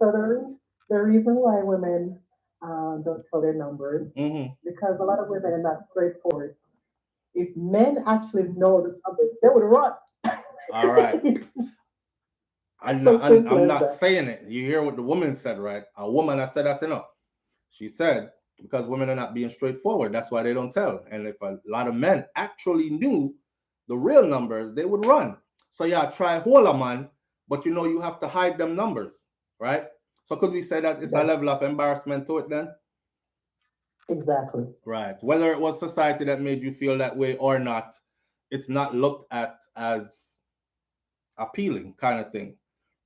So the reason why women don't tell their numbers, because a lot of women are not straightforward. if men actually know the numbers, they would run. All right. So simple I'm as not that. saying it. You hear what the woman said, right? A woman, I said that to know. She said, because women are not being straightforward. That's why they don't tell. And if a lot of men actually knew the real numbers, they would run. So yeah, try hold a man, but you know you have to hide them numbers, right? So could we say that it's a Yes, level of embarrassment to it then? exactly. Right. Whether it was society that made you feel that way or not, it's not looked at as appealing kind of thing.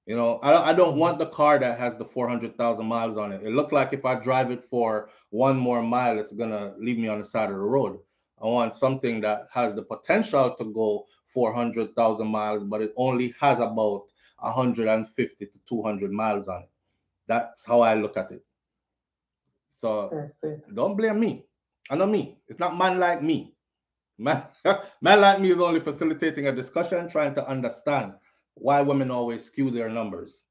You know, I don't Mhm. want the car that has the 400,000 miles on it. It looked like if I drive it for one more mile, it's gonna leave me on the side of the road. I want something that has the potential to go 400,000 miles, but it only has about 150 to 200 miles on it. That's how I look at it. So That's it. don't blame me. I know me. It's not man like me. Man, man like me is only facilitating a discussion, trying to understand why women always skew their numbers.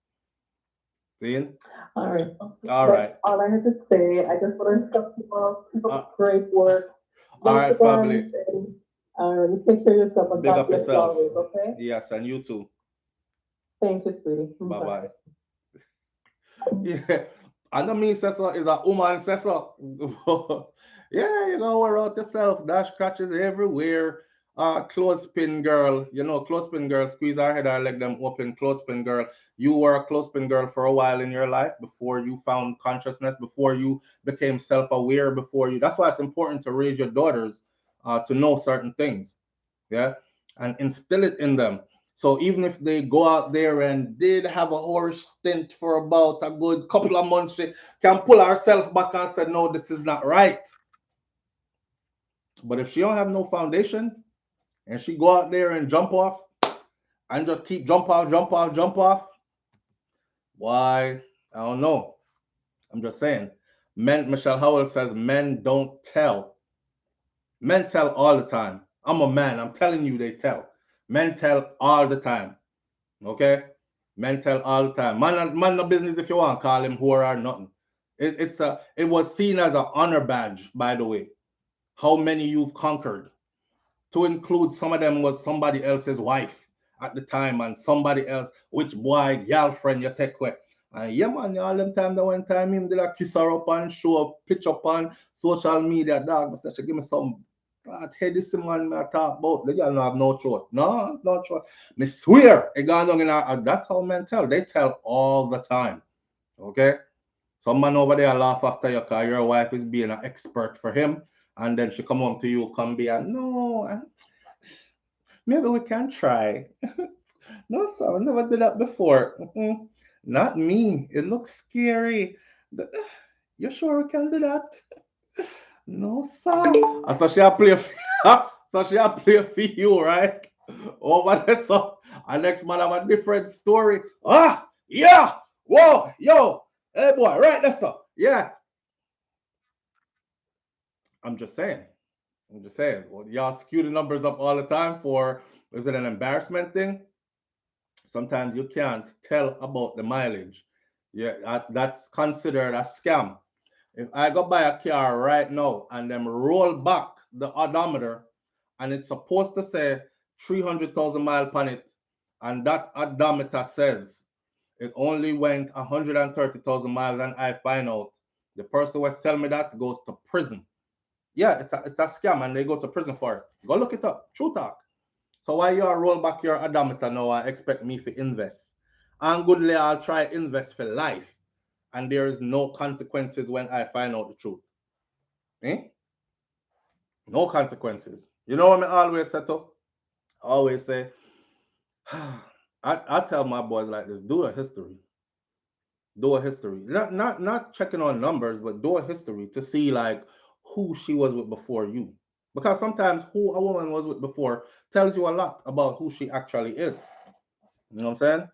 See? All right. All That's right. all I have to say. I just want to stop you off. Keep Uh, up great work. all Love you right, guys. family. And you take care of yourself and Big God up bless you yourself. always, okay? Yes, and you too. Thank you, sweetie. Bye Bye. bye. Yeah. I know me Cecil is a woman Cecil. Yeah, you go wear out yourself. Dash scratches everywhere. Clothespin girl. You know, clothespin girl, squeeze her head, her leg them open, clothespin girl. You were a clothespin girl for a while in your life before you found consciousness, before you became self-aware, before you that's why it's important to raise your daughters to know certain things. Yeah, and instill it in them. So even if they go out there and did have a horse stint for about a good couple of months, she can pull herself back and say, no, this is not right. But if she don't have no foundation and she go out there and jump off and just keep jump off, jump off, jump off, why? I don't know. I'm just saying. Men, Michelle Howell says, men don't tell. Men tell all the time. I'm a man. I'm telling you, they tell. Men tell all the time. Okay? Men tell all the time. Man, no business if you want to call him whore or nothing. It was seen as an honor badge, by the way. How many you've conquered. To include some of them was somebody else's wife at the time and somebody else, which boy, girlfriend you take away. And yeah, man, all them time that one time him did a kiss her up and show a picture up on social media, dog. Mr. She give me some God, hey, this the man I talk about. The girl don't have no throat. No, no throat. Me swear, it gone on in our, that's how men tell. They tell all the time. Okay? Some man over there laugh after you because your wife is being an expert for him. And then she come home to you, come be and no, maybe we can try. No, sir, I never did that before. Not me. It looks scary. You sure we can do that? No, sir. I thought she had play for so she had play for you, right? Over there, so our next man have a different story. Ah, yeah. Whoa, yo, hey boy, right there, sir. Yeah. I'm just saying. I'm just saying. Well, y'all skew the numbers up all the time for is it an embarrassment thing? Sometimes you can't tell about the mileage. Yeah, that's considered a scam. If I go buy a car right now and them roll back the odometer and it's supposed to say 300,000 miles on it, and that odometer says it only went 130,000 miles, and I find out the person who sell me that goes to prison. Yeah, it's a scam and they go to prison for it. Go look it up. True talk. So why you roll back your odometer now and expect me to invest? And goodly, I'll try invest for life. And there is no consequences when I find out the truth. Eh? No consequences. You know what I always set up? I always say, I tell my boys like this, do a history. Do a history. Not checking on numbers, but do a history to see like who she was with before you. Because sometimes who a woman was with before tells you a lot about who she actually is. You know what I'm saying?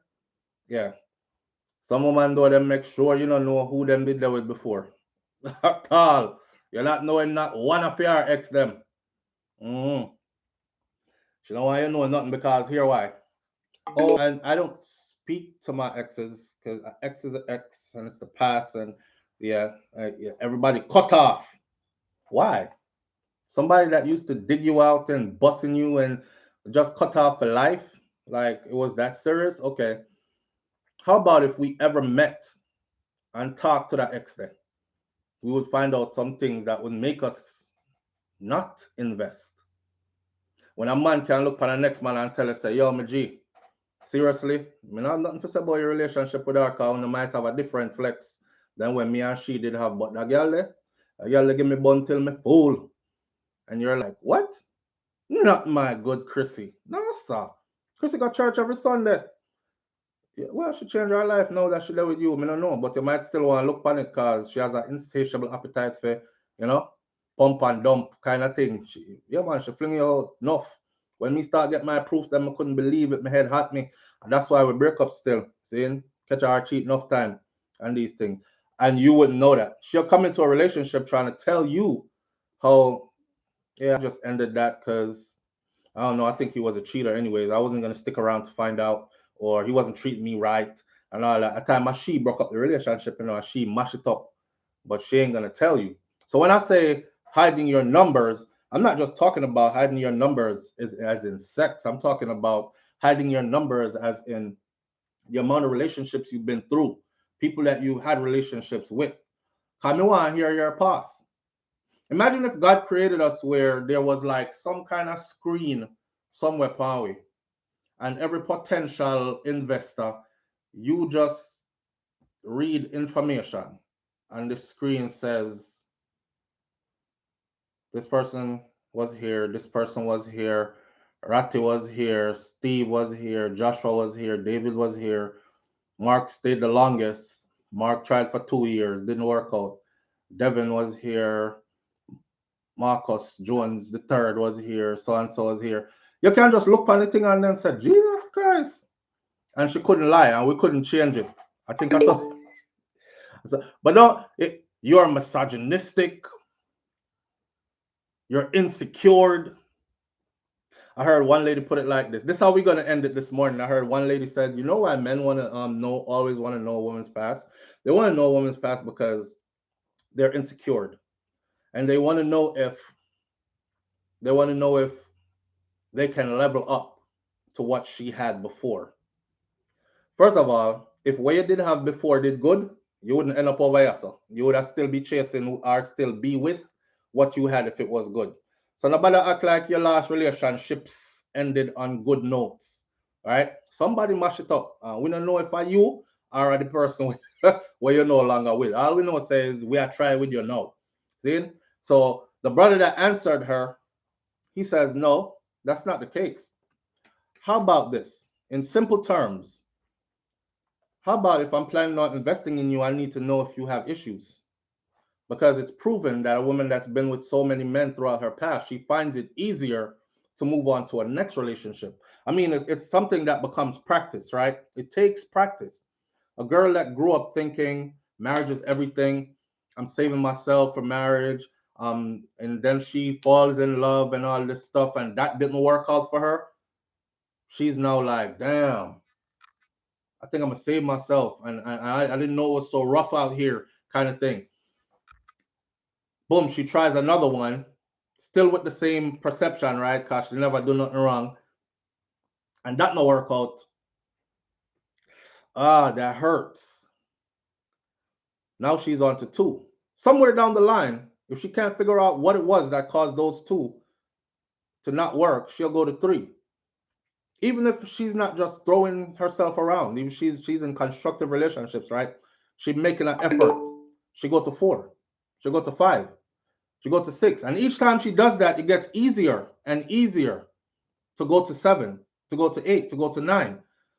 Yeah. Some woman though them make sure you don't know who them did that with before. At all. You're not knowing not one of your ex them. Mm. She don't want you know nothing because here why. Oh, and I don't speak to my exes because ex is an ex and it's the past and yeah, yeah, everybody cut off. Why? Somebody that used to dig you out and busting you and just cut off for life, like it was that serious. Okay, how about if we ever met and talked to that extent? We would find out some things that would make us not invest. When a man can look at the next man and tell us, say, yo, my G, seriously, me not have nothing to say about your relationship with her, because you might have a different flex than when me and she did have. But that girl they give me bun till me fool. And you're like, what? Not my good Chrissy. No, sir. Chrissy got church every Sunday. Yeah, well, she changed her life now that she there with you. I don't know, but you might still want to look on it because she has an insatiable appetite for, you know, pump and dump kind of thing. Yeah, man, she fling you out enough. When me start get my proof, then I couldn't believe it. My head hot me. And that's why we break up still. Seeing? Catch her cheat enough time and these things. And you wouldn't know that. She'll come into a relationship trying to tell you how, yeah, I just ended that because I don't know. I think he was a cheater, anyways. I wasn't gonna stick around to find out, or he wasn't treating me right, and all that. At the time, my she broke up the relationship, she mashed it up, but she ain't gonna tell you. So when I say hiding your numbers, I'm not just talking about hiding your numbers as in sex. I'm talking about hiding your numbers as in the amount of relationships you've been through, people that you had relationships with. Come on, hear your past. Imagine if God created us where there was like some kind of screen somewhere, Pawi, and every potential investor, you just read information, and the screen says, this person was here, this person was here, Ratty was here, Steve was here, Joshua was here, David was here, Mark stayed the longest. Mark tried for 2 years, didn't work out. Devin was here, Marcus Jones the third was here, so and so was here. You can't just look on the thing and then say, Jesus Christ. And she couldn't lie, and we couldn't change it. I think that's all. But no, you're misogynistic, you're insecure. I heard one lady put it like this. This is how we're gonna end it this morning. I heard one lady said, you know why men wanna always want to know a woman's past? They want to know a woman's past because they're insecure. And they want to know if they can level up to what she had before. First of all, if what you did have before did good, you wouldn't end up over here. So you would have still be chasing or still be with what you had if it was good. So nobody act like your last relationships ended on good notes. Right? Somebody mash it up. We don't know if are you or the person where you're no longer with. All we know says we are trying with you now. See? So the brother that answered her, he says, no, that's not the case. How about this? In simple terms, how about if I'm planning on investing in you, I need to know if you have issues? Because it's proven that a woman that's been with so many men throughout her past, she finds it easier to move on to a next relationship. I mean, it's something that becomes practice, right? It takes practice. A girl that grew up thinking marriage is everything, I'm saving myself for marriage, and then she falls in love and all this stuff, and that didn't work out for her. She's now like, damn, I think I'm gonna save myself, and I didn't know it was so rough out here, kind of thing. Boom, she tries another one, still with the same perception, right? Cause she never do nothing wrong, and that no work out. Ah, that hurts. Now she's on to two. Somewhere down the line, if she can't figure out what it was that caused those two to not work, she'll go to three. Even if she's not just throwing herself around, even she's in constructive relationships, right? She's making an effort. She go to four. She go to five. She go to six. And each time she does that, it gets easier and easier to go to seven, to go to eight, to go to nine.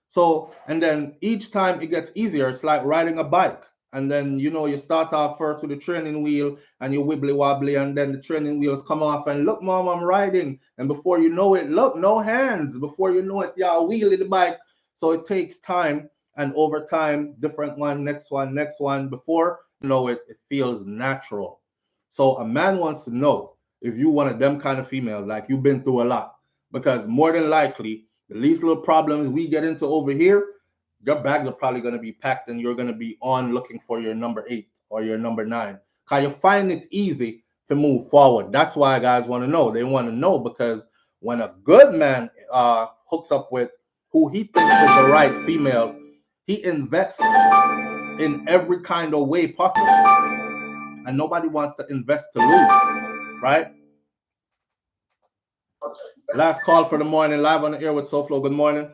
So, and then each time it gets easier, it's like riding a bike. And then, you start off first with the training wheel and you wibbly wobbly, and then the training wheels come off and look, mom, I'm riding. And before you know it, look, no hands. Before you know it, yeah, wheeling the bike. So it takes time, and over time, different one, next one, next one. Before you know it, it feels natural. So a man wants to know if you one of them kind of females, like you've been through a lot, because more than likely, the least little problems we get into over here, your bags are probably going to be packed and you're going to be on looking for your number 8 or your number 9. Because you find it easy to move forward. That's why guys want to know. They want to know because when a good man hooks up with who he thinks is the right female, he invests in every kind of way possible. And nobody wants to invest to lose, right? Last call for the morning, live on the air with SouFlo. Good morning.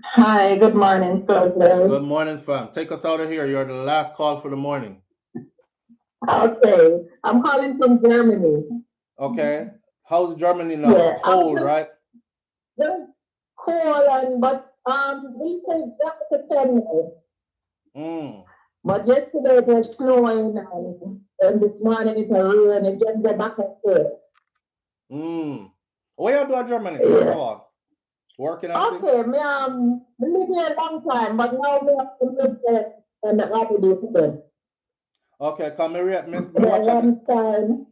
Hi, good morning, SouFlo. Good morning, fam. Take us out of here. You're the last call for the morning. Okay, I'm calling from Germany. Okay. How's Germany now? Yeah, Cold, right? They're cool, but we can get the sun now. But yesterday it was snowing, and this morning it was rain. It just go back and forth. What you do in Germany? First of all, working out. Okay, me live here a long time, but now me have to miss it and I have to do it. Okay, come here. Me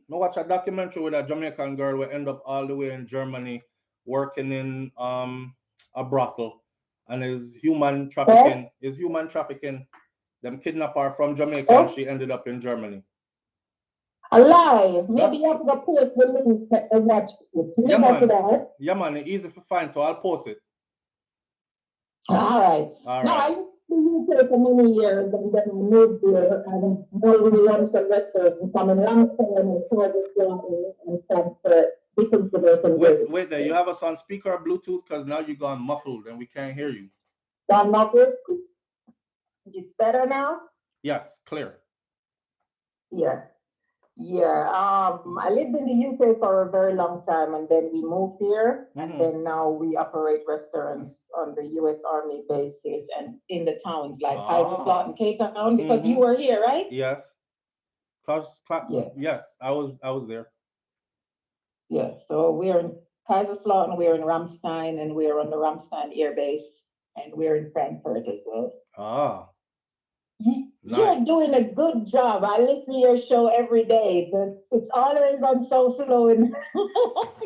watch a documentary with a Jamaican girl who end up all the way in Germany working in a brothel, and is human trafficking. Is human trafficking. Them kidnap her from Jamaica and she ended up in Germany. A lie. Maybe you have to post the link and watch it. Yeah, man. Yeah, man. It's easy to find, so I'll post it. All right. No, I used to UK for many years and then moved there and now we run some restaurants. I'm in Langston and Frankfurt. Wait there. You have us on speaker or Bluetooth? Because now you're gone muffled and we can't hear you. Gone muffled? It's better now? Yes, clear. Yes. Yeah. I lived in the UK for a very long time and then we moved here and then now we operate restaurants on the US Army bases and in the towns like Kaiserslautern and K-Town because you were here, right? Yes. Yes, I was there. Yeah, so we're in Kaiserslautern, we're in Ramstein, and we're on the Ramstein Air Base, and we're in Frankfurt as well. You're doing a good job. I listen to your show every day. It's always on SouFlo.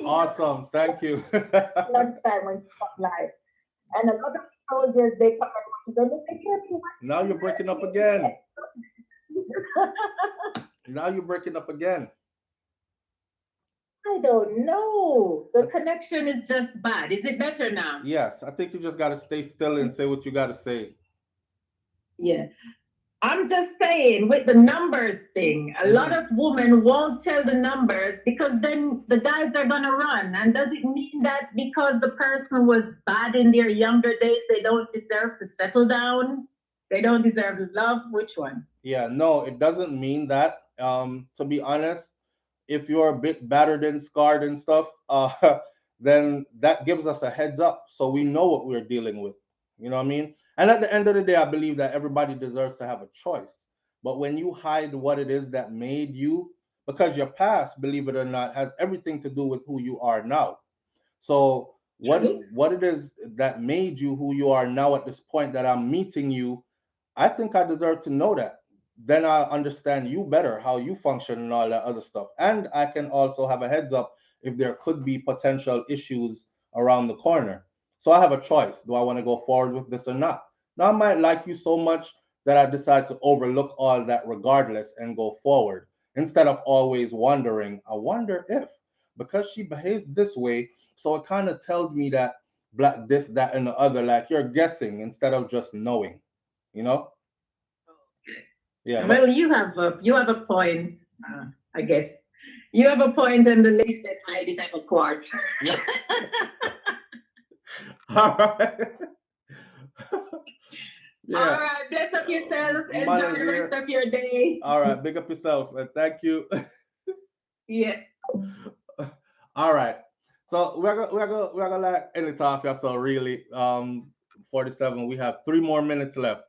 Awesome, thank you. Long time on Spotlight. And a lot of soldiers, they come and now you're breaking up again. Now you're breaking up again. I don't know. The connection is just bad. Is it better now? Yes, I think you just got to stay still and say what you got to say. Yeah. I'm just saying with the numbers thing, a lot of women won't tell the numbers because then the guys are going to run. And does it mean that because the person was bad in their younger days, they don't deserve to settle down? They don't deserve love? Which one? Yeah, no, it doesn't mean that. To be honest, if you're a bit battered and scarred and stuff, then that gives us a heads up so we know what we're dealing with. You know what I mean? And at the end of the day, I believe that everybody deserves to have a choice. But when you hide what it is that made you, because your past, believe it or not, has everything to do with who you are now. So what it is that made you who you are now at this point that I'm meeting you, I think I deserve to know that. Then I'll understand you better, how you function and all that other stuff. And I can also have a heads up if there could be potential issues around the corner. So I have a choice. Do I want to go forward with this or not? Now I might like you so much that I decide to overlook all that regardless and go forward instead of always wondering, I wonder if, because she behaves this way, so it kind of tells me that black this, that, and the other, like you're guessing instead of just knowing, you know? Yeah. Well, you have a point, I guess. You have a point, and the ladies that hide it have a quart. Yeah. All right. Yeah. All right. Bless up yourself. Enjoy the rest of your day. All right. Big up yourself. Thank you. Yeah. All right. So we're gonna like end it off here. So really, 47. We have 3 more minutes left.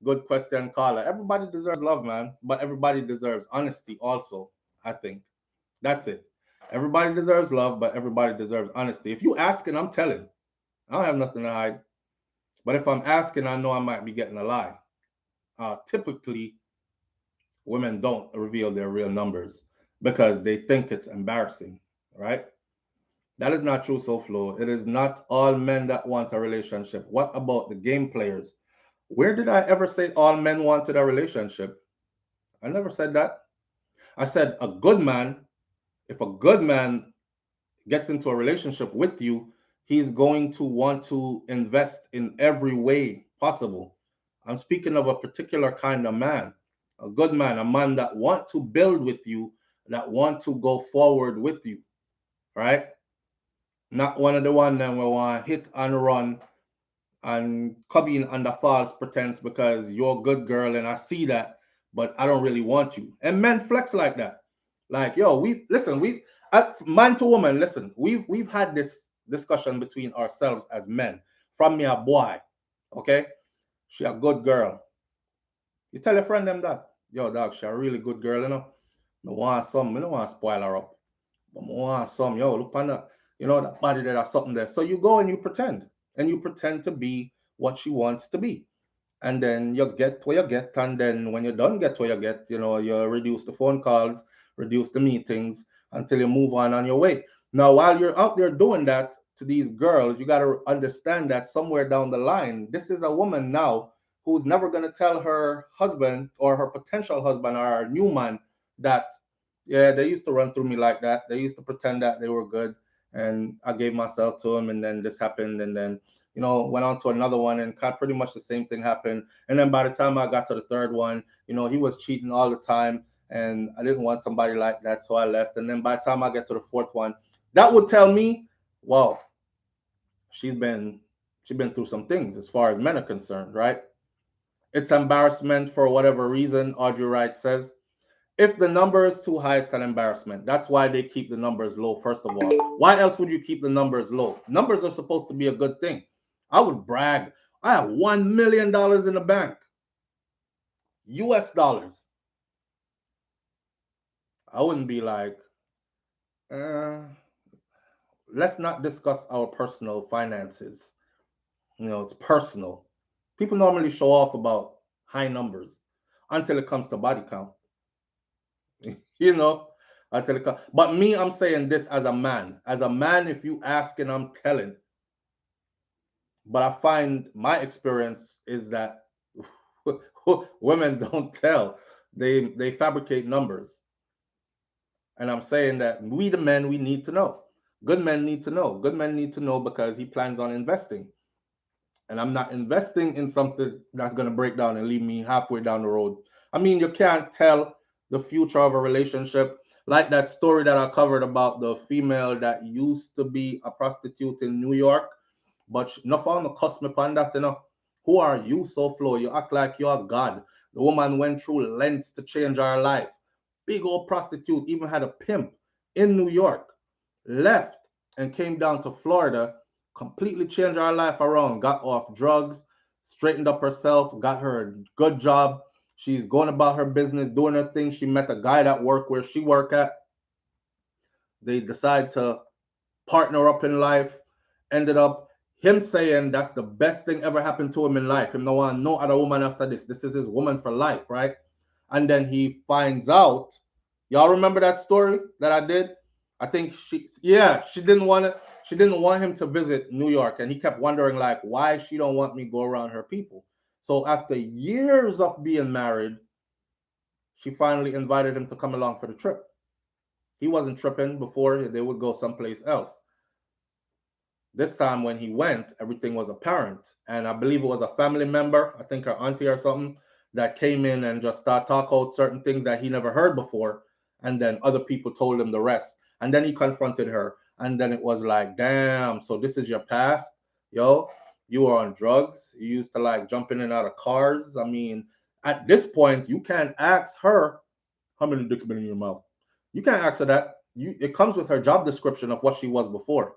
Good question, caller. Everybody deserves love, man, but everybody deserves honesty also. I think that's it. Everybody deserves love, but everybody deserves honesty. If you asking, I'm telling. I don't have nothing to hide. But if I'm asking, I know I might be getting a lie. Typically, women don't reveal their real numbers because they think it's embarrassing, right? That is not true, SouFlo. It is not all men that want a relationship. What about the game players? Where did I ever say all men wanted a relationship? I never said that. I said a good man, if a good man gets into a relationship with you, he's going to want to invest in every way possible. I'm speaking of a particular kind of man, a good man, a man that want to build with you, that want to go forward with you, right? Not one of the one that we want hit and run and come in under false pretense because you're a good girl and I see that, but I don't really want you. And men flex like that. Like, yo, we man to woman, listen, we've had this discussion between ourselves as men. From me a boy, okay? She a good girl. You tell your friend them that. Yo, dog, she a really good girl, you know. I want some, I don't want to spoil her up. But I want some, yo, look on that, that body there, that's something there. So you go and you pretend to be what she wants to be. And then you get where you get, and then when you don't get where you get, you reduce the phone calls, reduce the meetings until you move on your way. Now, while you're out there doing that to these girls, you got to understand that somewhere down the line, this is a woman now who's never going to tell her husband or her potential husband or her new man that, yeah, they used to run through me like that. They used to pretend that they were good, and I gave myself to them, and then this happened, and then went on to another one, and pretty much the same thing happened. And then by the time I got to the third one, he was cheating all the time, and I didn't want somebody like that, so I left. And then by the time I get to the fourth one, that would tell me, well, she's been through some things as far as men are concerned, right? It's embarrassment for whatever reason, Audrey Wright says. If the number is too high, it's an embarrassment. That's why they keep the numbers low, first of all. Why else would you keep the numbers low? Numbers are supposed to be a good thing. I would brag. I have $1 million in the bank. US dollars. I wouldn't be like, let's not discuss our personal finances. It's personal. People normally show off about high numbers until it comes to body count. But me, I'm saying this as a man. As a man, if you ask and I'm telling. But I find my experience is that women don't tell. They fabricate numbers. And I'm saying that we, the men, we need to know. Good men need to know. Good men need to know because he plans on investing. And I'm not investing in something that's going to break down and leave me halfway down the road. I mean, you can't tell the future of a relationship. Like that story that I covered about the female that used to be a prostitute in New York, but no found no custom upon that, Who are you, SouFlo? You act like you're God. The woman went through lengths to change her life. Big old prostitute, even had a pimp in New York. Left and came down to Florida, completely changed her life around, got off drugs, straightened up herself, got her a good job. She's going about her business, doing her thing. She met a guy that worked where she worked at. They decide to partner up in life. Ended up him saying that's the best thing ever happened to him in life. Him no want no other woman after this. This is his woman for life, right? And then he finds out. Y'all remember that story that I did? I think she didn't want him to visit New York, and he kept wondering like why she don't want me go around her people. So after years of being married, she finally invited him to come along for the trip. He wasn't tripping before. They would go someplace else. This time when he went, everything was apparent. And I believe it was a family member, I think her auntie or something, that came in and just started talking out certain things that he never heard before. And then other people told him the rest. And then he confronted her. And then it was like, damn, so this is your past? Yo, you were on drugs. You used to like jump in and out of cars. I mean, at this point, you can't ask her, how many dicks been in your mouth? You can't ask her that. It comes with her job description of what she was before,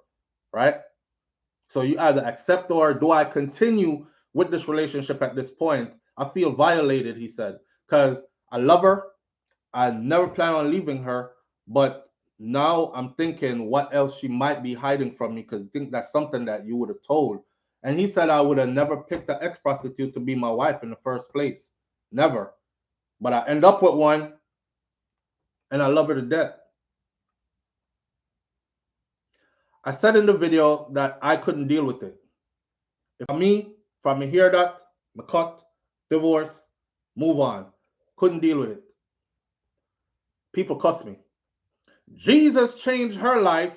right? So you either accept or do I continue with this relationship at this point? I feel violated, he said, because I love her. I never plan on leaving her, but now I'm thinking what else she might be hiding from me because I think that's something that you would have told. And he said I would have never picked an ex-prostitute to be my wife in the first place. Never. But I end up with one and I love her to death. I said in the video that I couldn't deal with it. If I hear that, I cut, divorce, move on. Couldn't deal with it. People cuss me. Jesus changed her life.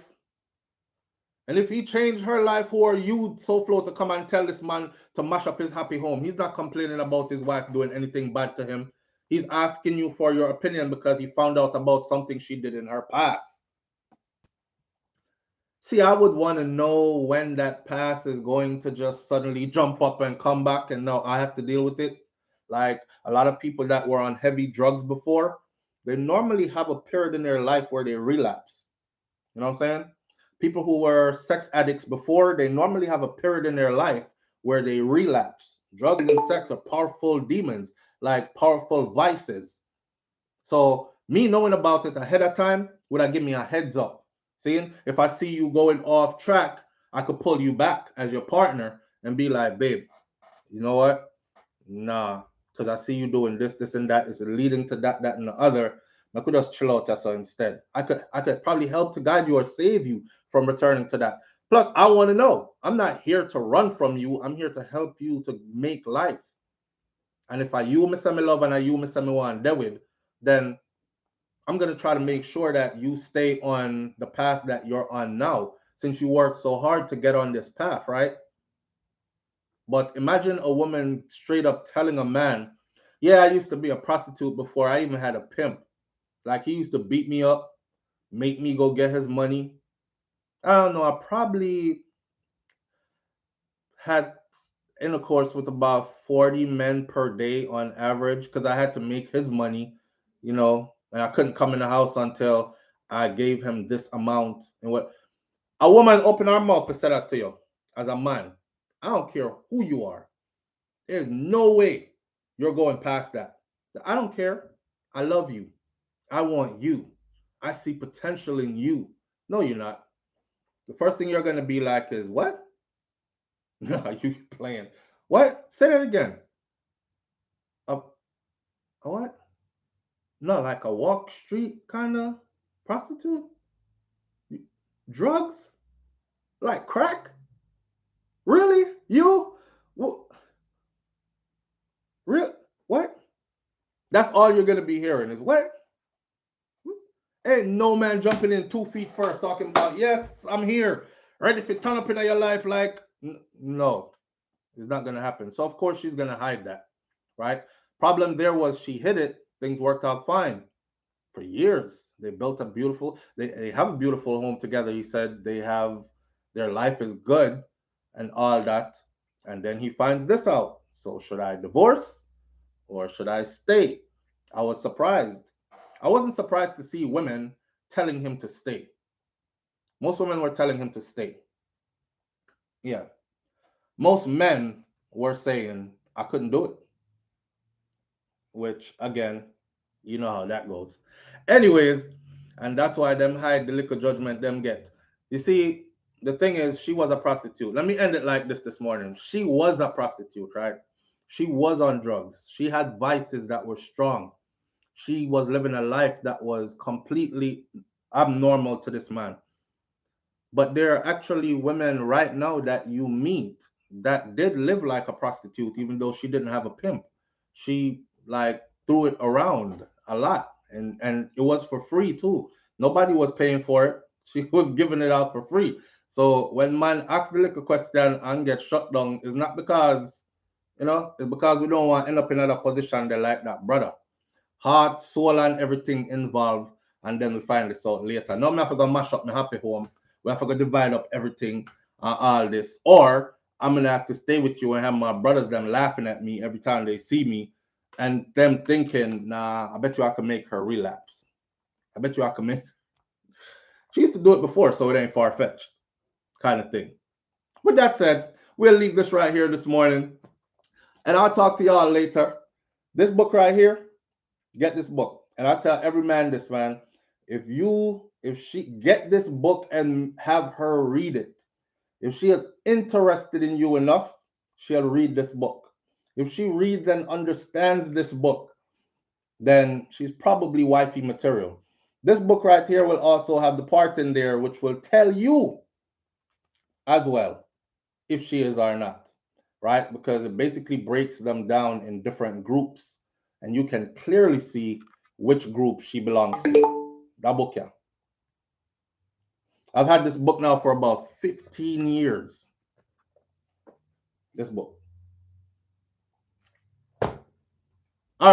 And if he changed her life, who are you, SouFlo, to come and tell this man to mash up his happy home? He's not complaining about his wife doing anything bad to him. He's asking you for your opinion because he found out about something she did in her past. See, I would want to know when that past is going to just suddenly jump up and come back, and now I have to deal with it. Like a lot of people that were on heavy drugs before, they normally have a period in their life where they relapse. You know what I'm saying? People who were sex addicts before, they normally have a period in their life where they relapse. Drugs and sex are powerful demons, like powerful vices. So me knowing about it ahead of time would have give me a heads up. Seeing if I see you going off track, I could pull you back as your partner and be like, babe, you know what? Nah, because I see you doing this, this, and that. It's leading to that, that, and the other. I could just chill out as instead. I could probably help to guide you or save you from returning to that. Plus, I want to know. I'm not here to run from you. I'm here to help you to make life. And if I you miss me love and I you miss me want deal with, then I'm gonna try to make sure that you stay on the path that you're on now, since you worked so hard to get on this path, right? But imagine a woman straight up telling a man, yeah, I used to be a prostitute before I even had a pimp. Like he used to beat me up, make me go get his money. I don't know. I probably had intercourse with about 40 men per day on average because I had to make his money, you know, and I couldn't come in the house until I gave him this amount. And what a woman open her mouth to say that to you as a man. I don't care who you are. There's no way you're going past that. I don't care. I love you. I want you. I see potential in you. No, you're not. The first thing you're going to be like is, what? No, you playing. What? Say that again. A, a what? No, like a walk street kind of prostitute? Drugs? Like crack? Really? You? Real? What? That's all you're going to be hearing is what? Ain't no man jumping in 2 feet first talking about, yes, I'm here. Ready to turn up in your life like, no, it's not going to happen. So, of course, she's going to hide that, right? Problem there was she hid it. Things worked out fine. For years, they built a beautiful, they have a beautiful home together. He said they have, their life is good and all that. And then he finds this out. So, should I divorce or should I stay? I was surprised. I wasn't surprised to see women telling him to stay. Most women were telling him to stay. Yeah. Most men were saying, I couldn't do it. Which, again, you know how that goes. Anyways, and that's why them hide the little judgment them get. You see, the thing is, she was a prostitute. Let me end it like this morning. She was a prostitute, right? She was on drugs. She had vices that were strong. She was living a life that was completely abnormal to this man. But there are actually women right now that you meet that did live like a prostitute, even though she didn't have a pimp. She like threw it around a lot, and it was for free too. Nobody was paying for it. She was giving it out for free. So when man asks the little question and get shut down, it's not because, you know, it's because we don't want to end up in another position there like that, brother. Heart, soul, and everything involved, and then we find this out later. Now I'm not gonna mash up my happy home. We have to go divide up everything and all this, or I'm gonna have to stay with you and have my brothers them laughing at me every time they see me, and them thinking, nah, I bet you I can make her relapse. I bet you I can make. She used to do it before, so it ain't far fetched, kind of thing. With that said, we'll leave this right here this morning, and I'll talk to y'all later. This book right here. Get this book. And I tell every man this, man, if she get this book and have her read it, if she is interested in you enough, she'll read this book. If she reads and understands this book, then she's probably wifey material. This book right here will also have the part in there which will tell you as well if she is or not, right? Because it basically breaks them down in different groups, and you can clearly see which group she belongs to. That book, yeah. I've had this book now for about 15 years. This book. Or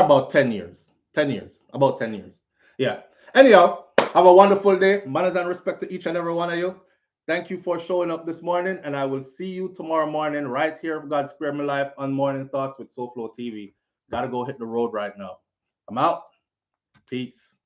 about 10 years. 10 years. About 10 years. Yeah. Anyhow, have a wonderful day. Manners and respect to each and every one of you. Thank you for showing up this morning, and I will see you tomorrow morning right here of God Spare Me Life on Morning Thoughts with SouFLoTV. Gotta go hit the road right now. I'm out. Peace.